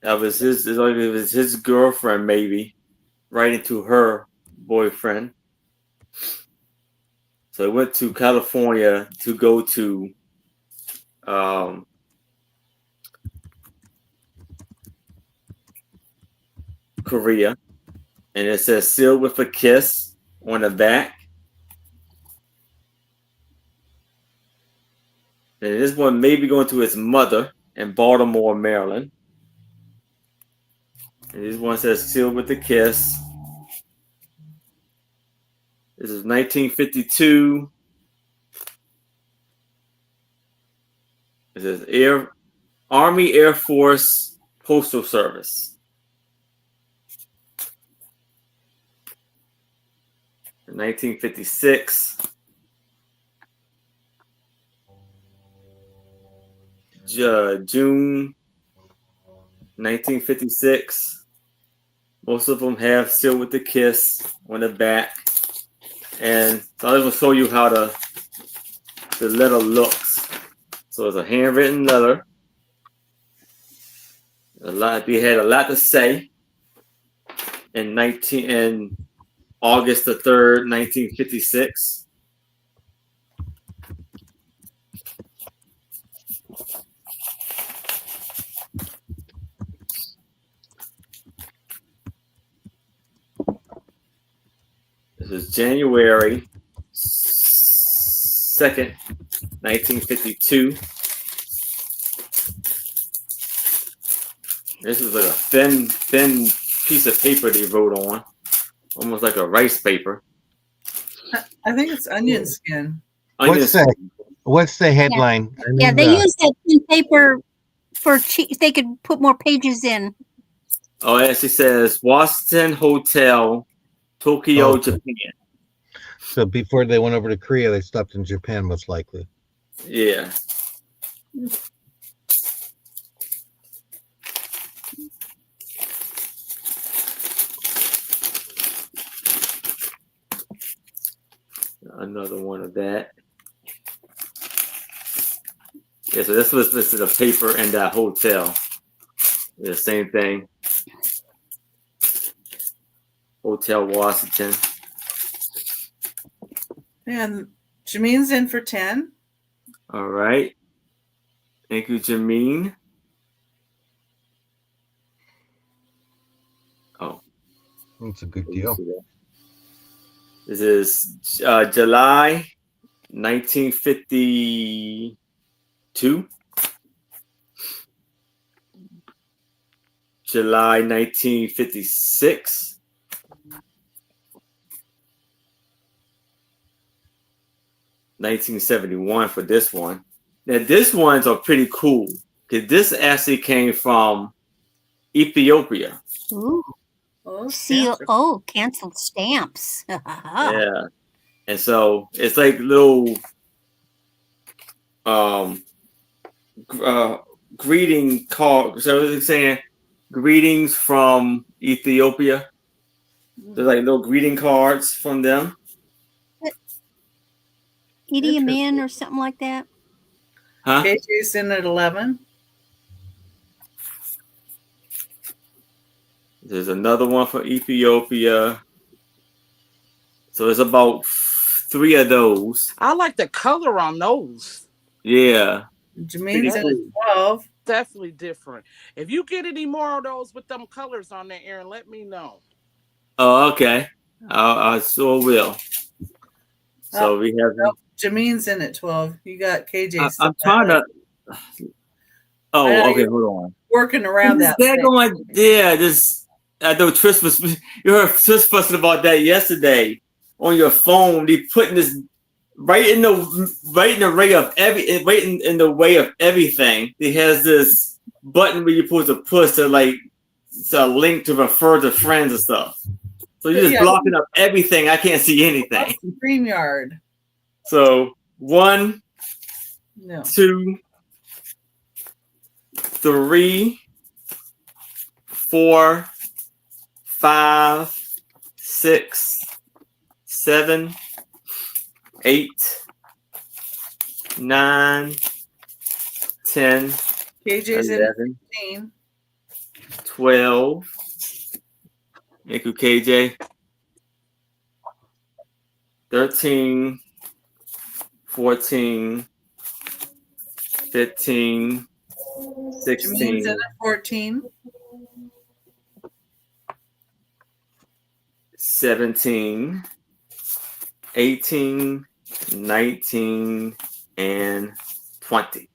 That was it was his girlfriend, maybe, writing to her boyfriend. So he went to California to go to Korea. And it says sealed with a kiss on the back. And this one may be going to his mother in Baltimore, Maryland. And this one says sealed with a kiss. This is 1952. It says Army Air Force Postal Service. In 1956. June 1956. Most of them have sealed with the kiss on the back. And so I will show you how the letter looks. So it's a handwritten letter. They had a lot to say in August the 3rd, 1956. This is January 2nd, 1952. This is like a thin piece of paper they wrote on, almost like a rice paper. I think it's onion skin. What's the headline? Yeah, they use that thin paper for they could put more pages in. Oh, it actually says Washington Hotel, Tokyo, Japan. So before they went over to Korea, they stopped in Japan, most likely. Yeah. Another one of that. Yeah, so this was the paper in that hotel. The same thing. Hotel Washington. And Jameen's in for 10. All right. Thank you, Jameen. Oh. That's a good deal. This is July 1952. July 1956. 1971 for this one. Now, this ones are pretty cool because this actually came from Ethiopia. Ooh. Canceled stamps. Yeah. And so it's like little greeting card. So it's saying greetings from Ethiopia. There's like little greeting cards from them. Idi Amin or something like that. Huh? KJ's in at 11. There's another one for Ethiopia. So it's about 3 of those. I like the color on those. Yeah. Jameen's in at 12. Definitely different. If you get any more of those with them colors on there, Aaron, let me know. Oh, okay. I sure will. So we have. Jameen's in at 12. You got KJ. I'm trying to. Oh, okay. Hold on. Working around that. Going, yeah, this. I know Trish was. You heard Trish fussing about that yesterday on your phone. They putting this right in the way of everything. It has this button where you're supposed to push to like a link to refer to friends and stuff. So you're just blocking up everything. I can't see anything. StreamYard. So 1, 2, 3, 4, 5, 6, 7, 8, 9, 10, KJ's in 11, 15. 12. Thank you, KJ. 13, 14, 15, Jamine's 16, in at 14. 17, 18, 19, and 20.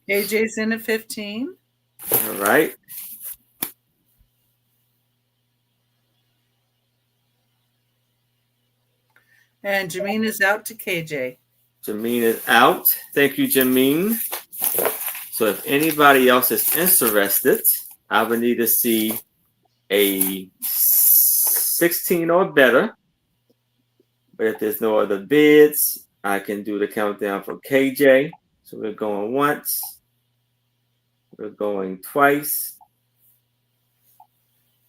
KJ's in at 15. All right. And Jameen is out to KJ. Jameen is out. Thank you, Jameen. So if anybody else is interested, I would need to see a 16 or better. But if there's no other bids, I can do the countdown for KJ. So we're going once. We're going twice.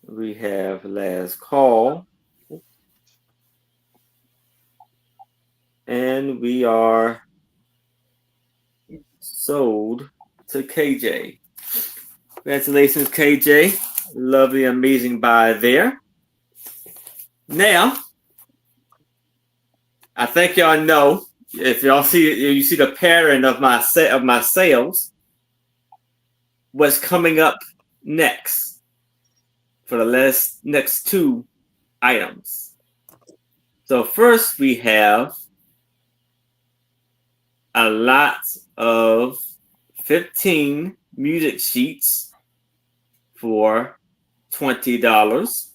We have last call. And we are sold to KJ. Congratulations, KJ. Lovely, amazing buy there. Now, I think y'all know, if y'all see, you see the pattern of my sales, what's coming up next for the next two items. So first we have a lot of 15 music sheets for $20.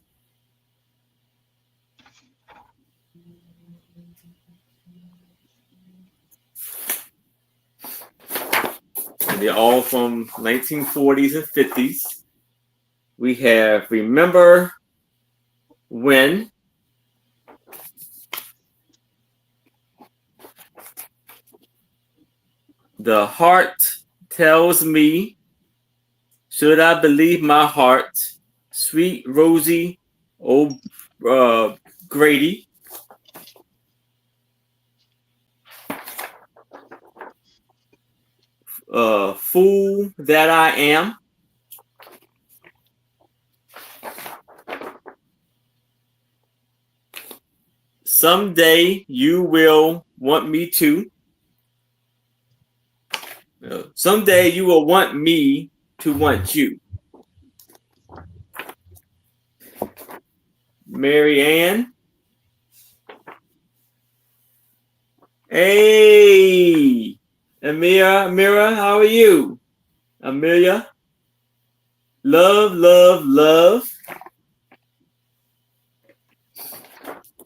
And they're all from 1940s and 50s. We have Remember When, The Heart Tells Me, Should I Believe My Heart, Sweet Rosie O'Grady, Fool That I Am, Someday You Will Want Me To, Someday You Will Want Me to Want You, Mary Ann. Hey, Amira, how are you? Amelia, love, love, love.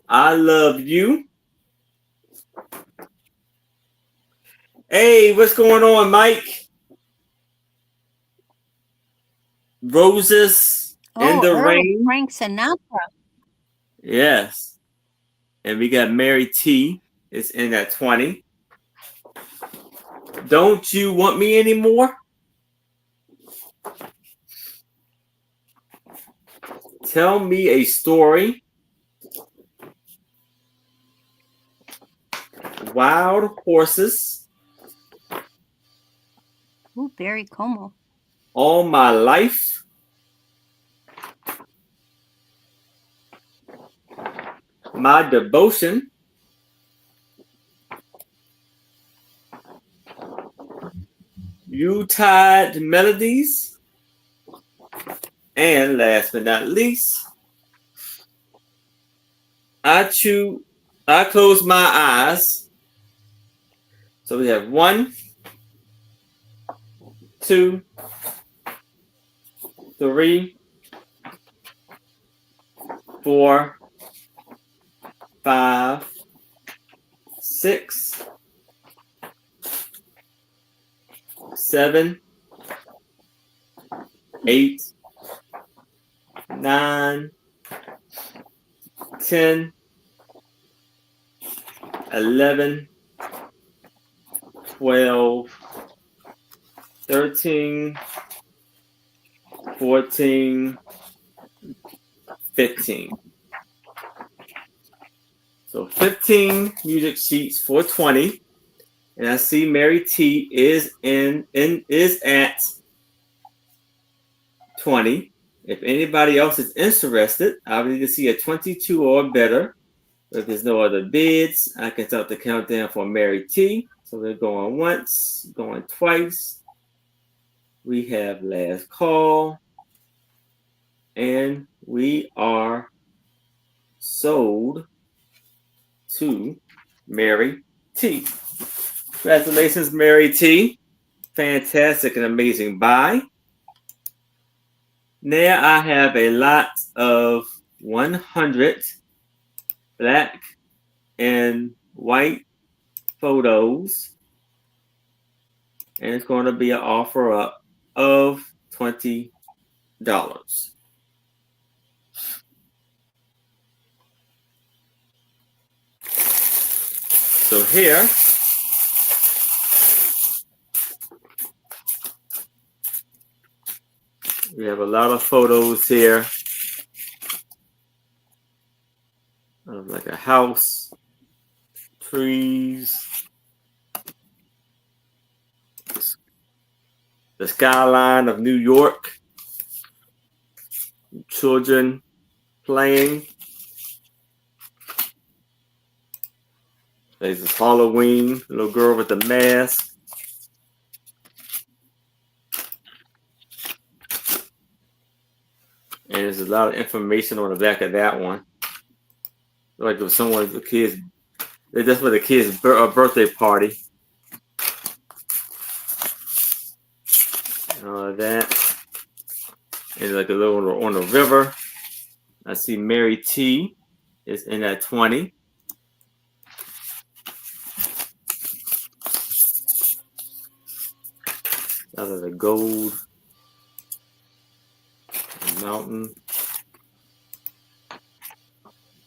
I love you. Hey, what's going on, Mike? Roses in the Earl Rain. Frank Sinatra. Yes. And we got Mary T. It's in at 20. Don't You Want Me Anymore? Tell Me a Story. Wild Horses. Ooh, Barry Como. All My Life. My Devotion. Yuletide Melodies. And last but not least, I Close My Eyes. So we have 1, 2, 3, 4, 5, 6, 7, 8, 9, 10, 11, 12, 13, 14, 15. So 15 music sheets for 20. And I see Mary T is at 20. If anybody else is interested, I would need to see a 22 or better. If there's no other bids, I can start the countdown for Mary T. So we're going once, going twice. We have last call. And we are sold to Mary T. Congratulations, Mary T. Fantastic and amazing buy. Now I have a lot of 100 black and white photos. And it's going to be an offer up of $20. So here we have a lot of photos here of like a house, trees, the skyline of New York, children playing. There's this Halloween, little girl with the mask. And there's a lot of information on the back of that one. Like it was someone's kids, that's for the kids' birthday party. And all of that. And like a little on the river. I see Mary T is in at 20. Out of the gold mountain.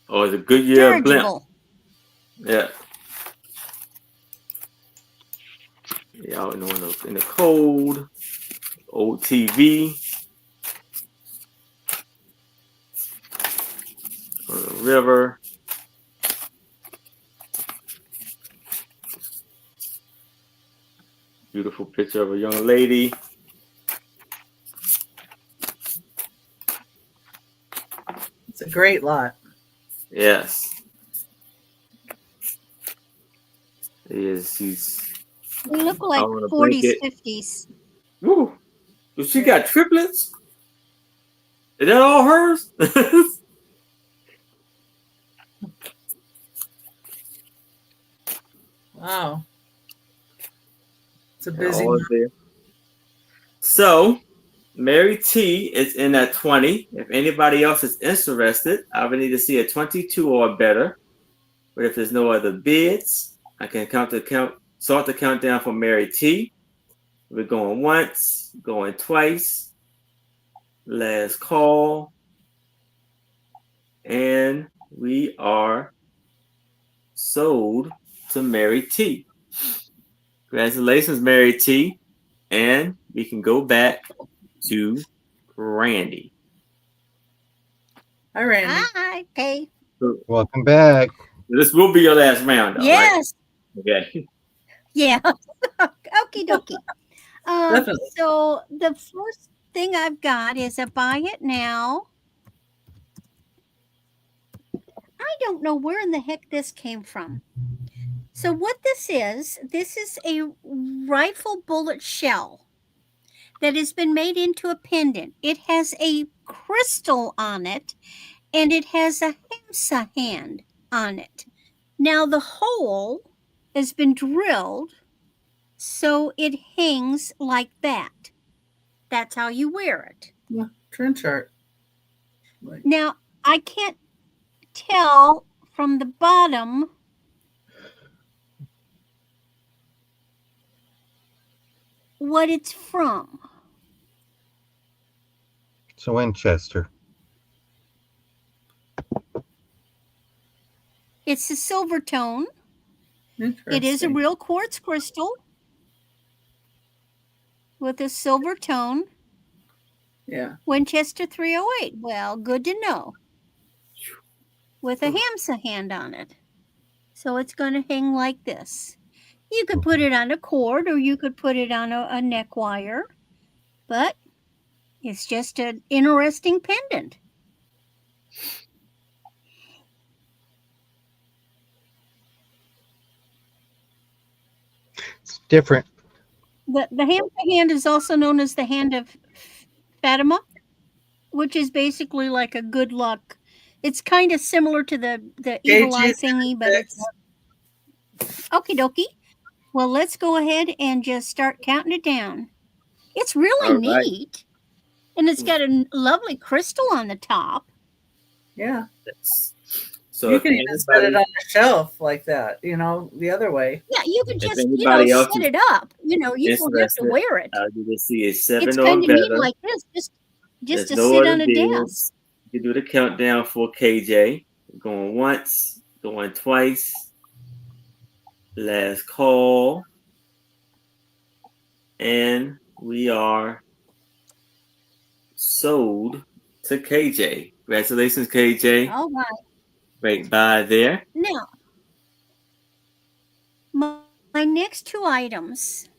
Oh, it's a Goodyear blimp. Yeah. Yeah, out in the cold. Old TV. On the river. Beautiful picture of a young lady. It's a great lot. Yes. She's. They look like 40s, 50s. Woo. So she got triplets? Is that all hers? Wow. It's a busy month. So, Mary T is in at 20. If anybody else is interested, I would need to see a 22 or better. But if there's no other bids, I can start the countdown for Mary T. We're going once, going twice. Last call. And we are sold to Mary T. Congratulations, Mary T. And we can go back to Randy. Hi, Randy. Hi. Okay. Welcome back. This will be your last round, though, Yes. Right? Okay. Yeah. Okie dokie. Definitely. So the first thing I've got is a buy it now. I don't know where in the heck this came from. So what this is a rifle bullet shell that has been made into a pendant. It has a crystal on it, and it has a hamsa hand on it. Now the hole has been drilled, so it hangs like that. That's how you wear it. Yeah, trend chart. Now, I can't tell from the bottom what it's from. It's a Winchester. It's a silver tone. It is a Interesting. real quartz crystal with a silver tone. Yeah. Winchester 308. Well, good to know. With a hamsa hand on it. So it's going to hang like this. You could put it on a cord or you could put it on a neck wire, but it's just an interesting pendant. It's different. The hand is also known as the hand of Fatima, which is basically like a good luck. It's kind of similar to the evil eye KG's thingy, but it's okie dokie. Well, let's go ahead and just start counting it down. It's really All right. neat, and it's got a lovely crystal on the top. Yeah. So You if can even set it anybody, on a shelf like that, the other way. Yeah, you could if just anybody else set is it up. You don't have to interested, wear it. you can see a It's 7 or kind of neat better. like this, just There's to no sit other on a desk. deals. You can do the countdown for KJ. Going once, going twice. Last call. And we are sold to KJ. Congratulations, KJ. All right. Right by there. Now, my next two items.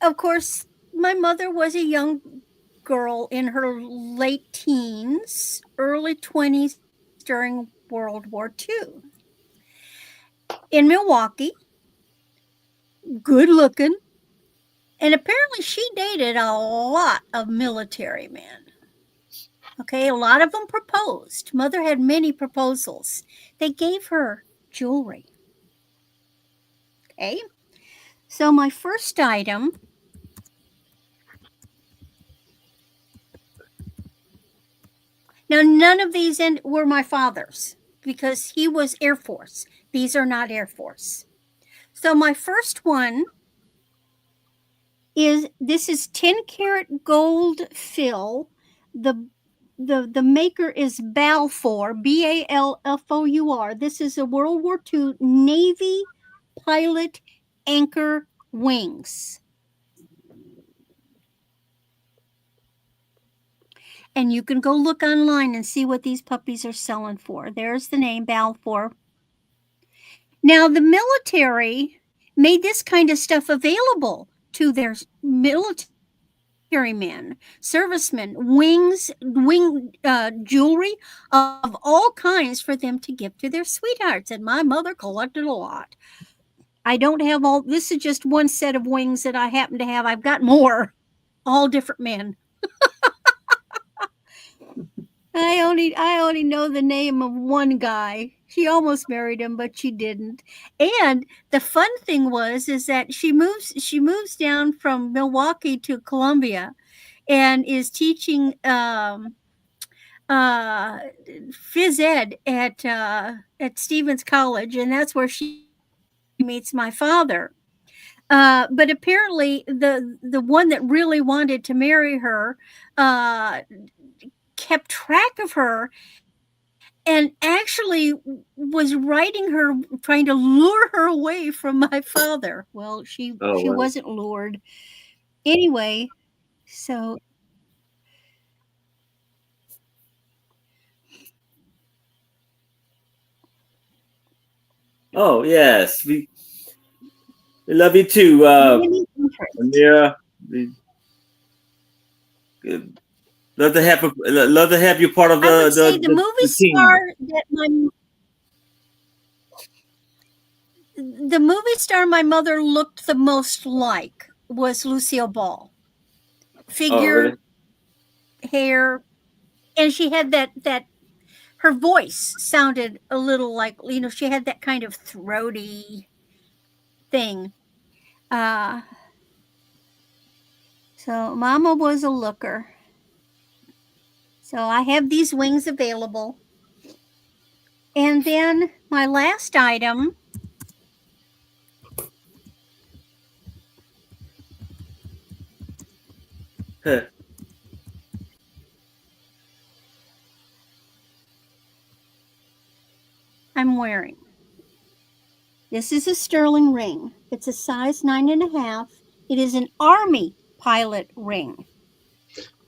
Of course, my mother was a young girl in her late teens, early 20s during World War II. In Milwaukee, good looking, and apparently she dated a lot of military men. Okay, a lot of them proposed. Mother had many proposals. They gave her jewelry. Okay, so my first item now, none of these were my father's because he was Air Force. These are not Air Force. So my first one is 10 karat gold fill. The maker is Balfour, Balfour. This is a World War II Navy pilot anchor wings. And you can go look online and see what these puppies are selling for. There's the name, Balfour. Now, the military made this kind of stuff available to their military men, servicemen, wing jewelry of all kinds for them to give to their sweethearts. And my mother collected a lot. I don't have all, this is just one set of wings that I happen to have. I've got more, all different men. I only know the name of one guy. She almost married him, but she didn't. And the fun thing is that she moves down from Milwaukee to Columbia, and is teaching phys ed at Stevens College, and that's where she meets my father. But apparently, the one that really wanted to marry her kept track of her and actually was writing her, trying to lure her away from my father. Well, she wasn't lured. Anyway, so Oh, yes. We love you too, Anira. Love to have you part of the movie star that the movie star my mother looked the most like was Lucille Ball. Figure, hair, and she had that her voice sounded a little like, she had that kind of throaty thing. So Mama was a looker. So I have these wings available. And then my last item I'm wearing. This is a sterling ring. It's a size 9.5. It is an Army pilot ring.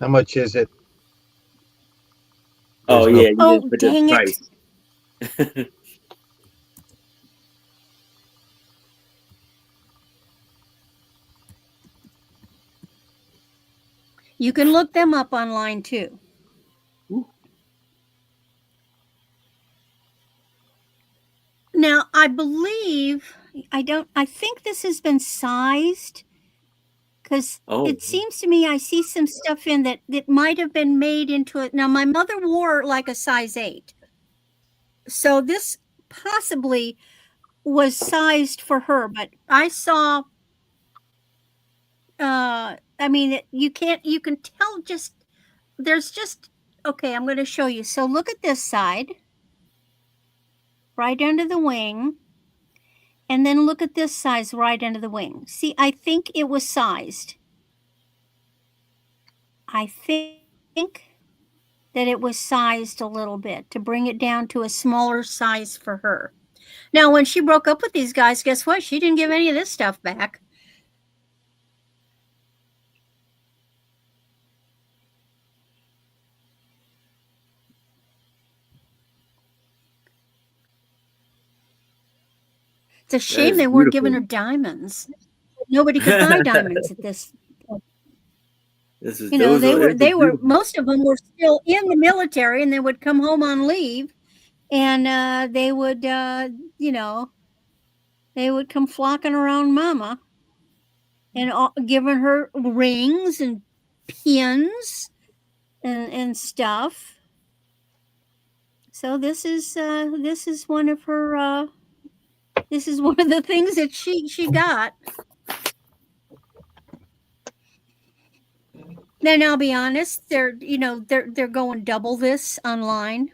How much is it? Oh, yeah. Oh, dang it. You can look them up online too. Ooh. Now, I believe, I think this has been sized because Oh, it seems to me I see some stuff in that might have been made into it. Now, my mother wore like a size 8. So this possibly was sized for her, but I saw, I mean, you can tell just, there's just, okay, I'm going to show you. So look at this side, right under the wing. And then look at this size right under the wing. See, I think it was sized. I think that it was sized a little bit to bring it down to a smaller size for her. Now, when she broke up with these guys, guess what? She didn't give any of this stuff back. It's a shame they weren't giving her diamonds. Nobody could buy diamonds at this point. You know, they were most of them were still in the military, and they would come home on leave, and they would, you know, they would come flocking around Mama and giving her rings and pins and stuff. So this is one of her. This is one of the things that she got. Then I'll be honest, they're going double this online.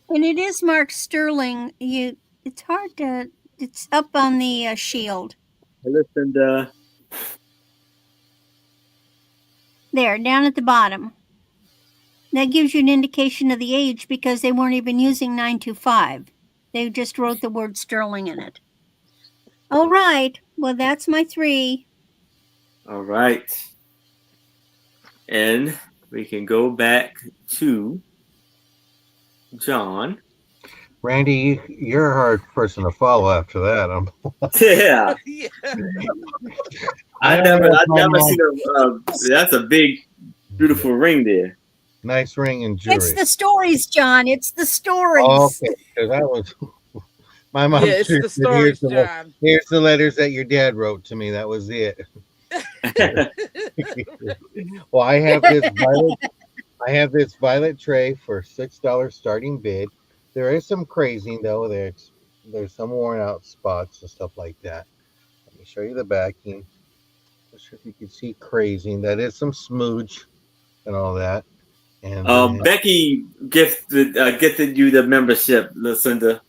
And it is marked sterling. It's hard to. It's up on the shield. listen, There, down at the bottom. That gives you an indication of the age because they weren't even using 925. They just wrote the word sterling in it. All right. Well, that's my 3. all right. And we can go back to John. Randy, you're a hard person to follow after that. Yeah. Yeah. I've never seen that's a big, beautiful ring there. Nice ring and jewelry. It's the stories, John. It's the stories. Okay, because that was my mom. Yeah, it's the stories, John. Here's the letters that your dad wrote to me. That was it. Well, I have this violet tray for $6 starting bid. There is some crazing though. There's some worn out spots and stuff like that. Let me show you the backing. Not sure if you can see crazing. That is some smooch and all that. And Becky gifted you the membership, Lucinda.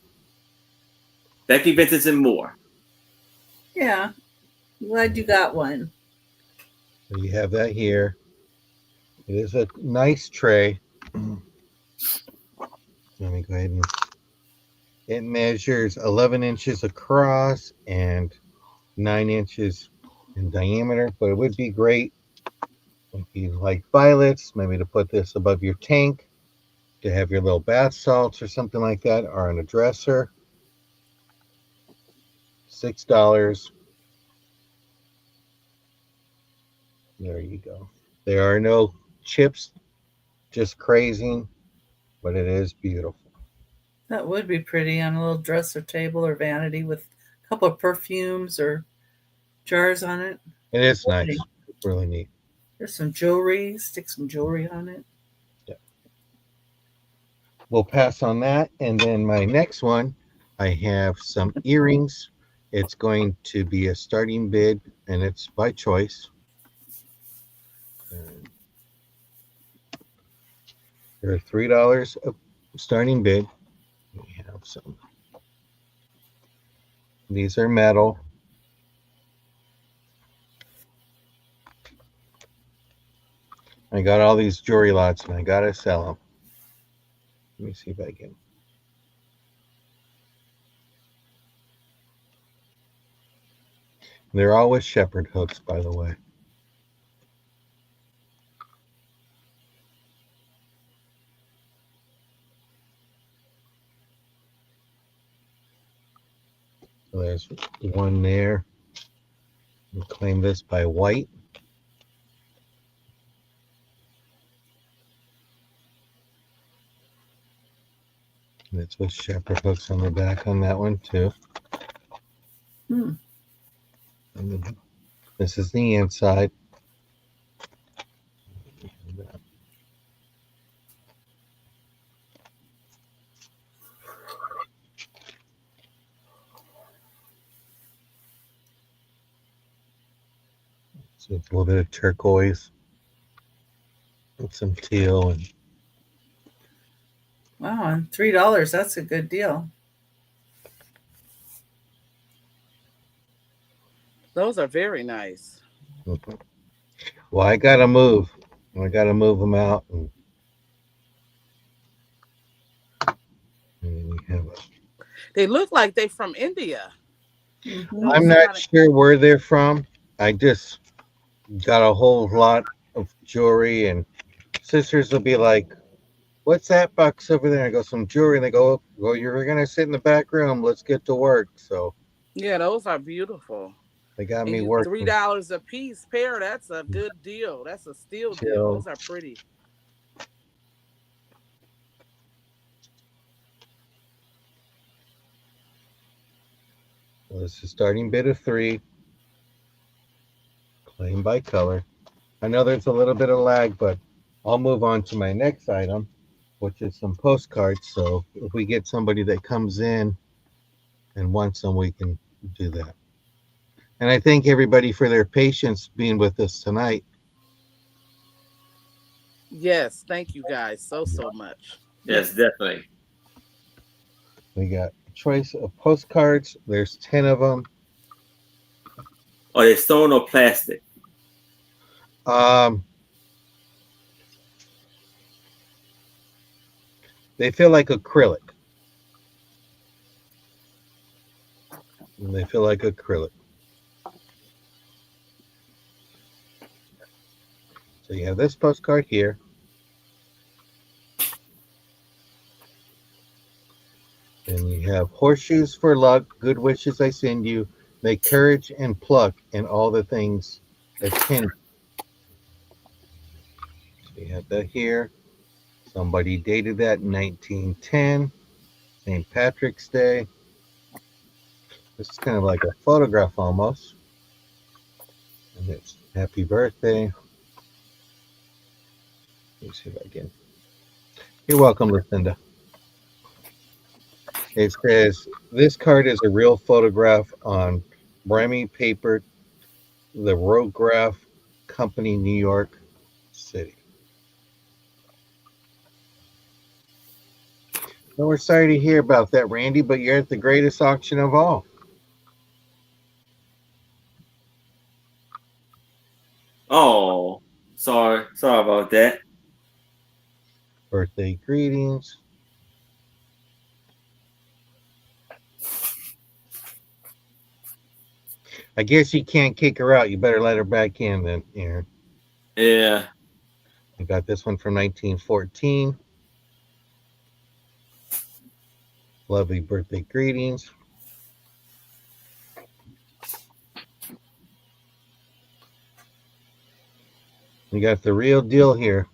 Becky Vintage and More. Yeah. Glad you got one. So you have that here. It is a nice tray. Let me go ahead and it measures 11 inches across and 9 inches in diameter, but it would be great if you like violets, maybe to put this above your tank, to have your little bath salts or something like that, or on a dresser. $6. There you go. There are no chips, just crazing, but it is beautiful. That would be pretty on a little dresser table or vanity with a couple of perfumes or jars on it. It is nice. It's really neat. There's some jewelry. Stick some jewelry on it. Yeah. We'll pass on that. And then my next one, I have some earrings. It's going to be a starting bid, and it's by choice. They're $3 a starting bid. We have some. These are metal. I got all these jewelry lots, and I gotta sell them. Let me see if I can. They're all with shepherd hooks, by the way. So there's one there. We'll claim this by white. That's with shepherd hooks on the back on that one too. Hmm. And then this is the inside. So it's a little bit of turquoise and some teal. And Wow, and $3, that's a good deal. Those are very nice. well, I gotta move. I gotta move them out. And we have They look like they from India. Mhm. I'm not sure where they're from. I just got a whole lot of jewelry, and sisters will be like, "What's that box over there?" I go, "Some jewelry." And they go, "Well, you're gonna sit in the back room. Let's get to work." So Yeah, those are beautiful. they got And me you working. $3 a piece pair. That's a good deal. That's a steal deal. Till- Those are pretty. Well, this is starting bid of 3. Claim by color. I know there's a little bit of lag, but I'll move on to my next item, which is some postcards. So if we get somebody that comes in and wants them, we can do that. And I thank everybody for their patience being with us tonight. Yes, thank you guys so much. Yes, definitely. We got a choice of postcards. There's 10 of them. Are they stone or plastic? They feel like acrylic. They feel like acrylic. So you have this postcard here. And you have horseshoes for luck, good wishes I send you, may courage and pluck, and all the things attend. So you have that here. Somebody dated that in 1910, St. Patrick's Day. This is kind of like a photograph almost. And it's happy birthday. Let me see if I can. You're welcome, Lucinda. It says this card is a real photograph on Bremy paper, the Rograph Company, New York City. Well, we're sorry to hear about that, Randy, but you're at the greatest auction of all. Oh, sorry about that. Birthday greetings. I guess you can't kick her out. You better let her back in then, Aaron. Yeah. I got this one from 1914. Lovely birthday greetings. We got the real deal here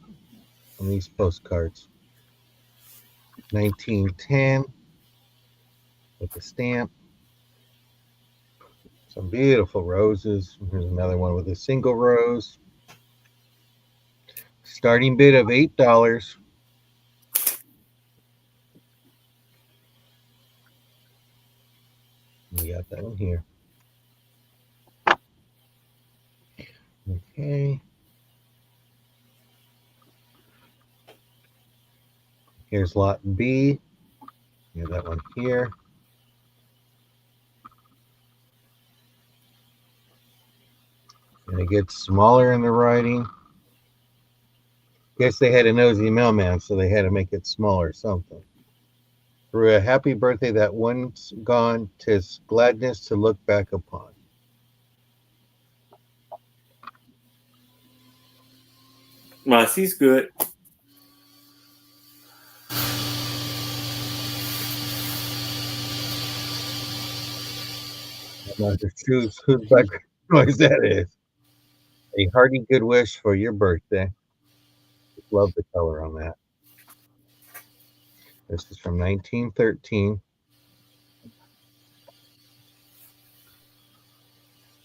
on these postcards. 1910 with the stamp. Some beautiful roses. Here's another one with a single rose. Starting bid of $8. We got that one here. Okay. Here's lot B. We have that one here. And it gets smaller in the writing. Guess they had a nosy mailman, so they had to make it smaller something. For a happy birthday that once gone, 'tis gladness to look back upon. She's good. Not to choose whose background noise that is. A hearty good wish for your birthday. Love the color on that. This is from 1913.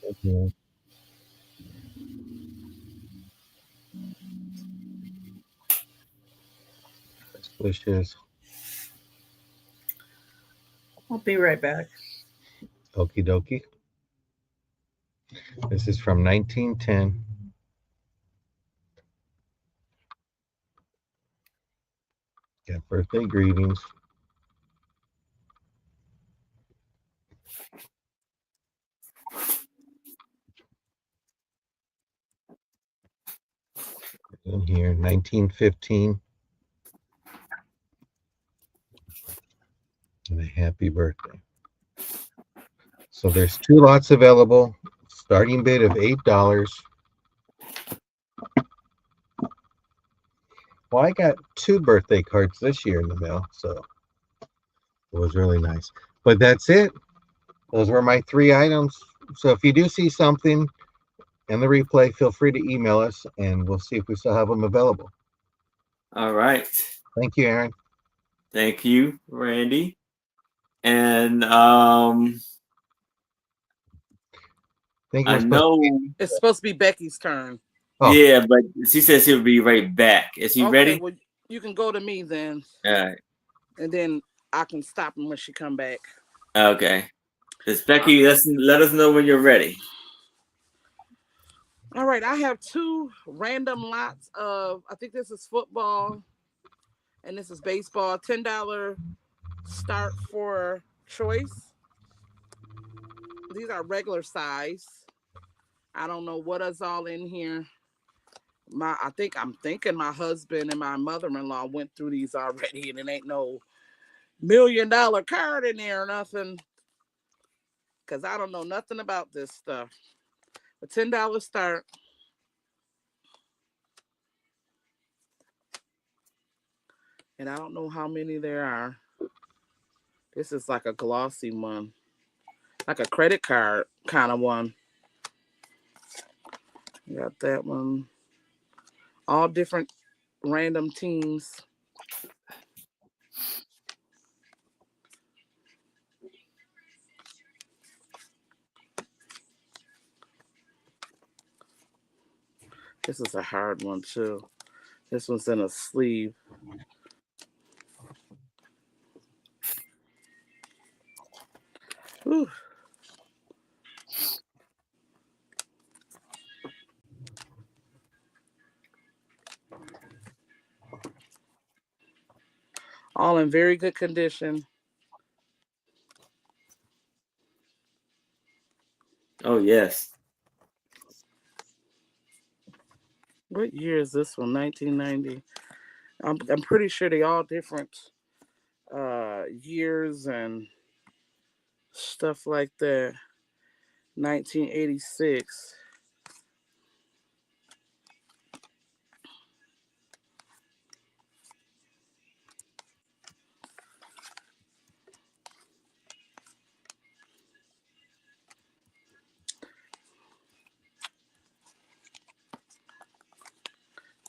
Mhm. Best wishes. I'll be right back. Okie dokie. This is from 1910. Got birthday greetings. In here, 1915. And a happy birthday. So there's 2 lots available. Starting bid of $8. Well, I got 2 birthday cards this year in the mail, so it was really nice. But that's it. Those were my 3 items. So if you do see something in the replay, feel free to email us and we'll see if we still have them available. All right. Thank you, Aaron. Thank you, Randy. And Thank you. I know. It's supposed to be Becky's turn. Oh. Yeah, but she says she'll be right back. Is she ready? Well, you can go to me then. All right. And then I can stop him when she come back. Okay. Just Becky, let us know when you're ready. All right, I have 2 random lots of, I think this is football and this is baseball. $10 start for choice. These are regular size. I don't know what is all in here. I'm thinking my husband and my mother-in-law went through these already, and it ain't no $1 million card in there or nothing. Because I don't know nothing about this stuff. A $10 start. And I don't know how many there are. This is like a glossy one. Like a credit card kind of one. Got that one. All different random teams. This is a hard one too. This one's in a sleeve. Whew. All in very good condition. Oh, yes. What year is this one? 1990. I'm pretty sure they all different years and stuff like that. 1986.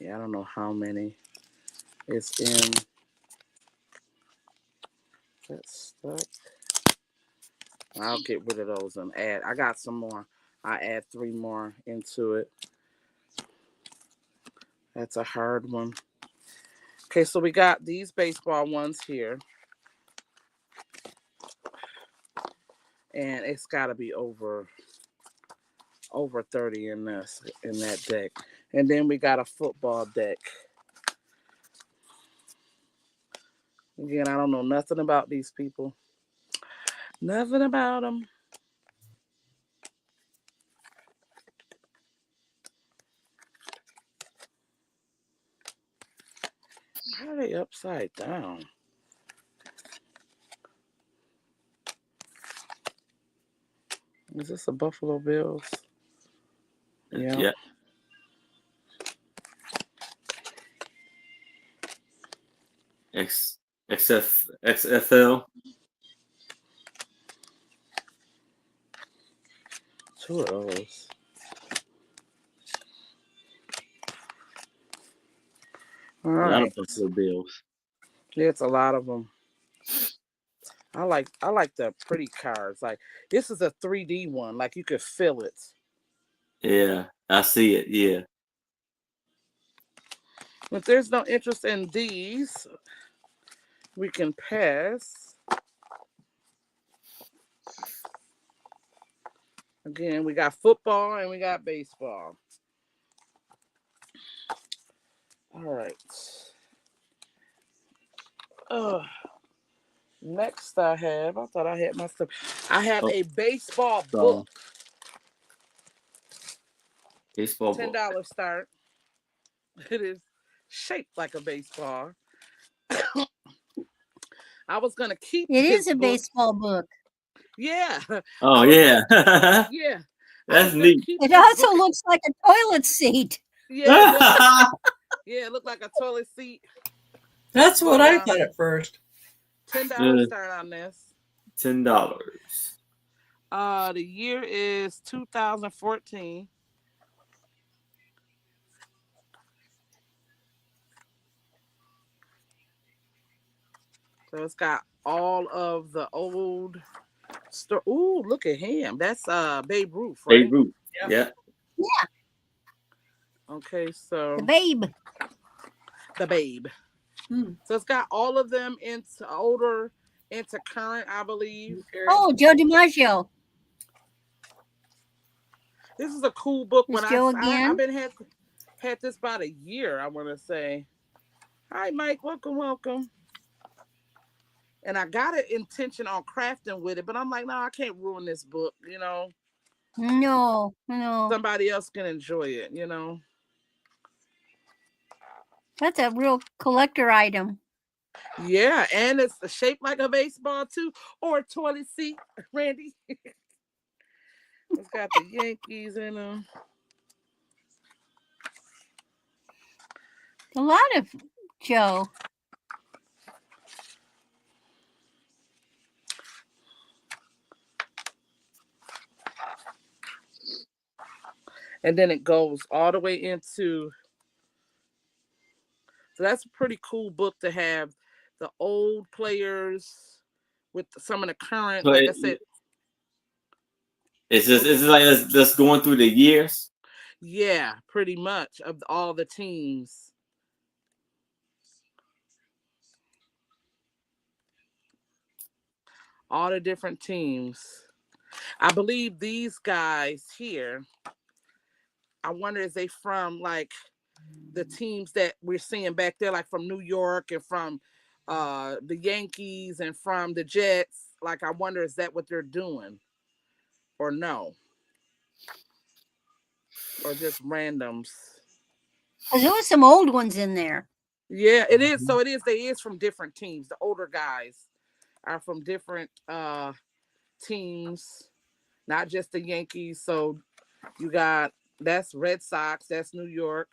Yeah, I don't know how many it's in. That's stuck. I'll get rid of those and add. I got some more. I add 3 more into it. That's a hard one. Okay, so we got these baseball ones here. And it's got to be over 30 in that deck. And then we got a football deck. Again, I don't know nothing about these people. Nothing about them. How are they upside down? Is this a Buffalo Bills? Yeah. XFL. two of those. All A lot right. of Buffalo Bills. Yeah, it's a lot of them. I like the pretty cards. Like this is a 3D one. Like you could feel it. Yeah, I see it. Yeah. If there's no interest in these, we can pass. Again, we got football and we got baseball. All right. Next I thought I had my stuff. I have a baseball book. Baseball book. $10 start. It is shaped like a baseball. I was gonna keep It this is a book. baseball book. Yeah. Oh yeah. Yeah. That's neat. It also looks like a toilet seat. Yeah, it does. Yeah, it looked like a toilet seat. That's what I thought at first. $10 start on this. $10. The year is 2014. So it's got all of the old story. Ooh, look at him. That's Babe Ruth, right? Babe Ruth. Yeah. Okay, so The babe. the Babe. So it's got all of them into older, into current, I believe. Oh, Joe DiMaggio. This is a cool book. Is Joe again? I've been had this about a year, I want to say. Hi, Mike. Welcome. And I got an intention on crafting with it, but I'm like, no, I can't ruin this book, you know. No. Somebody else can enjoy it, you know. That's a real collector item. Yeah, and it's shaped like a baseball too, or a toilet seat, Randy. It's got the Yankees in them. A lot of Joe. And then it goes all the way into. So that's a pretty cool book to have the old players with some of the current, like I said. It's like just going through the years. Yeah, pretty much of all the teams. All the different teams. I believe these guys here, I wonder is they from like the teams that we're seeing back there, like from New York and from the Yankees and from the Jets. Like, I wonder, is that what they're doing or no? Or just randoms? Because there was some old ones in there. Yeah, it is. So it is. They is from different teams. The older guys are from different teams, not just the Yankees. So you got, that's Red Sox, that's New York.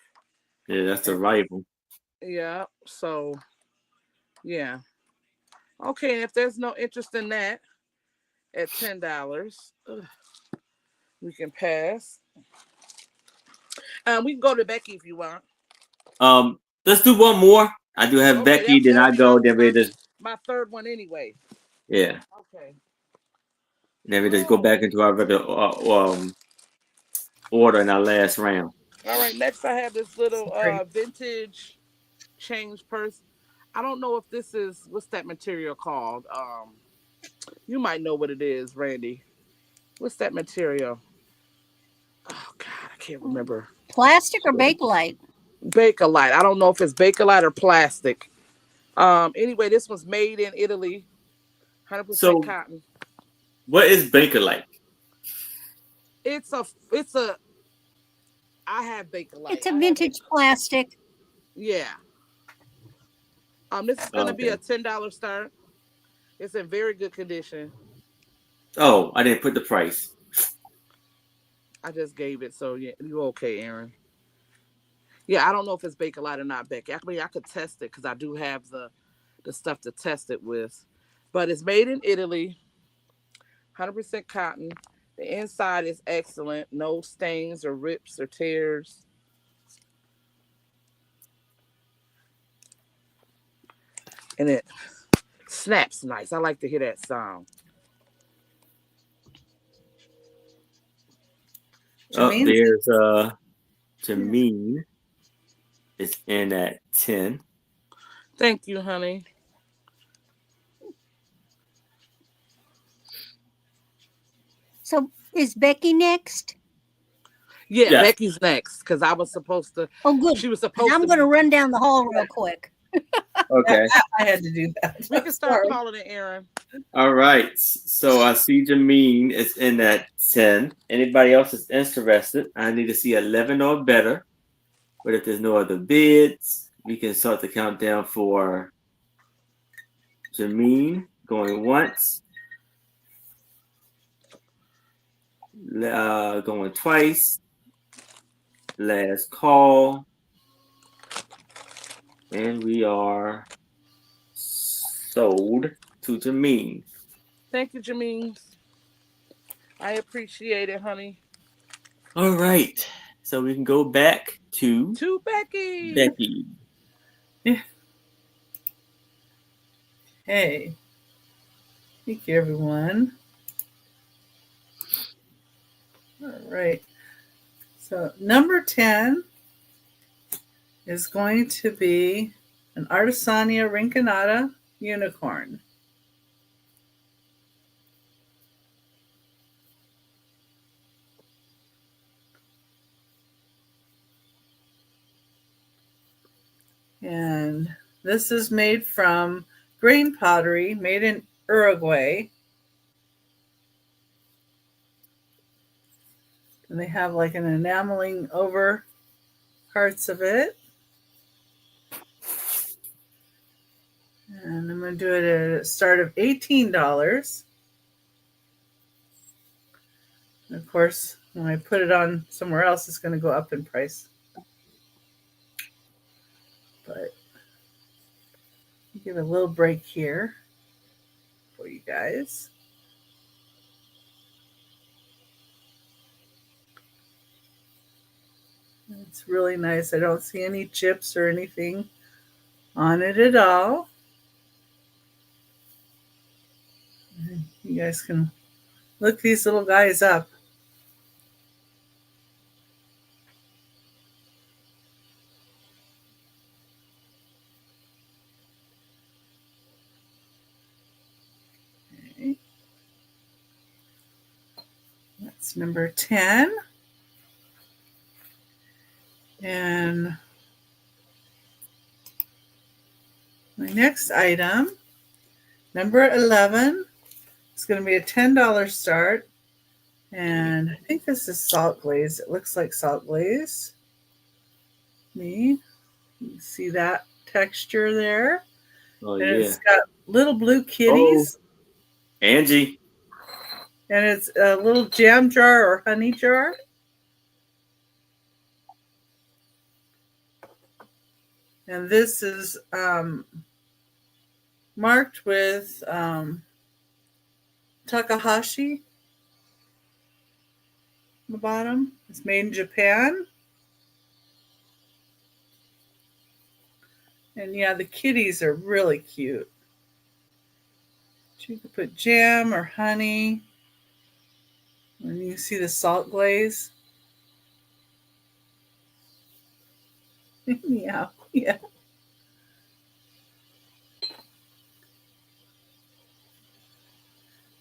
Yeah, that's a rival. Yeah. So, yeah. Okay, and if there's no interest in that, at $10, we can pass. We can go to Becky if you want. Let's do one more. I do have Becky, then I go. Then we just my third one anyway. Yeah. Okay. Then we just go back into our regular order in our last round. All right. Next, I have this little vintage change purse. I don't know if this is, what's that material called? You might know what it is, Randy. What's that material? Oh God, I can't remember. Plastic or Bakelite? Bakelite. I don't know if it's Bakelite or plastic. Anyway, this was made in Italy. 100% cotton. What is Bakelite? It's a. I have Bakelite. It's a vintage plastic. Yeah. This is gonna be a $10 start. It's in very good condition. Oh, I didn't put the price. I just gave it, so yeah, you okay, Aaron? Yeah, I don't know if it's Bakelite or not, Becky. I mean, I could test it because I do have the stuff to test it with. But it's made in Italy, 100% cotton. The inside is excellent. No stains or rips or tears. And it snaps nice. I like to hear that sound. Jameen? There's Jameen is in at 10. Thank you, honey. So is Becky next? Yeah, Yes. Becky's next because I was supposed to. Oh, good. She was 'Cause supposed I'm to. going to run down the hall real quick. Okay. I had to do that. We can start calling it Aaron. All right. So I see Jameen is in at 10. Anybody else is interested? I need to see 11 or better. But if there's no other bids, we can start the countdown for Jameen going once, going twice, last call, and we are sold to Jameen. Thank you, Jameen. I appreciate it, honey. All right. So we can go back to Becky. Becky. Hey. Thank you, everyone. All right. So number 10 is going to be an Artesania Rinconata unicorn. And this is made from grain pottery made in Uruguay. And they have like an enameling over parts of it. And I'm going to do it at a start of $18. And of course, when I put it on somewhere else, it's going to go up in price. But give a little break here for you guys. It's really nice. I don't see any chips or anything on it at all. You guys can look these little guys up. Okay. That's number 10. And my next item, number 11, is going to be a $10 start. And I think this is salt glaze. It looks like salt glaze. You see that texture there? Oh, and yeah. It's got little blue kitties. Oh, Angie. And it's a little jam jar or honey jar. And this is marked with Takahashi on the bottom. It's made in Japan. And yeah, the kitties are really cute. You could put jam or honey. And you see the salt glaze. Yeah, yeah.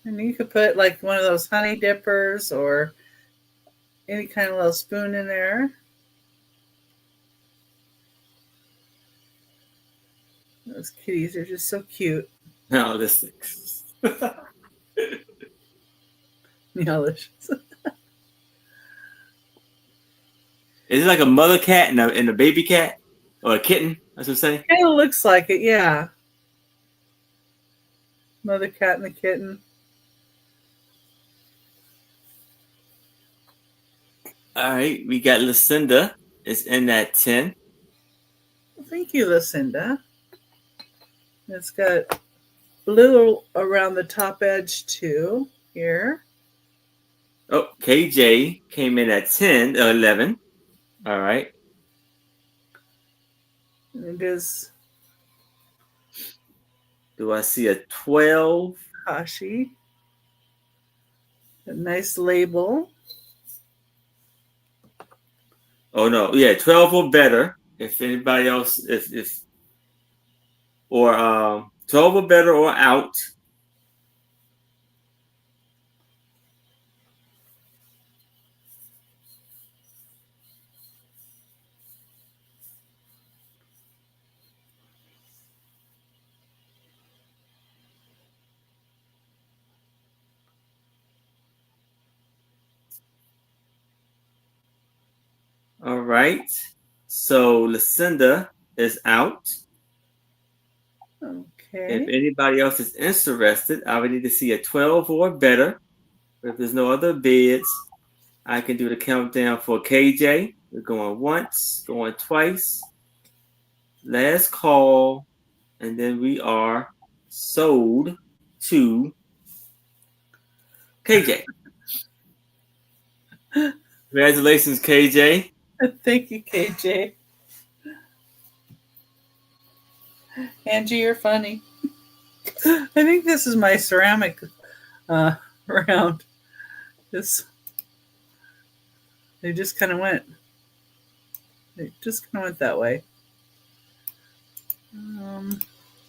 And you could put like one of those honey dippers or any kind of little spoon in there. Those kitties are just so cute. No, this thing. Delicious. Is it like a mother cat and a baby cat? Or a kitten, I should say? Kind of looks like it, yeah. Mother cat and the kitten. All right, we got Lucinda. It's in that 10. Thank you, Lucinda. It's got blue around the top edge too, here. Oh, KJ came in at 10 or 11. All right. It is Do I see a 12? Kashi. A nice label. Oh no, yeah, 12 or better. If anybody else, if or 12 or better or out. All right. So Lucinda is out. If Okay. anybody else is interested, I would need to see a 12 or better. If there's no other bids, I can do the countdown for KJ. We're going once, going twice. Last call, and then we are sold to KJ. Congratulations, KJ. Thank you, KJ. Angie, you're funny. I think this is my ceramic round. They just kind of went. They just kind of went that way.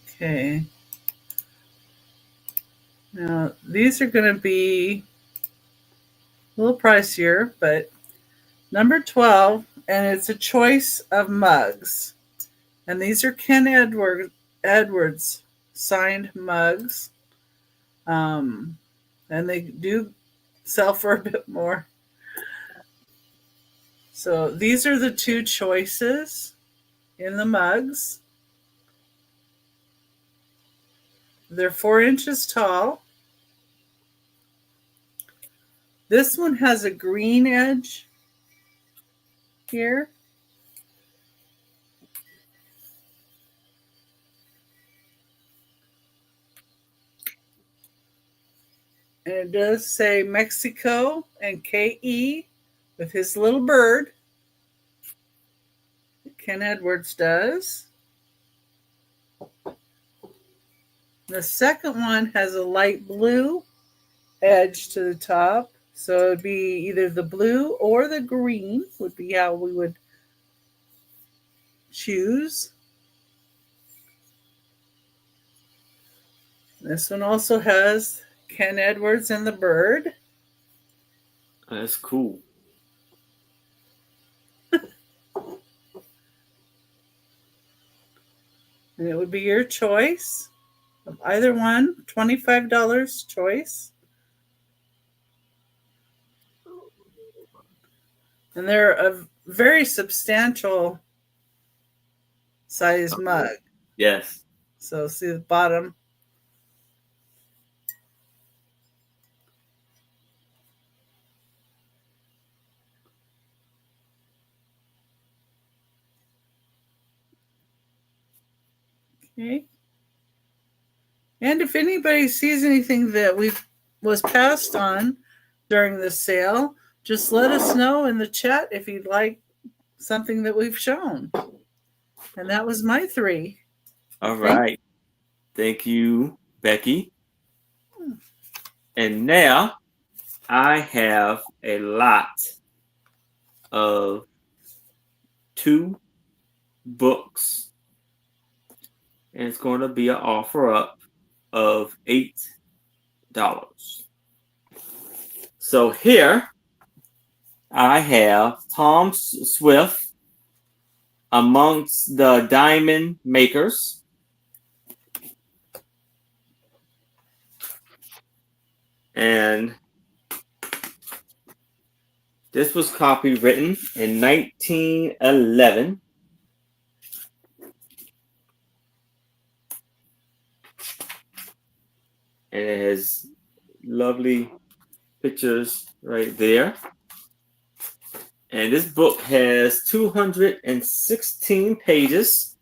Okay. Now these are going to be a little pricier, but number 12, and it's a choice of mugs. And these are Ken Edwards signed mugs. And they do sell for a bit more. So these are the two choices in the mugs. They're 4 inches tall. This one has a green edge here. And it does say Mexico and KE with his little bird. Ken Edwards does. The second one has a light blue edge to the top. So it would be either the blue or the green would be how we would choose. This one also has Ken Edwards and the bird. That's cool. And it would be your choice of either one, $25 choice. And they're a very substantial size mug. Yes. So see the bottom. Okay. And if anybody sees anything that was passed on during the sale, just let us know in the chat if you'd like something that we've shown. And that was my 3. All right. Thank you, Becky. And now I have a lot of 2 books. And it's going to be an offer up of $8. So here I have Tom Swift, Amongst the Diamond Makers. And this was copywritten in 1911. And it has lovely pictures right there. And this book has 216 pages.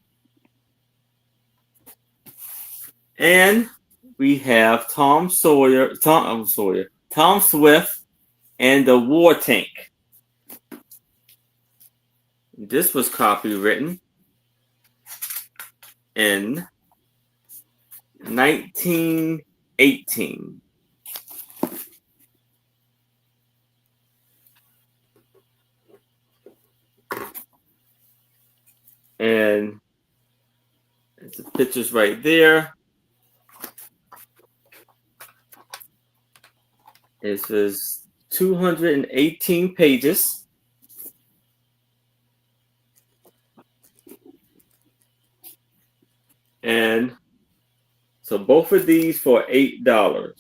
And we have Tom Swift and the War Tank. This was copywritten in 1918. And the pictures right there. This was 218 pages. And so both of these for $8.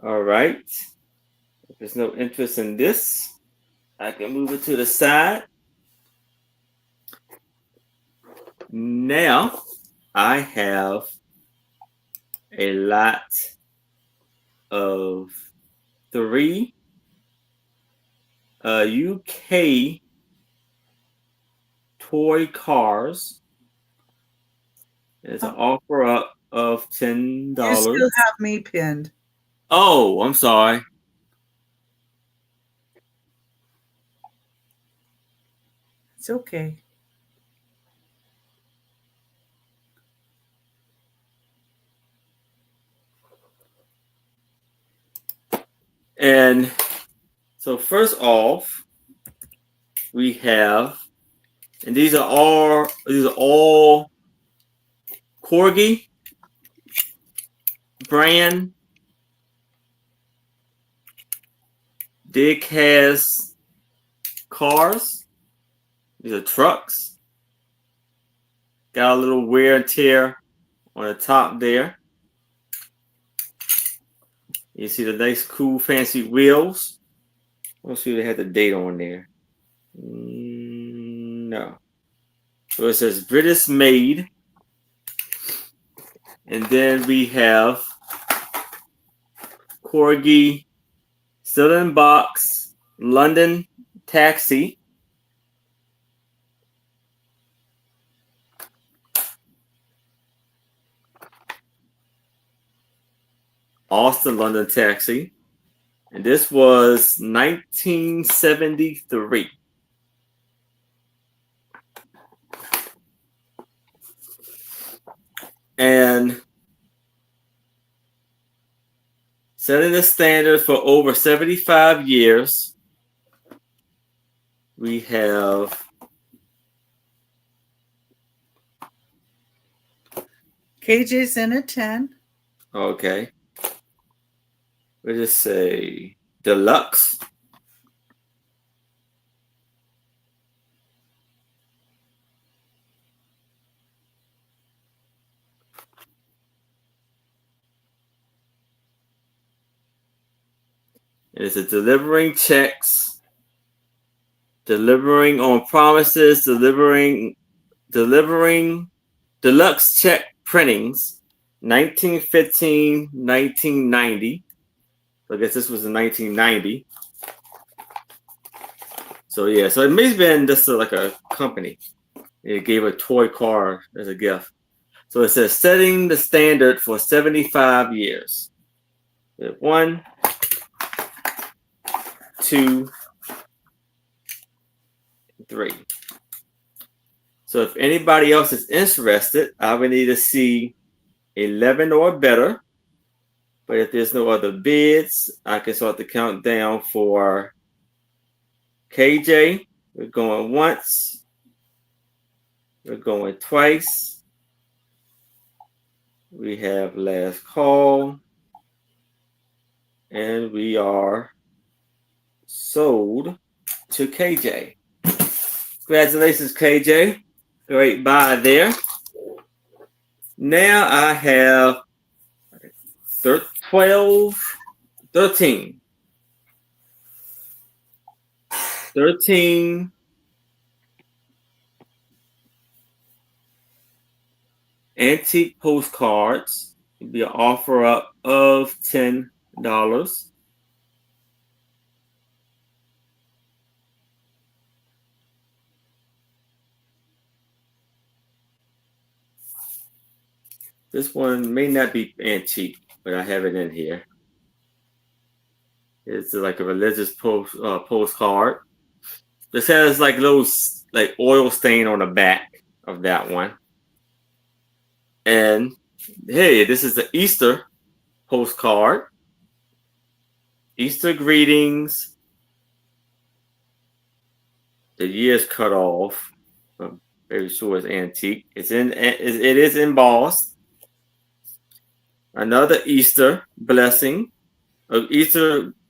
All right. If there's no interest in this, I can move it to the side. Now I have a lot of 3 UK toy cars. There's an offer up of $10. You still have me pinned. Oh, I'm sorry. It's okay. And so first off, we have, and these are all Corgi brand. Dick has cars. These are trucks. Got a little wear and tear on the top there. You see the nice, cool, fancy wheels. Let's see if they had the date on there. No. So it says British made. And then we have Corgi, still in box, London Taxi. Austin London Taxi. And this was 1973. And setting the standard for over 75 years, we have KJ's in at 10. okay. We'll just say deluxe. It's a delivering checks, delivering on promises, delivering deluxe check printings, 1915, 1990. So I guess this was in 1990. So yeah, so it may have been just like a company. It gave a toy car as a gift. So it says setting the standard for 75 years. 1, 2, 3. So if anybody else is interested, I would need to see 11 or better. But if there's no other bids, I can start the countdown for KJ. We're going once. We're going twice. We have last call. And we are sold to KJ. Congratulations, KJ. Great buy there. Now I have 12 13. 13 antique postcards. It'd be an offer up of $10. This one may not be antique, but I have it in here. It's like a religious postcard. This has like little like oil stain on the back of that one. And hey, this is the Easter postcard. Easter greetings. The year's cut off. I'm very sure it's antique. It is embossed. Another Easter blessing.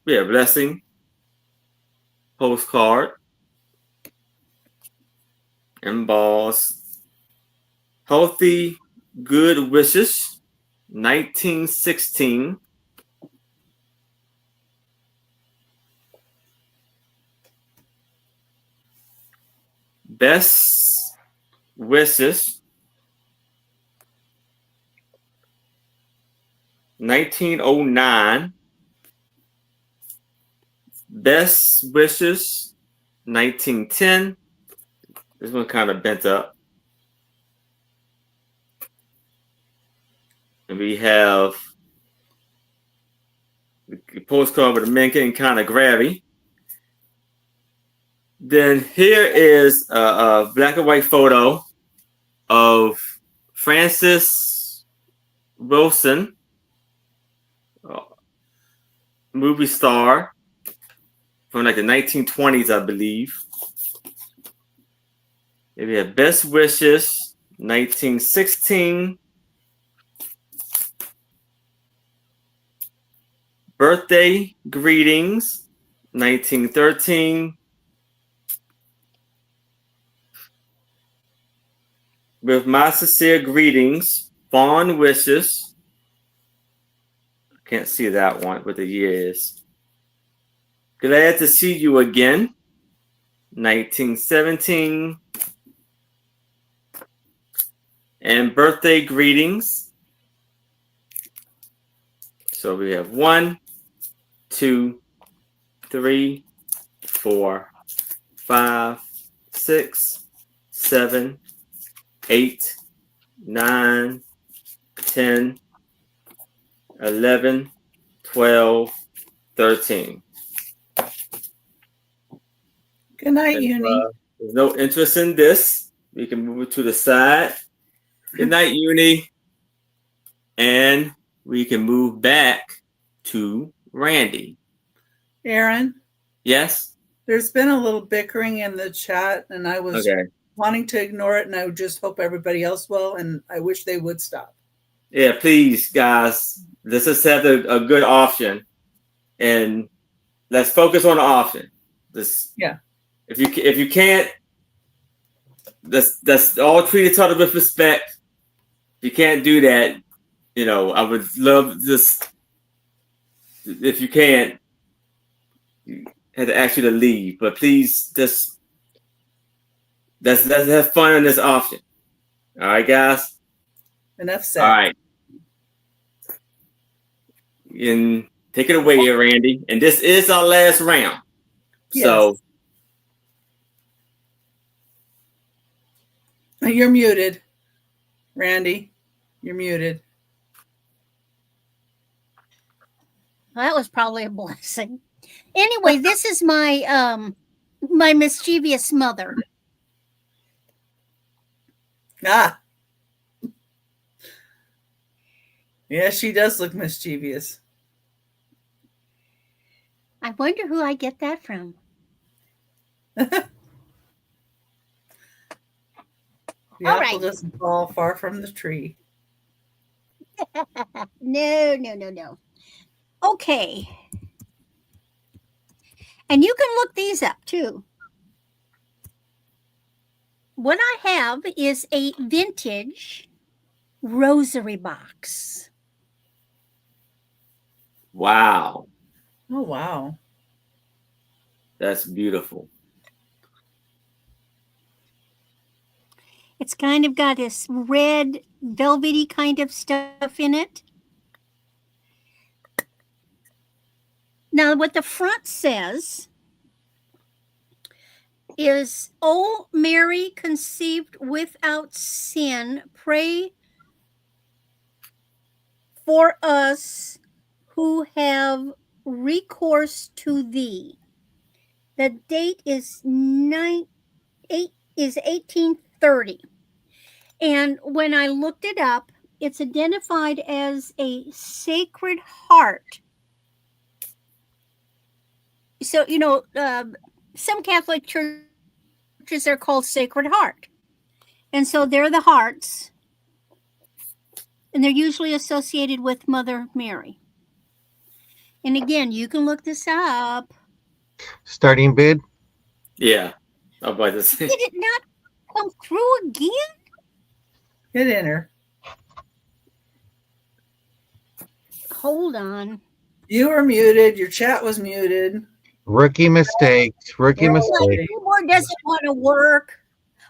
Blessing postcard. Embossed. Healthy good wishes. 1916. Best wishes. 1909. Best wishes. 1910. This one kind of bent up. And we have the postcard with the men getting kind of grabby. Then here is a black and white photo of Francis Wilson, movie star from like the 1920s, I believe. We have Best Wishes, 1916. Birthday Greetings, 1913. With my sincere greetings, fond wishes. I can't see that one, what the year is. Glad to see you again, 1917. And birthday greetings. So we have 1, 2, 3, 4, 5, 6, 7, 8, 9, 10, 11, 12, 13. Good night, Uni. There's no interest in this. We can move it to the side. Good night, Uni. And we can move back to Randy. Aaron? Yes? There's been a little bickering in the chat, and I was wanting to ignore it, and I would just hope everybody else will, and I wish they would stop. Yeah, please, guys. Let's just have a good option, and let's focus on the option. If you can't, let's all treat each other with respect. If you can't do that, I would love just, if you can't, I had to ask you to leave, but please just let's have fun on this option. All right, guys. Enough said. All right, and take it away, Randy. And this is our last round. Yes. So you're muted, Randy. You're muted. That was probably a blessing. Anyway, this is my my mischievous mother. Ah. Yeah, she does look mischievous. I wonder who I get that from. The apple doesn't fall far from the tree. No. Okay. And you can look these up too. What I have is a vintage rosary box. Wow. Oh, wow. That's beautiful. It's kind of got this red, velvety kind of stuff in it. Now, what the front says is, "O Mary, conceived without sin, pray for us who have recourse to thee." The date is 1830. And when I looked it up, it's identified as a Sacred Heart. So, some Catholic churches are called Sacred Heart. And so they're the hearts. And they're usually associated with Mother Mary. And again, you can look this up. Starting bid. Yeah. I'm about to say. Did it not come through again? Hit enter. Hold on. You were muted. Your chat was muted. Rookie mistakes. Rookie Well, mistakes. My keyboard doesn't want to work.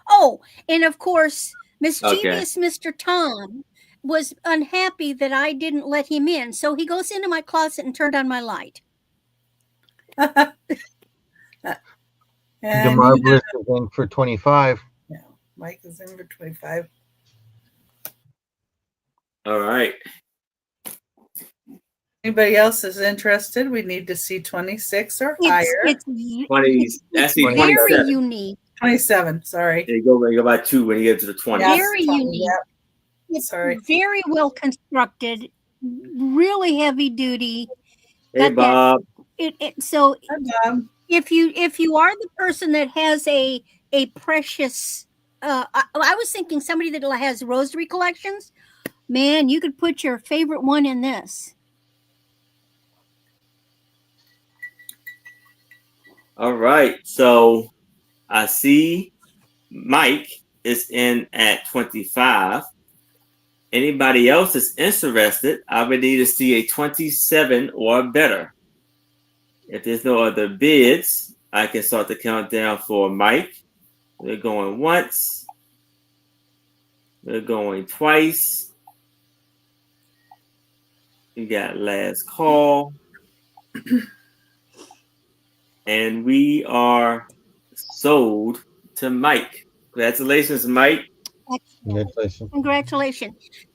Oh, and of course, mischievous Mr. Tom was unhappy that I didn't let him in. So he goes into my closet and turned on my light. And The Marvelous is in for 25. Mike is in for 25. All right. Anybody else is interested? We need to see 26 or higher. It's 20. Actually, very 27. unique. 27. Sorry. There you go by 2 when you get to the 20. Yes, Very 20, unique. yep. It's Sorry. very well constructed, really heavy duty. Hey, Bob. So Hi, Bob. if you are the person that has a precious, I was thinking somebody that has rosary collections, man, you could put your favorite one in this. All right. So I see Mike is in at 25. Anybody else is interested, I would need to see a 27 or better. If there's no other bids, I can start the countdown for Mike. We're going once. We're going twice. We got last call. And we are sold to Mike. Congratulations, Mike. Congratulations.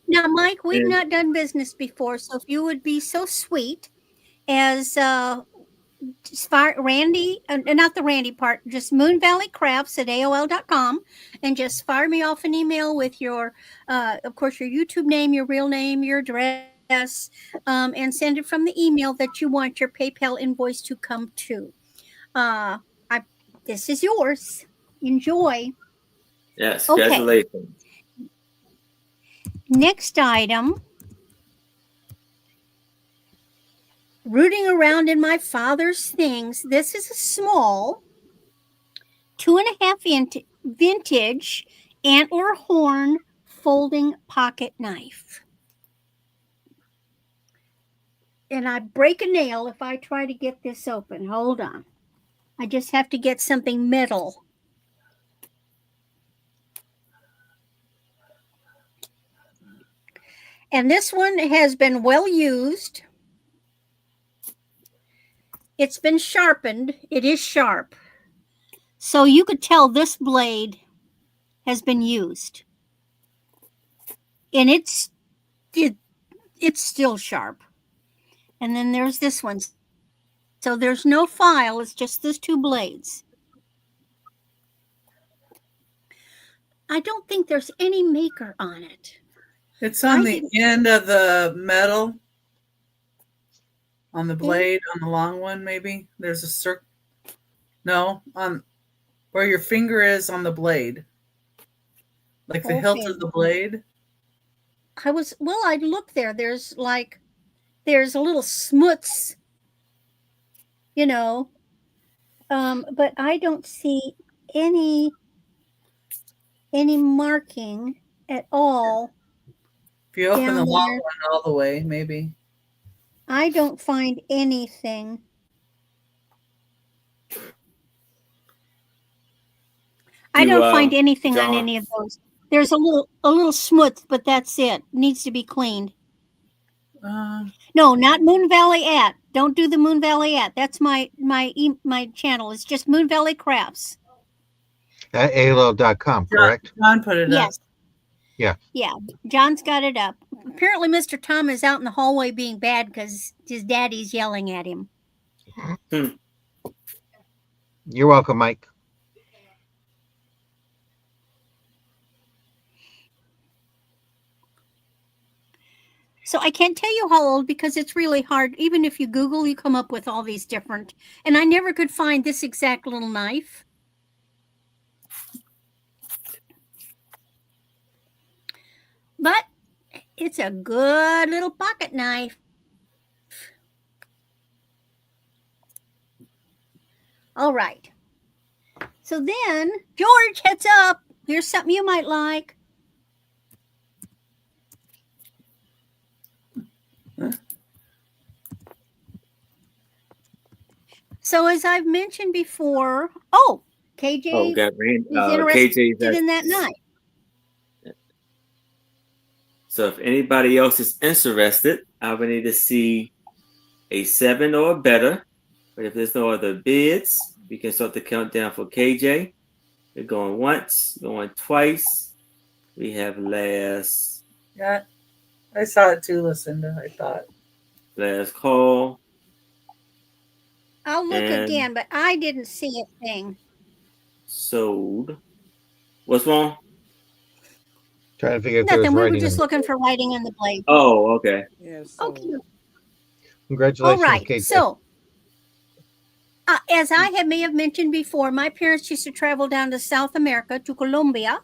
Now, Mike, we've not done business before, so if you would be so sweet as Randy, not the Randy part, just Moon Valley Crafts at AOL.com, and just fire me off an email with your, of course, your YouTube name, your real name, your address, and send it from the email that you want your PayPal invoice to come to. This is yours. Enjoy. Yes, congratulations. Okay. Next item. Rooting around in my father's things. This is a small 2.5 vintage antler horn folding pocket knife. And I break a nail if I try to get this open. Hold on. I just have to get something metal. And this one has been well used. It's been sharpened. It is sharp. So you could tell this blade has been used. And it's still sharp. And then there's this one. So there's no file. It's just those two blades. I don't think there's any maker on it. It's on the end of the metal. On the blade, on the long one, maybe. There's a circle. No, on where your finger is on the blade. Like the hilt of the blade. I looked there. There's a little smuts, but I don't see any marking at all. If you open the long one all the way, maybe. I don't find anything. I Do, don't find anything on John? any of those. There's a little smuts, but that's it. Needs to be cleaned. No, not Moon Valley at. Don't do the Moon Valley at. That's my channel. It's just Moon Valley Crafts. At AOL.com, correct? John put it Yes. up. Yeah, John's got it up. Apparently, Mr. Tom is out in the hallway being bad because his daddy's yelling at him. You're welcome, Mike. So I can't tell you how old because it's really hard. Even if you Google, you come up with all these different. And I never could find this exact little knife. But it's a good little pocket knife. All right. So then, George, heads up. Here's something you might like. So as I've mentioned before, KJ Oh, got is interested KJ. in that knife. So if anybody else is interested, I would need to see a 7 or better. But if there's no other bids, we can start the countdown for KJ. We're going once, going twice. We have last. Yeah, I saw it too, Lucinda. I thought. Last call. I'll look again, but I didn't see a thing. Sold. What's wrong? Trying to figure out if there was Nothing. We were writing. just looking for writing on the blade. Oh, okay. Yes. Okay. Congratulations, All right. KJ. So, as I may have mentioned before, my parents used to travel down to South America, to Colombia,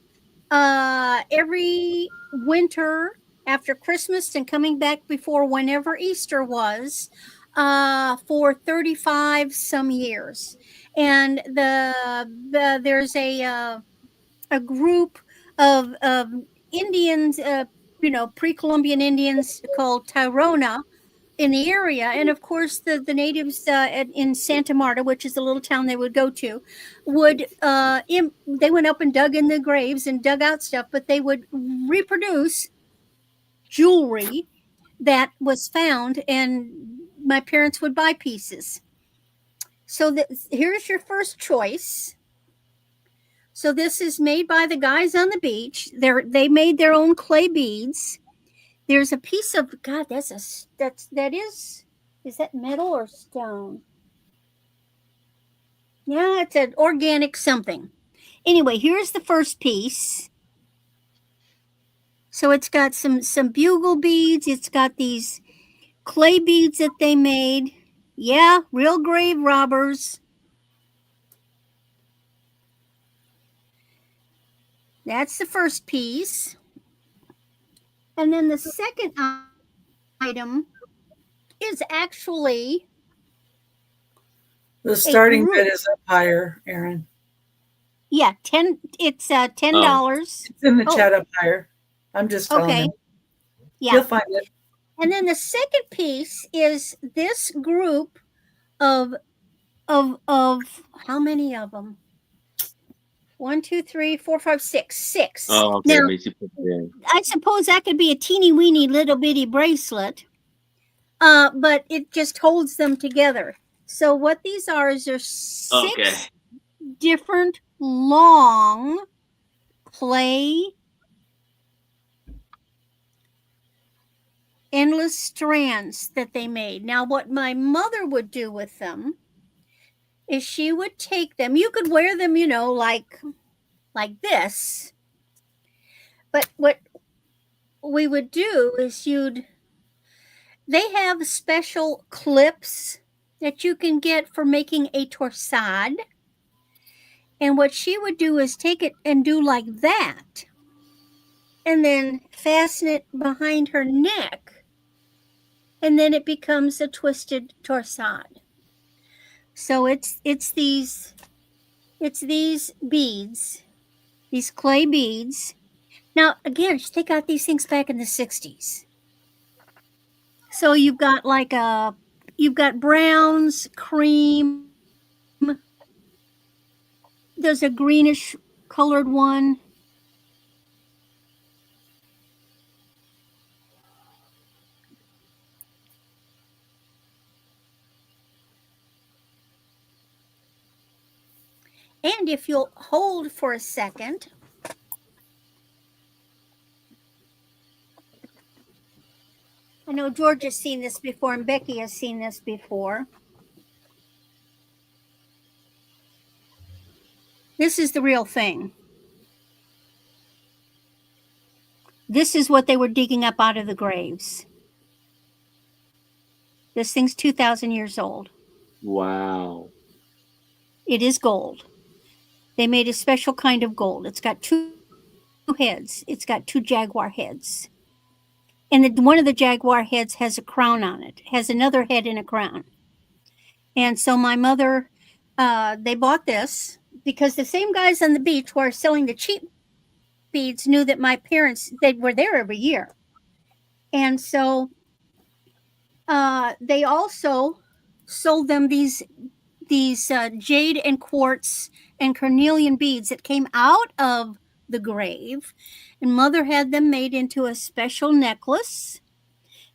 every winter after Christmas and coming back before whenever Easter was, for 35 some years. And there's a group of Indians, pre-Columbian Indians called Tairona in the area. And of course, the natives in Santa Marta, which is the little town they would go to, they went up and dug in the graves and dug out stuff, but they would reproduce jewelry that was found, and my parents would buy pieces. So here's your first choice. So this is made by the guys on the beach. They made their own clay beads. There's a piece of is that metal or stone? Yeah, it's an organic something. Anyway, here's the first piece. So it's got some bugle beads. It's got these clay beads that they made. Yeah, real grave robbers. That's the first piece. And then the second item is actually the starting bid is up higher, Aaron. Yeah, it's $10. It's in the chat up higher. I'm just telling him. Yeah. You'll find it. And then the second piece is this group of how many of them? 1, 2, 3, 4, 5, 6. 6. Oh, okay. Now, I suppose that could be a teeny weeny little bitty bracelet, but it just holds them together. So what these are is there's 6 different long clay endless strands that they made. Now, what my mother would do with them is she would take them. You could wear them, like this. But what we would do is they have special clips that you can get for making a torsade. And what she would do is take it and do like that, and then fasten it behind her neck, and then it becomes a twisted torsade. So it's these beads, these clay beads. Now again, they got these things back in the 60s. So you've got browns, cream. There's a greenish colored one. And if you'll hold for a second, I know George has seen this before and Becky has seen this before. This is the real thing. This is what they were digging up out of the graves. This thing's 2,000 years old. Wow. It is gold. They made a special kind of gold. It's got two heads. It's got two jaguar heads. And one of the jaguar heads has a crown on it. It has another head and a crown. And so my mother, they bought this because the same guys on the beach who are selling the cheap beads knew that my parents, they were there every year. And so they also sold them these jade and quartz and carnelian beads that came out of the grave, and mother had them made into a special necklace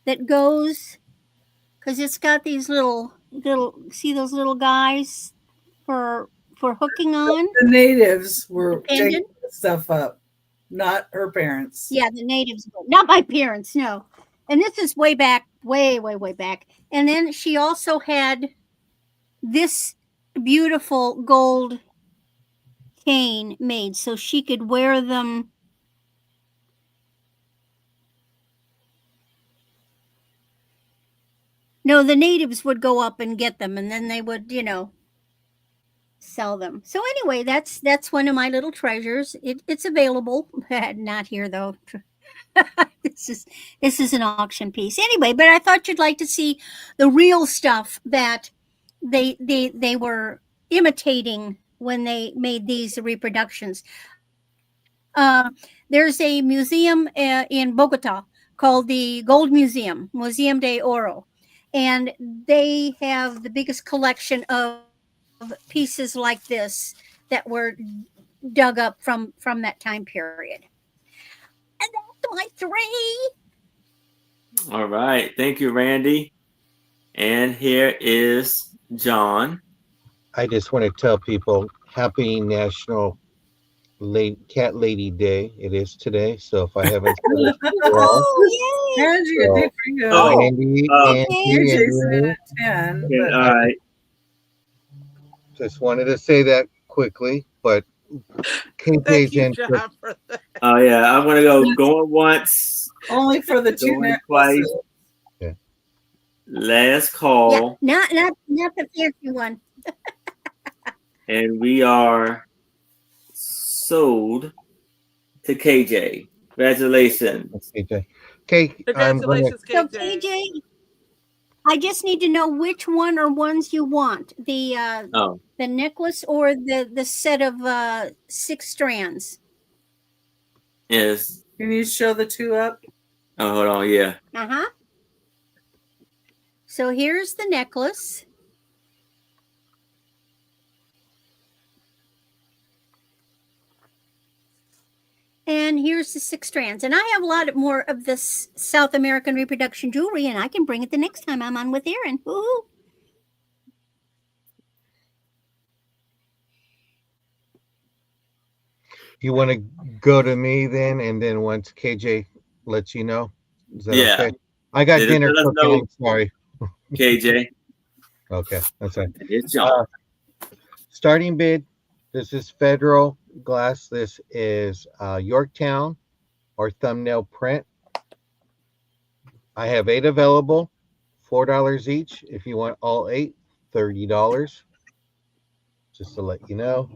that goes, because it's got these little see those little guys for hooking on. The natives were Pendant? digging this stuff up, not her parents. Yeah, the natives, not my parents, no. And this is way back, way back. And then she also had this beautiful gold cane made so she could wear them. No, the natives would go up and get them, and then they would, sell them. So anyway, that's one of my little treasures. It's available. Not here though. This is an auction piece. Anyway, but I thought you'd like to see the real stuff that they were imitating when they made these reproductions. There's a museum in Bogota called the Gold Museum, Museo de Oro, and they have the biggest collection of pieces like this that were dug up from that time period. And that's my 3. All right. Thank you, Randy. And here is John. I just want to tell people happy National Cat Lady Day. It is today. So if I haven't said it wrong, Oh, yay! Angie, a day for you. Oh, Andy, Jason at 10. Yeah, But all right. just wanted to say that quickly, but Thank you, Contagion. John, for that. Oh yeah, I'm gonna go going once, only for the 2 going necklaces. twice. Last call, Yeah, not the fancy one. and we are sold to KJ. Congratulations. KJ. Okay, I'm gonna, Congratulations, So KJ. KJ, I just need to know which one or ones you want. The Oh, necklace or the set of 6 strands. yes. Can you show the 2 up? Oh, hold on. Yeah. Uh-huh. So here's the necklace. And here's the 6 strands. And I have a lot more of this South American reproduction jewelry, and I can bring it the next time I'm on with Erin. Woo-hoo. you want to go to me then, and then once KJ lets you know, is that Yeah. okay? I got Yeah, dinner let us cooking. know. I'm sorry. KJ. Okay, that's it. It's John. Starting bid. This is Federal Glass. This is Yorktown or thumbnail print. I have 8 available, $4 each. If you want all 8, $30. Just to let you know,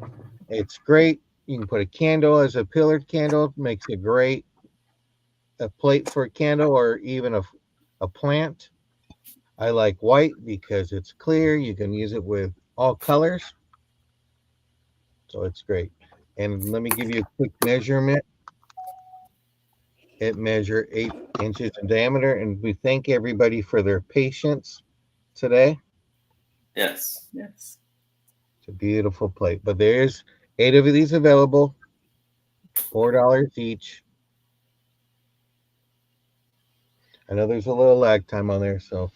it's great. You can put a candle as a pillared candle. Makes it great. A plate for a candle or even a plant. I like white because it's clear. You can use it with all colors. So it's great. And let me give you a quick measurement. It measures 8 inches in diameter. And we thank everybody for their patience today. Yes. Yes. It's a beautiful plate. But there's 8 of these available. $4 each. I know there's a little lag time on there, so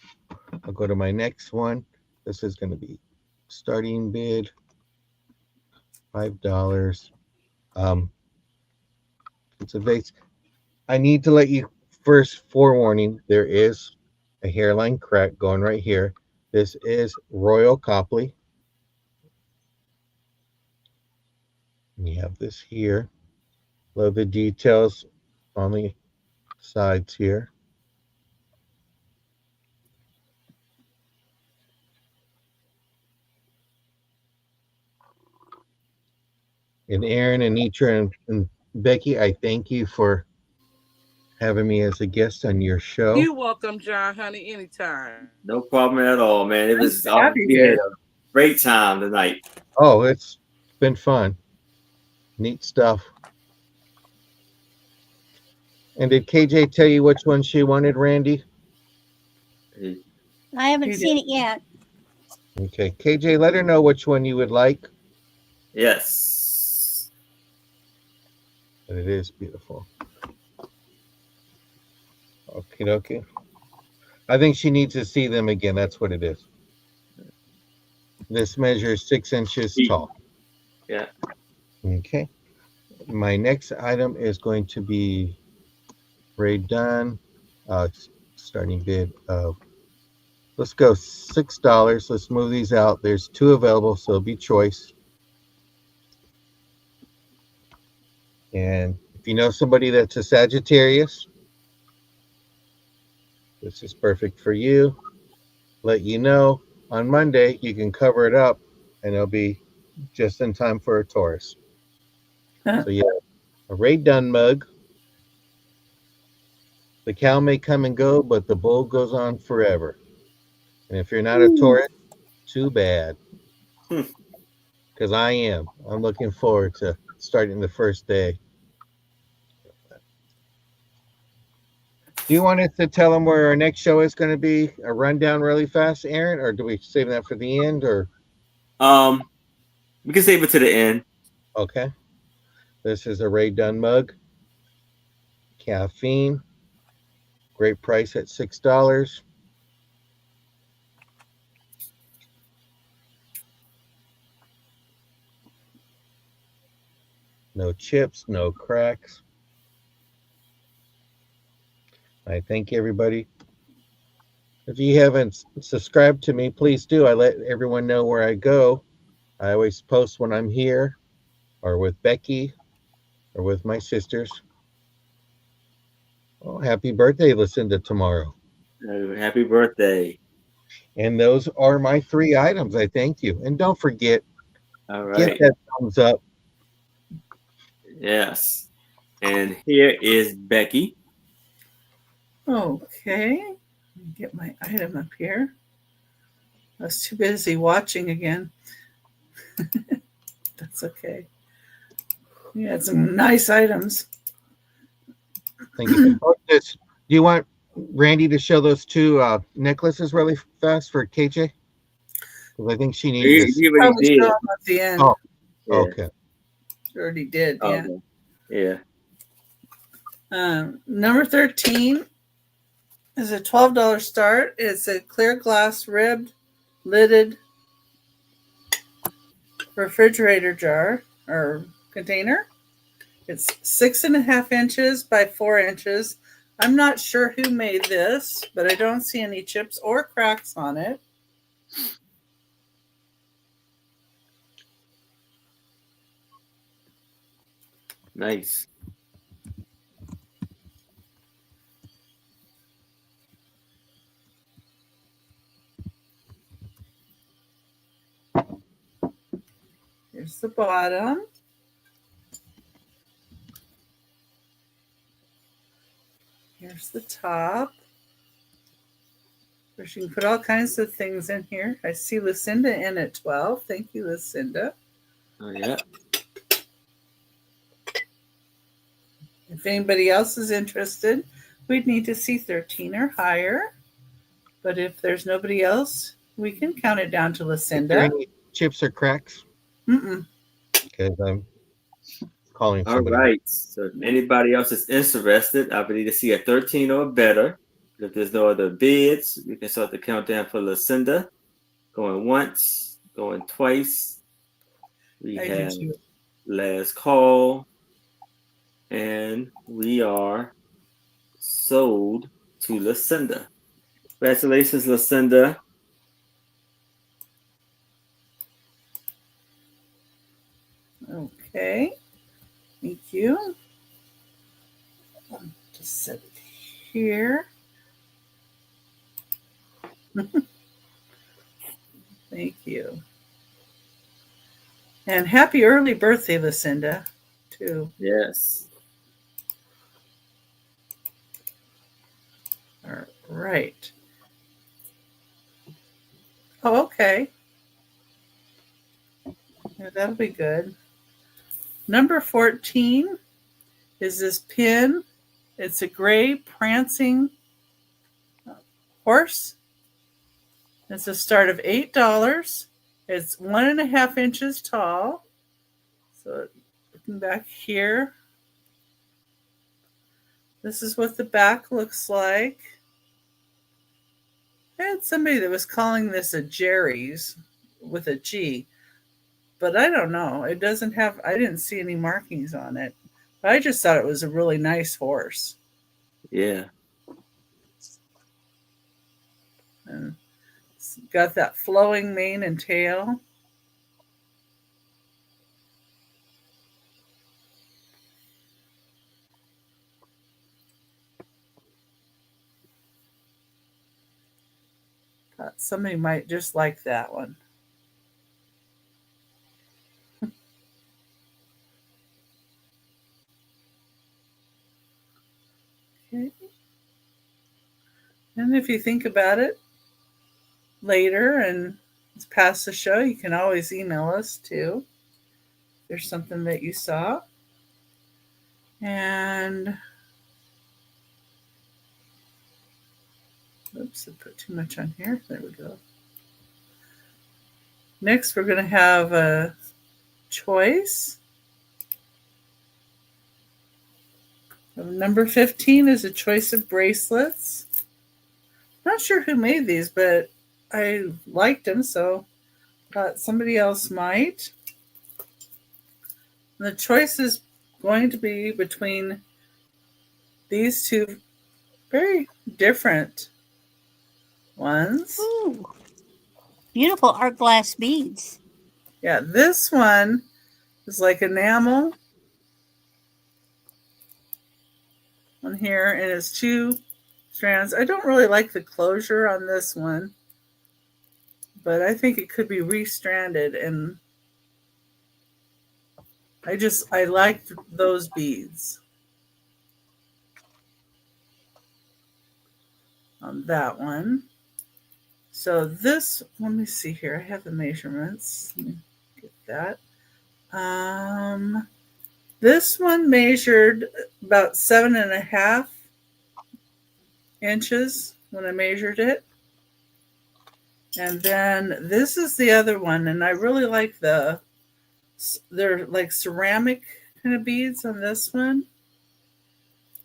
I'll go to my next one. This is going to be starting bid $5. It's a vase. I need to let you first forewarning. There is a hairline crack going right here. This is Royal Copley. We have this here. Love the details on the sides here. And Aaron, Anitra, and Becky, I thank you for having me as a guest on your show. You're welcome, John, honey, anytime. No problem at all, man. It was to have you we had here. a great time tonight. Oh, it's been fun. Neat stuff. And did KJ tell you which one she wanted, Randy? I haven't You seen it yet. Okay, KJ, let her know which one you would like. Yes. But it is beautiful. Okay. I think she needs to see them again. That's what it is. This measures 6 inches tall. Yeah. Okay. My next item is going to be Ray Dunn. Starting bid of, let's go $6. Let's move these out. There's 2 available, so it'll be choice. And if you know somebody that's a Sagittarius, this is perfect for you. Let you know on Monday you can cover it up and it'll be just in time for a Taurus. So yeah, a Ray Dunn mug. The cow may come and go, but the bull goes on forever. And if you're not a Taurus, too bad. Because I am. I'm looking forward to starting the first day. Do you want us to tell them where our next show is going to be? A rundown really fast, Aaron? Or do we save that for the end? Or We can save it to the end. okay. This is a Ray Dunn mug. Caffeine. Great price at $6. No chips, no cracks. I thank everybody. If you haven't subscribed to me, please do. I let everyone know where I go. I always post when I'm here or with Becky or with my sisters. Oh, happy birthday, Lucinda, tomorrow. Happy birthday. And those are my 3 items. I thank you. And don't forget, All give right. that thumbs up. Yes. And here is Becky. Okay. Let me get my item up here. I was too busy watching again. That's okay. You had some nice items. Thank you. Do you want Randy to show those 2 necklaces really fast for KJ? Because I think she needs this. He already Probably did. show them at the end. Oh, Yeah. okay. You already did. Yeah. Okay. Yeah. Number 13 is a $12 start. It's a clear glass ribbed lidded refrigerator jar or container. It's 6.5 inches by 4 inches. I'm not sure who made this, but I don't see any chips or cracks on it. Nice. Here's the bottom. Here's the top. Of course, you can put all kinds of things in here. I see Lucinda in at 12. Thank you, Lucinda. Oh, yeah. If anybody else is interested, we'd need to see 13 or higher. But if there's nobody else, we can count it down to Is there Lucinda. any chips or cracks? Mm-mm. Because calling All somebody. right. So if anybody else is interested, I would need to see a 13 or better. If there's no other bids, we can start the countdown for Lucinda. Going once, going twice. We I do have too. last call, and we are sold to Lucinda. Congratulations, Lucinda. Okay. Thank you. Just set it here. Thank you. And happy early birthday, Lucinda, too. Yes. All right. Oh, okay. Yeah, that'll be good. Number 14 is this pin. It's a gray prancing horse. It's a start of $8. It's 1.5 inches tall. So looking back here, this is what the back looks like. I had somebody that was calling this a Jerry's with a G, but I don't know. It doesn't have, I didn't see any markings on it. But I just thought it was a really nice horse. Yeah. And it's got that flowing mane and tail. Thought somebody might just like that one. Okay. And if you think about it later and it's past the show, you can always email us too. If there's something that you saw. And oops, I put too much on here. There we go. Next, we're going to have a choice. Number 15 is a choice of bracelets. Not sure who made these, but I liked them, so thought somebody else might. And the choice is going to be between these two very different ones. Ooh, beautiful art glass beads. Yeah, this one is like enamel on here, and it's 2 strands. I don't really like the closure on this one, but I think it could be restranded, and I liked those beads on that one. So this, let me see here. I have the measurements. Let me get that. This one measured about 7.5 inches when I measured it. And then this is the other one, and I really like they're like ceramic kind of beads on this one.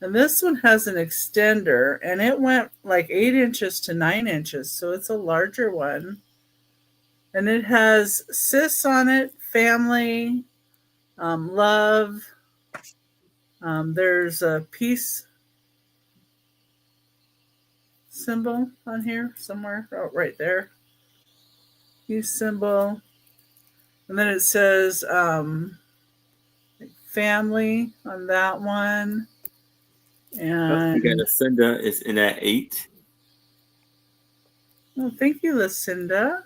And this one has an extender, and it went like 8 inches to 9 inches, so it's a larger one. And it has sis on it, family, love. There's a peace symbol on here somewhere. Oh, right there. Peace symbol. And then it says family on that one. And You got Lucinda is in at 8. well, thank you, Lucinda.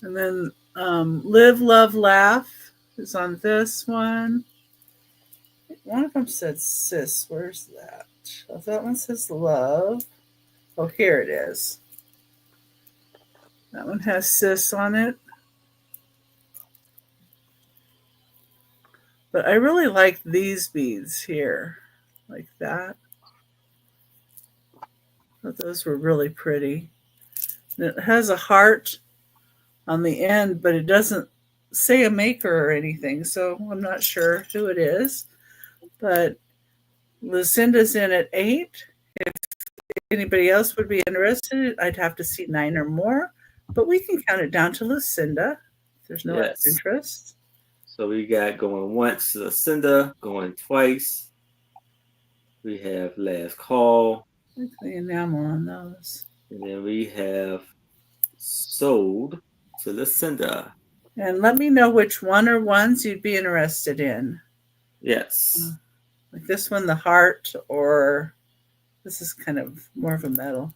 And then live, love, laugh is on this one. One of them said sis. Where's that? Oh, that one says love. Oh, here it is. That one has sis on it. But I really like these beads here, like that. I thought those were really pretty. And it has a heart on the end, but it doesn't say a maker or anything, so I'm not sure who it is. But Lucinda's in at 8. If anybody else would be interested, I'd have to see 9 or more. But we can count it down to Lucinda. If there's no other Yes. interest. So we got going once, Lucinda, going twice. We have last call. Look at the enamel on those. And then we have sold to Lucinda. And let me know which one or ones you'd be interested in. Yes. Like this one, the heart, or this is kind of more of a metal.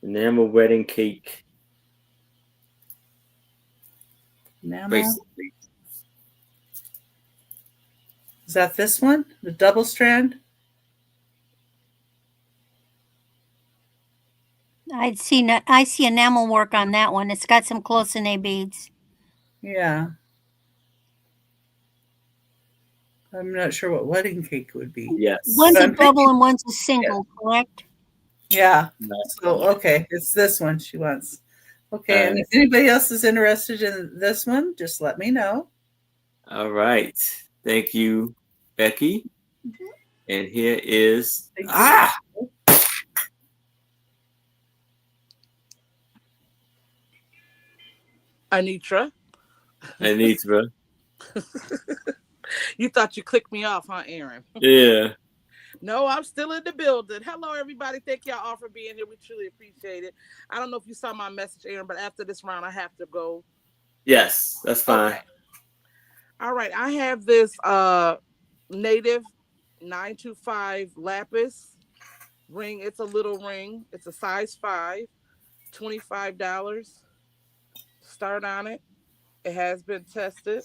Enamel wedding cake. Enamel. Basically. Is that this one? The double strand? I see enamel work on that one. It's got some close-in beads. Yeah. I'm not sure what wedding cake would be. Yes. One's But a I'm double thinking- and one's a single, correct? Yeah. No. So, okay, it's this one she wants. Okay, and Alright. if anybody else is interested in this one, just let me know. All right. Thank you, Becky. And here is Thank you. Anitra. Anitra. You thought you clicked me off, huh, Aaron? Yeah. No, I'm still in the building. Hello, everybody. Thank y'all all for being here. We truly appreciate it. I don't know if you saw my message, Aaron, but after this round, I have to go. Yes, that's fine. Okay. All right. I have this native 925 lapis ring. It's a little ring. It's a size 5, $25. Start on it. It has been tested.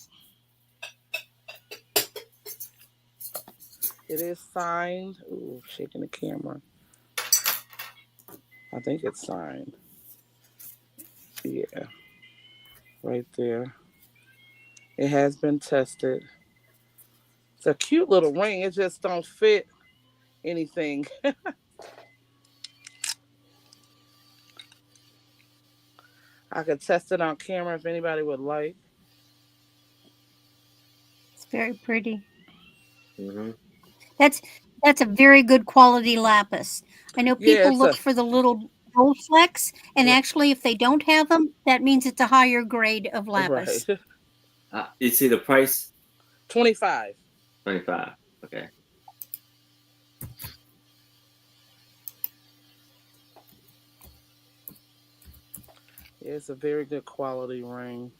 It is signed. Ooh, shaking the camera. I think it's signed. Yeah. Right there. It has been tested. It's a cute little ring. It just don't fit anything. I could test it on camera if anybody would like. It's very pretty. Mm-hmm. That's a very good quality lapis. I know Yeah, people it's look a- for the little gold flecks, and Yeah. actually, if they don't have them, that means it's a higher grade of lapis. Right. You see the price? 25. 25. Okay. Yeah, it's a very good quality ring.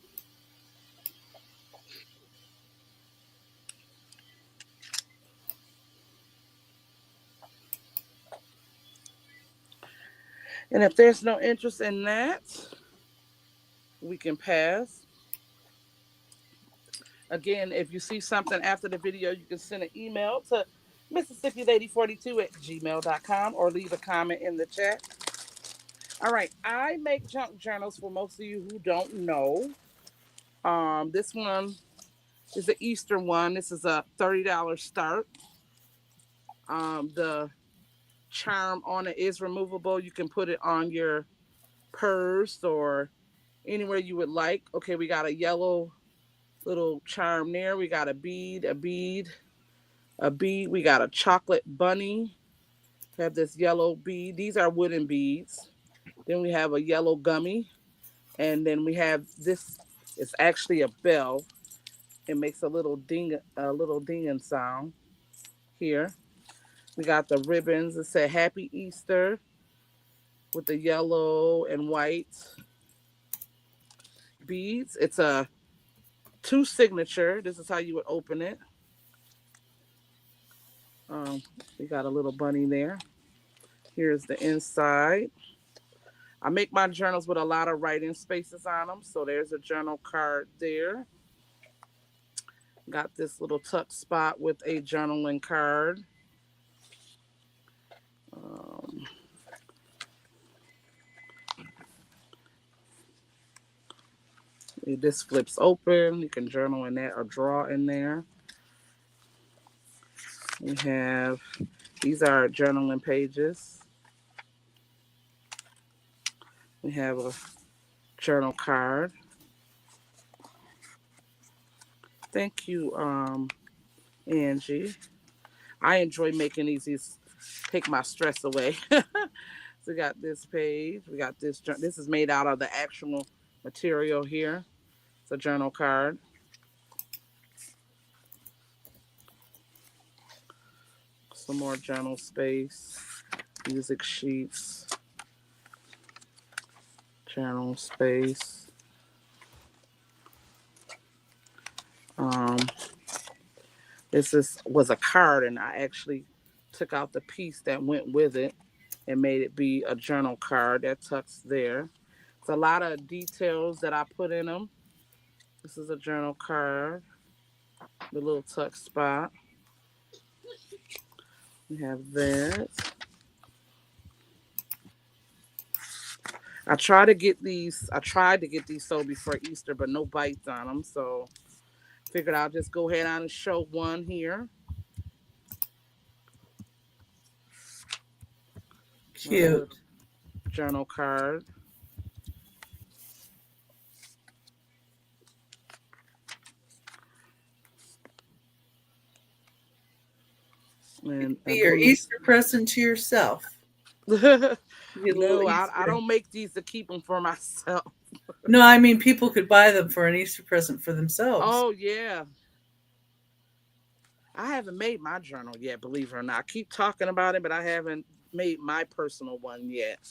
And if there's no interest in that, we can pass. Again, if you see something after the video, you can send an email to MississippiLady42@gmail.com or leave a comment in the chat. All right, I make junk journals for most of you who don't know. This one is the Easter one. This is a $30 start. The charm on it is removable. You can put it on your purse or anywhere you would like. Okay, we got a yellow little charm there. We got a bead. We got a chocolate bunny. We have this yellow bead. These are wooden beads. Then we have a yellow gummy. And then we have this. It's actually a bell. It makes a little dinging sound here. We got the ribbons. It said Happy Easter with the yellow and white beads. It's a 2 signature. This is how you would open it. We got a little bunny there. Here's the inside. I make my journals with a lot of writing spaces on them. So there's a journal card there. Got this little tuck spot with a journaling card. This flips open. You can journal in that or draw in there. We have, these are journaling pages. We have a journal card. Thank you, Angie. I enjoy making these. These take my stress away. So we got this page. We got this. This is made out of the actual material here. It's a journal card. Some more journal space. Music sheets. Journal space. Um, was a card, and I actually took out the piece that went with it and made it be a journal card that tucks there. It's a lot of details that I put in them. This is a journal card, the little tuck spot. We have that. I tried to get these sold before Easter, but no bites on them. So figured I'll just go ahead on and show one here. Cute. Journal card. And Be your Easter present to yourself. No, I don't make these to keep them for myself. No, I mean people could buy them for an Easter present for themselves. Oh yeah. I haven't made my journal yet, believe it or not. I keep talking about it, but I haven't made my personal one yet.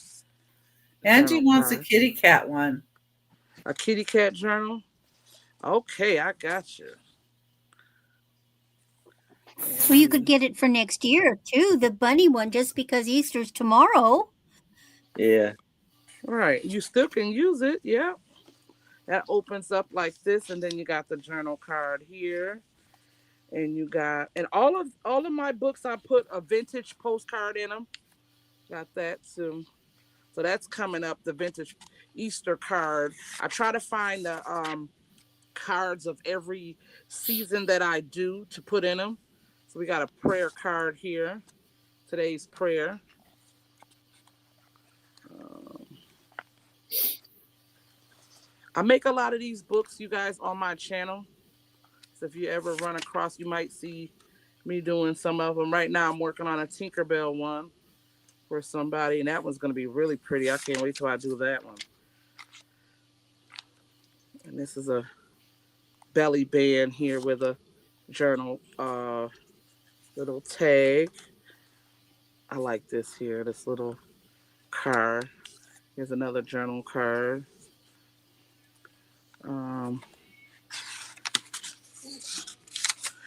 Angie wants a kitty cat one. A kitty cat journal? Okay, I got you. Well, you could get it for next year too, the bunny one, just because Easter's tomorrow. Yeah. Right. You still can use it. Yeah. That opens up like this, and then you got the journal card here. And you got, and all of my books, I put a vintage postcard in them. Got that too. So that's coming up, the vintage Easter card. I try to find the cards of every season that I do to put in them. So we got a prayer card here. Today's prayer. I make a lot of these books, you guys, on my channel. So if you ever run across, you might see me doing some of them. Right now I'm working on a Tinkerbell one for somebody, and that one's going to be really pretty. I can't wait till I do that one. And this is a belly band here with a journal little tag. I like this here, this little card. Here's another journal card.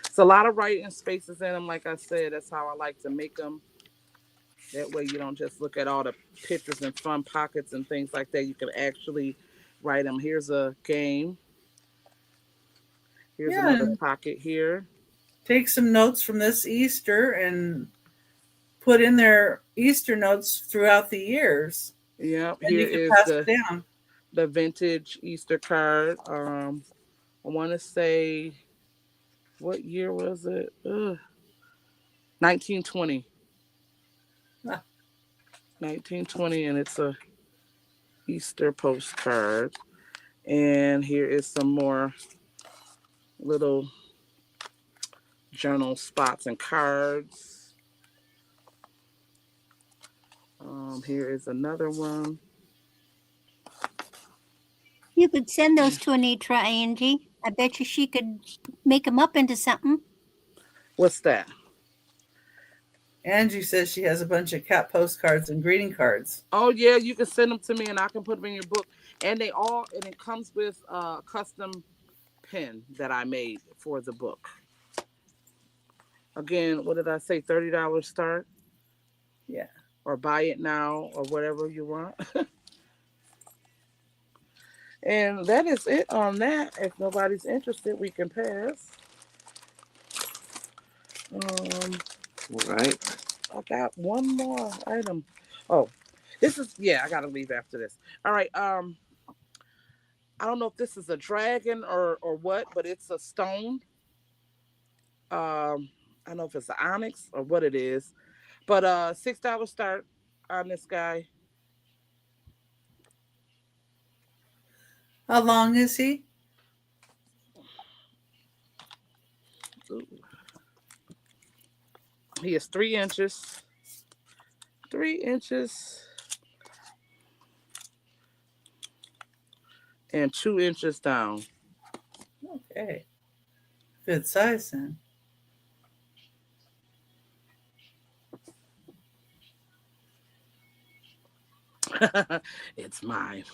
It's a lot of writing spaces in them. Like I said, that's how I like to make them. That way you don't just look at all the pictures and fun pockets and things like that. You can actually write them. Here's a game. Here's another pocket here. Take some notes from this Easter and put in their Easter notes throughout the years. Yeah, and here you can is pass the vintage Easter card. I want to say, what year was it? 1920. 1920, and it's a Easter postcard. And here is some more little journal spots and cards. Here is another one. You could send those to Anitra, Angie. I bet you she could make them up into something. What's that? Angie says she has a bunch of cat postcards and greeting cards. Oh yeah, you can send them to me and I can put them in your book. And it comes with a custom pen that I made for the book. Again, what did I say? $30 start? Yeah. Or buy it now or whatever you want. And that is it on that. If nobody's interested, we can pass. All right. I got one more item. Oh, this is, I gotta leave after this. All right. I don't know if this is a dragon or what, but it's a stone. I don't know if it's an onyx or what it is, but $6 start on this guy. How long is he? Ooh. He is 3 inches. 3 inches and 2 inches down. Okay. Good size then. It's mine.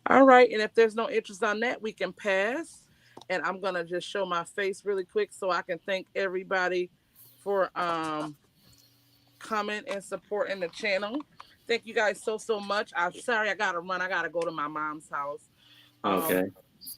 All right, and if there's no interest on that, we can pass. And I'm gonna just show my face really quick so I can thank everybody for coming and supporting the channel. Thank you guys so much. I'm sorry I gotta run. I gotta go to my mom's house. Okay.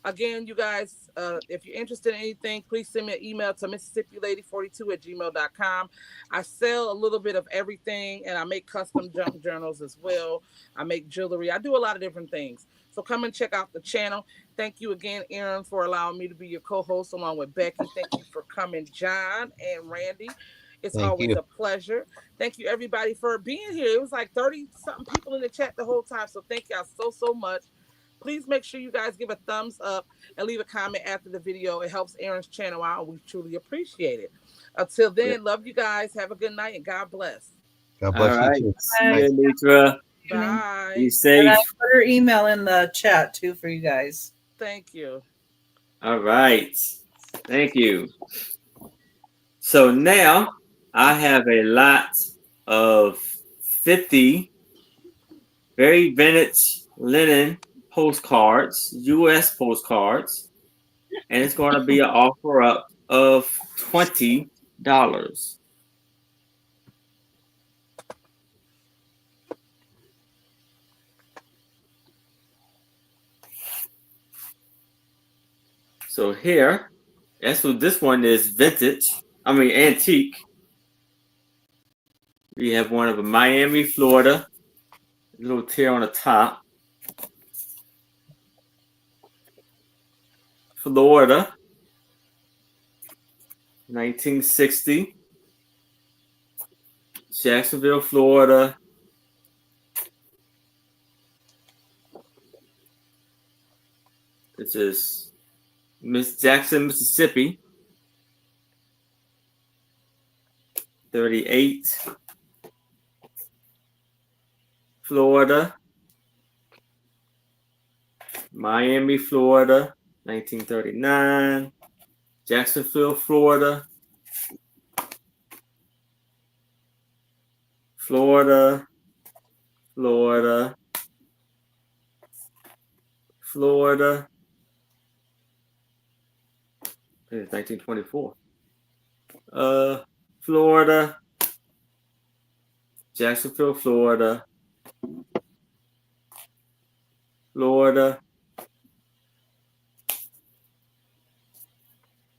Again, you guys, if you're interested in anything, please send me an email to MississippiLady42@gmail.com. I sell a little bit of everything, and I make custom junk journals as well. I make jewelry. I do a lot of different things. So come and check out the channel. Thank you again, Aaron, for allowing me to be your co-host along with Becky. Thank you for coming, John and Randy. It's Thank always you. a pleasure. Thank you, everybody, for being here. It was like 30-something people in the chat the whole time. So thank y'all so much. Please make sure you guys give a thumbs up and leave a comment after the video. It helps Aaron's channel out, and we truly appreciate it. Until then, love you guys. Have a good night, and God bless. God All bless right. you too. See you, Anitra. Bye. Be And I safe. put her email in the chat too for you guys. Thank you. All right. Thank you. So now I have a lot of 50 very vintage linen postcards, U.S. postcards, and it's going to be an offer up of $20. So here, that's what this one is vintage. I mean antique. We have one of Miami, Florida. A little tear on the top. Florida, 1960. Jacksonville, Florida. This is Miss Jackson, Mississippi. 38. Florida. Miami, Florida. 1939. Jacksonville, Florida. Florida. Florida. Florida. It's 1924. Florida. Jacksonville, Florida. Florida.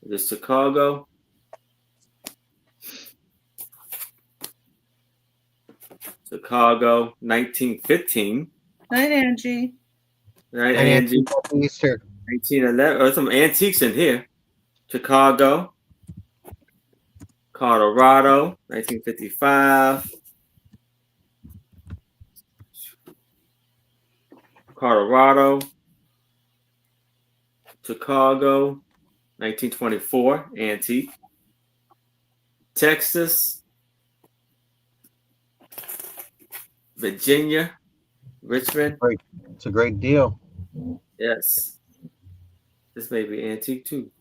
This is Chicago. Chicago, 1915. Night, Angie. Right, And Angie. happy Easter. 1911. There's some antiques in here. Chicago. Colorado, 1955. Colorado. Chicago, 1924. Antique. Texas. Virginia. Richmond. It's a great deal. Yes. This may be antique too.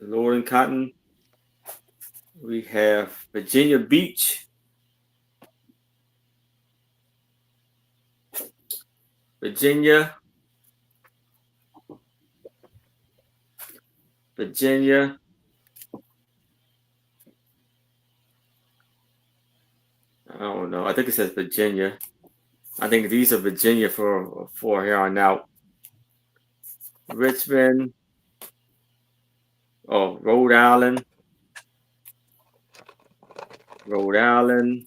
Lord and Cotton. We have Virginia Beach. Virginia. Virginia. I don't know. I think it says Virginia. I think these are Virginia for here on out. Richmond. Oh, Rhode Island. Rhode Island.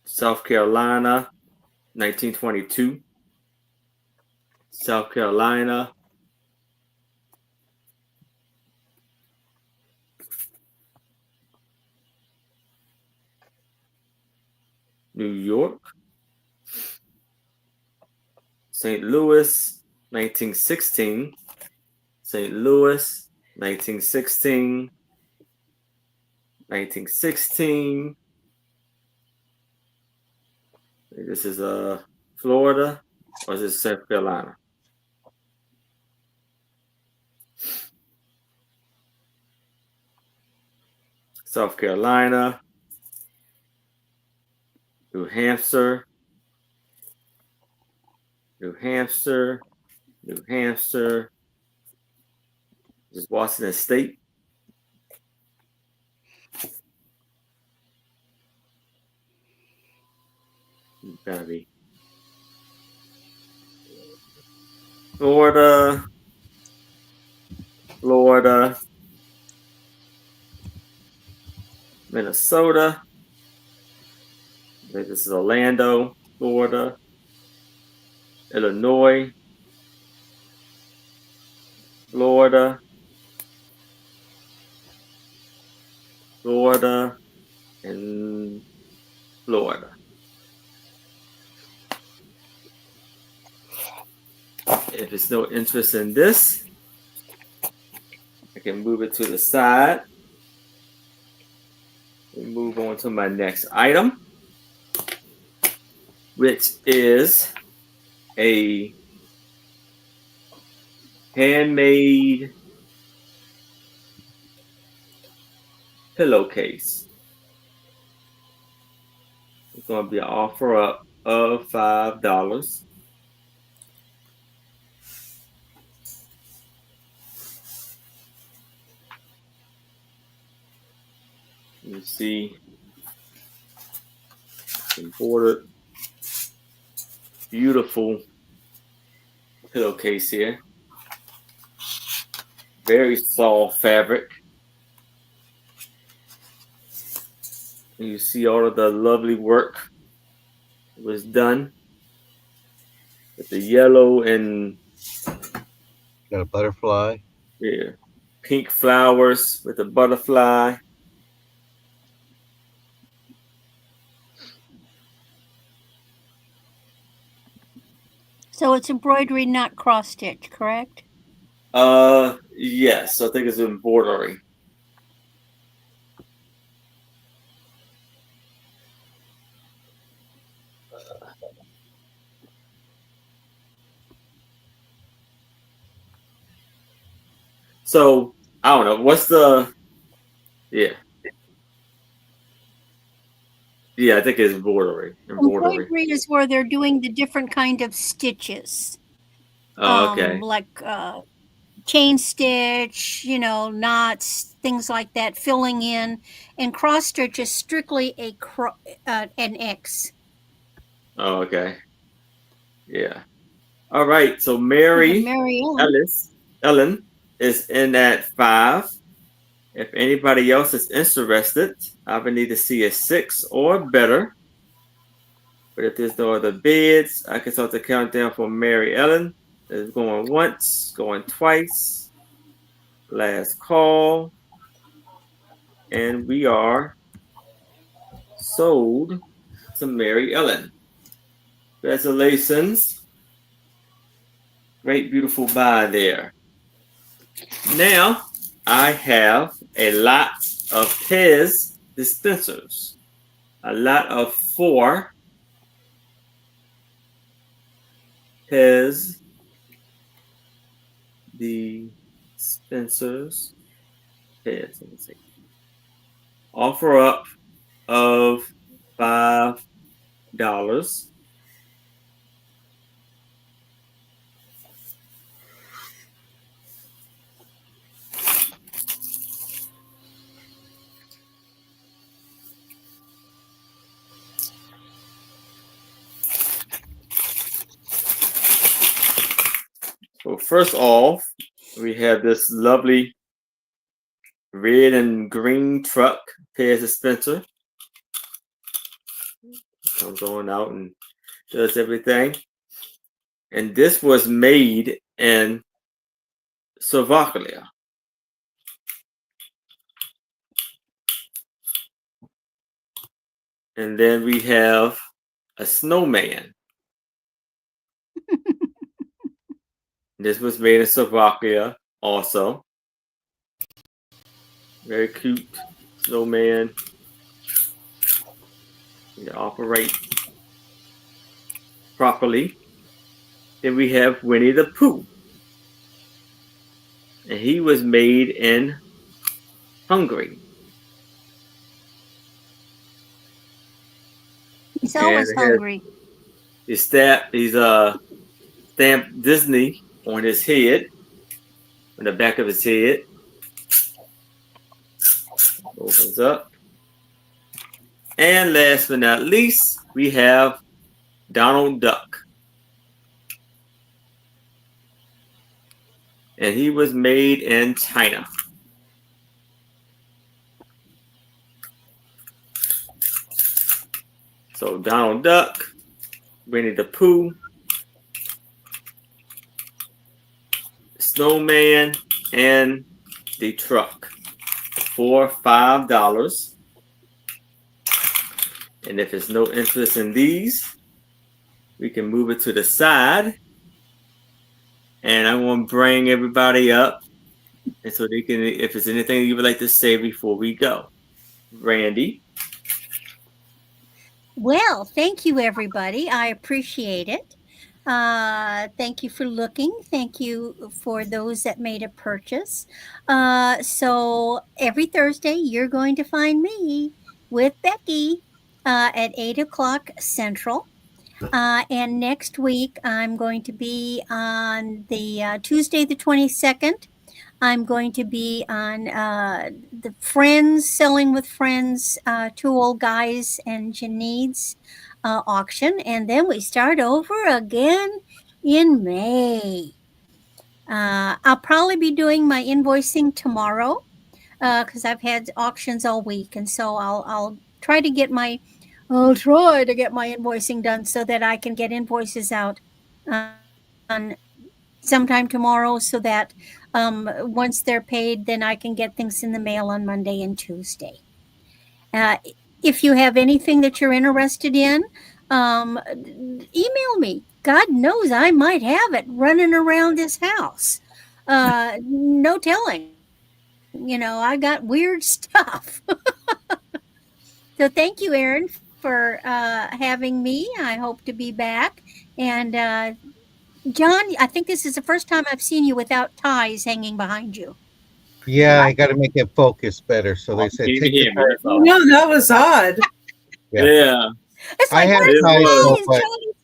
South Carolina, 1922. South Carolina. New York. St. Louis, 1916. St. Louis, 1916. 1916. This is Florida, or is this South Carolina? South Carolina, New Hampshire, New Hampshire, New Hampshire. This is Washington State. Gotta be Florida, Florida, Minnesota. This is Orlando, Florida, Illinois, Florida, Florida, and Florida. If it's no interest in this, I can move it to the side and move on to my next item, which is a handmade pillowcase. It's going to be an offer up of $5. You see embroidered, beautiful pillowcase here. Very soft fabric. And you see all of the lovely work that was done with the yellow and Got a butterfly. pink flowers with the butterfly. So it's embroidery, not cross stitch, correct? Yes, I think it's embroidery. So I don't know. What's the yeah. Yeah, I think it's embroidery. Embroidery is where they're doing the different kind of stitches. Oh, okay. Like chain stitch, knots, things like that, filling in. And cross stitch is strictly an X. Oh, okay. Yeah. All right. So Mary Ellen is in at 5. If anybody else is interested, I would need to see a 6 or better. But if there's no other bids, I can start the countdown for Mary Ellen. It's going once, going twice. Last call. And we are sold to Mary Ellen. Congratulations. Great, beautiful buy there. Now, I have a lot of Pez dispensers. A lot of 4 Pez dispensers. Pez, let me see. Offer up of $5. So first off, we have this lovely red and green truck Pez dispenser. Comes on out and does everything. And this was made in Slovakia. And then we have a snowman. This was made in Slovakia also. Very cute snowman. You operate properly. Then we have Winnie the Pooh. And he was made in Hungary. He's always And hungry. he's stamped Disney on his head, on the back of his head. Opens up. And last but not least, we have Donald Duck. And he was made in China. So Donald Duck, Winnie the Pooh, Snowman, and the truck for $5. And if there's no interest in these, we can move it to the side. And I want to bring everybody up, and so they can, if there's anything you would like to say before we go. Randy. Well, thank you, everybody. I appreciate it. Thank you for looking. Thank you for those that made a purchase. So every Thursday, you're going to find me with Becky at 8 o'clock Central. And next week, I'm going to be on the Tuesday, the 22nd. I'm going to be on the Friends, Selling with Friends, Two Old Guys and Janine's auction. And then we start over again in May. I'll probably be doing my invoicing tomorrow because I've had auctions all week. And so I'll try to get my invoicing done so that I can get invoices out on sometime tomorrow so that once they're paid, then I can get things in the mail on Monday and Tuesday. If you have anything that you're interested in, email me. God knows I might have it running around this house. No telling. I got weird stuff. So thank you, Aaron, for having me. I hope to be back. And John, I think this is the first time I've seen you without ties hanging behind you. Yeah, I got to make it focus better. So they said, You take can hear the me. That's all. No, that was odd. Yeah. It's I like, have where's ties, though, ties? but Johnny's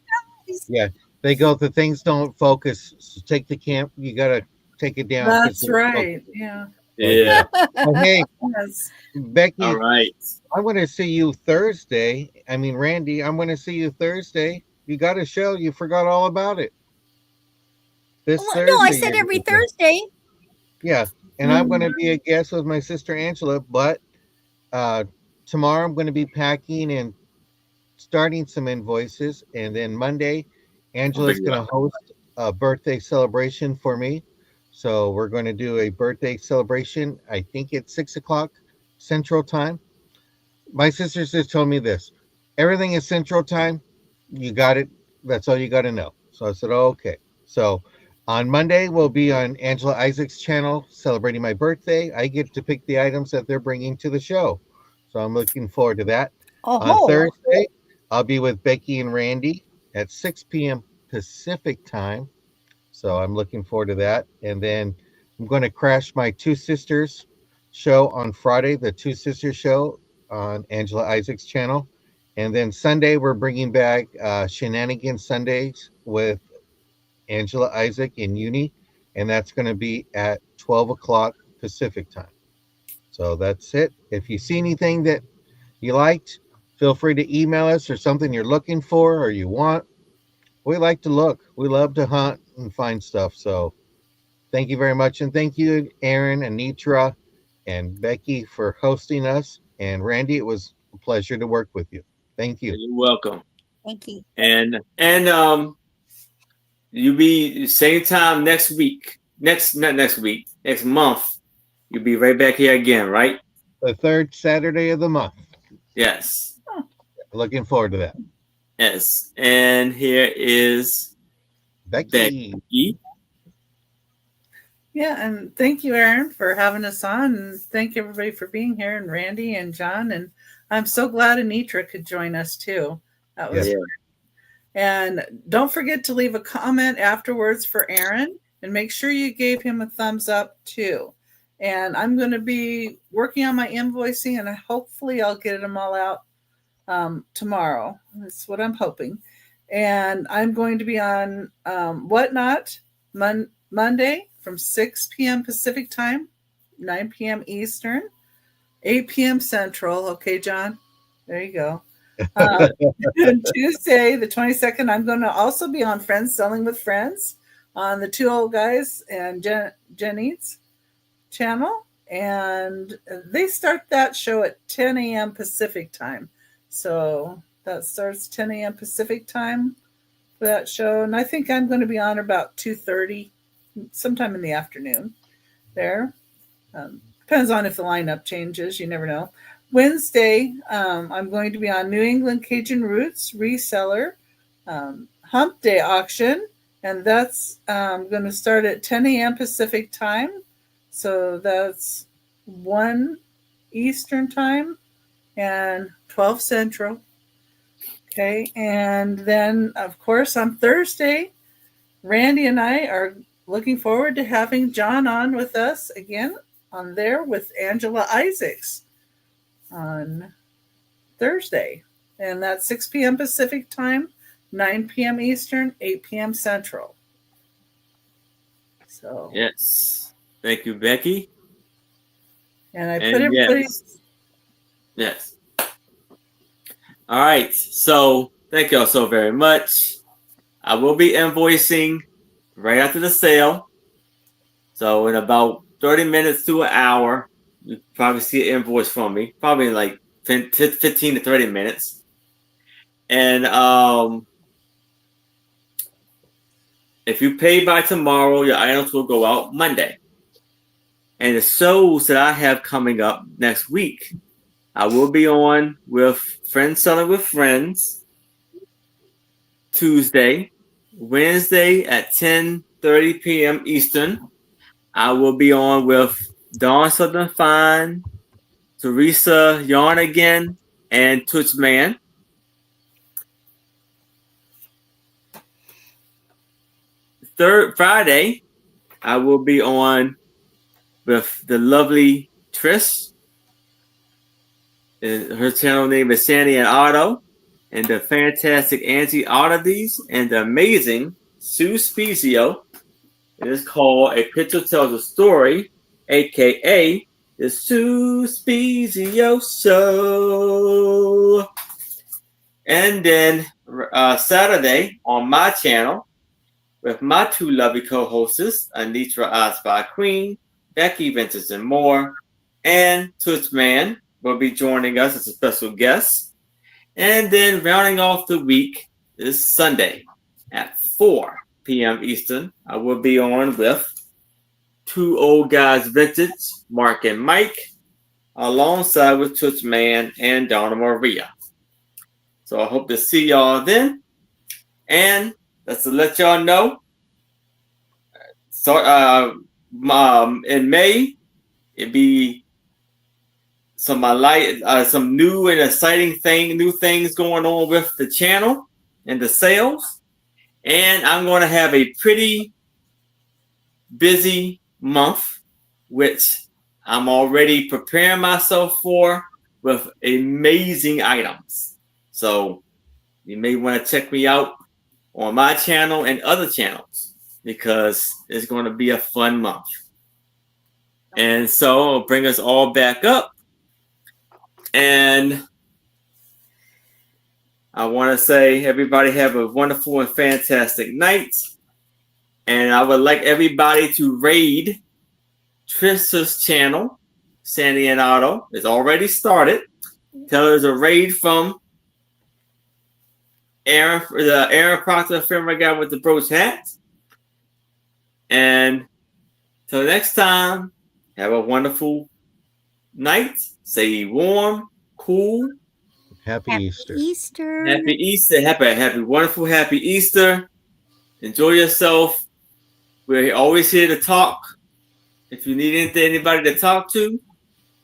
ties. yeah, they go, the things don't focus. So take the camp, you got to take it down. 'cause That's it's right. Yeah. Yeah. Oh, hey, Yes. Becky, All right. I want to see you Thursday. I mean, Randy, I'm going to see you Thursday. You got a show. You forgot all about it. This Well, Thursday. no, I said you're every gonna be- Thursday. Yeah, and I'm going to be a guest with my sister Angela. But tomorrow I'm going to be packing and starting some invoices, and then Monday, Angela's going to host a birthday celebration for me. So we're going to do a birthday celebration. I think it's 6 o'clock Central Time. My sister just told me this: everything is Central Time. You got it. That's all you got to know. So I said, oh, okay. So on Monday, we'll be on Angela Isaac's channel celebrating my birthday. I get to pick the items that they're bringing to the show. So I'm looking forward to that. On Thursday, I'll be with Becky and Randy at 6 p.m. Pacific time. So I'm looking forward to that. And then I'm going to crash my Two Sisters show on Friday, the Two Sisters show on Angela Isaac's channel. And then Sunday, we're bringing back Shenanigans Sundays with Angela Isaac and Uni. And that's going to be at 12 o'clock Pacific time. So that's it. If you see anything that you liked, feel free to email us or something you're looking for or you want. We like to look. We love to hunt and find stuff. So thank you very much. And thank you, Aaron, Anitra, and Becky for hosting us. And Randy, it was a pleasure to work with you. Thank you. You're welcome. Thank you. And you'll be same time next week. Not next week. Next month. You'll be right back here again, right? The third Saturday of the month. Yes. Looking forward to that. Yes. And here is Becky. Becky. Yeah, and thank you, Aaron, for having us on, and thank everybody for being here, and Randy and John, and I'm so glad Anitra could join us too. That was Yes. Yeah. And don't forget to leave a comment afterwards for Aaron, and make sure you gave him a thumbs up too. And I'm going to be working on my invoicing, and hopefully I'll get them all out tomorrow. That's what I'm hoping. And I'm going to be on Whatnot Monday from 6 p.m. Pacific time, 9 p.m. Eastern, 8 p.m. Central. Okay, John, there you go. Tuesday, the 22nd, I'm going to also be on Friends Selling with Friends on the Two Old Guys and Jenny's channel. And they start that show at 10 a.m. Pacific time. So that starts 10 a.m. Pacific time for that show. And I think I'm going to be on about 2:30, sometime in the afternoon there. Depends on if the lineup changes. You never know. Wednesday, I'm going to be on New England Cajun Roots Reseller Hump Day Auction. And that's going to start at 10 a.m. Pacific time. So that's 1 Eastern time and 12 Central. Okay. And then, of course, on Thursday, Randy and I are looking forward to having John on with us again on there with Angela Isaacs on Thursday. And that's 6 p.m. Pacific time, 9 p.m. Eastern, 8 p.m. Central. So, Yes. Thank you, Becky. and I put everybody's. Yes. All right. So thank y'all so very much. I will be invoicing right after the sale. So in about 30 minutes to an hour, you probably see an invoice from me. Probably in like 15 to 30 minutes. And if you pay by tomorrow, your items will go out Monday. And the shows that I have coming up next week, I will be on with Friends Selling with Friends Tuesday, Wednesday at 10:30 p.m. Eastern. I will be on with Dawn Southern Fine, Teresa Yarn Again, and Toots Man. Friday, I will be on with the lovely Trish. And her channel name is Sandy and Otto, and the fantastic Angie Oddities, and the amazing Sue Spezio. It is called A Picture Tells a Story, aka the Sue Spezio Show. And then Saturday on my channel with my two lovely co-hosts, Anitra I Spy Queen, Becky Vintage and More, and Twitch Man will be joining us as a special guest. And then rounding off the week is Sunday at 4 p.m. Eastern. I will be on with Two Old Guys Vintage, Mark and Mike, alongside with Twitch Man and Donna Maria. So I hope to see y'all then. And that's to let y'all know. So in May, it'd be some new and exciting new things going on with the channel and the sales. And I'm going to have a pretty busy month, which I'm already preparing myself for with amazing items. So you may want to check me out on my channel and other channels because it's going to be a fun month. And so I'll bring us all back up. And I want to say everybody have a wonderful and fantastic night. And I would like everybody to raid Trisha's channel, Sandy and Otto. It's already started. Tell her there's a raid from Aaron Proctor, film guy with the brooch hat. And till next time, have a wonderful night. Stay warm, cool, Happy Easter. Easter. Happy Easter. Happy, wonderful, happy Easter. Enjoy yourself. We're always here to talk. If you need anybody to talk to,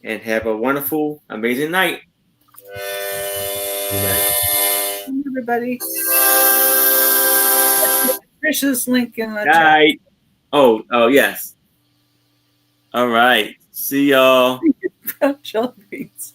and have a wonderful, amazing night. Good night. Everybody. Trish's link in the chat. Night. Oh, yes. All right. See y'all. Jelly beans.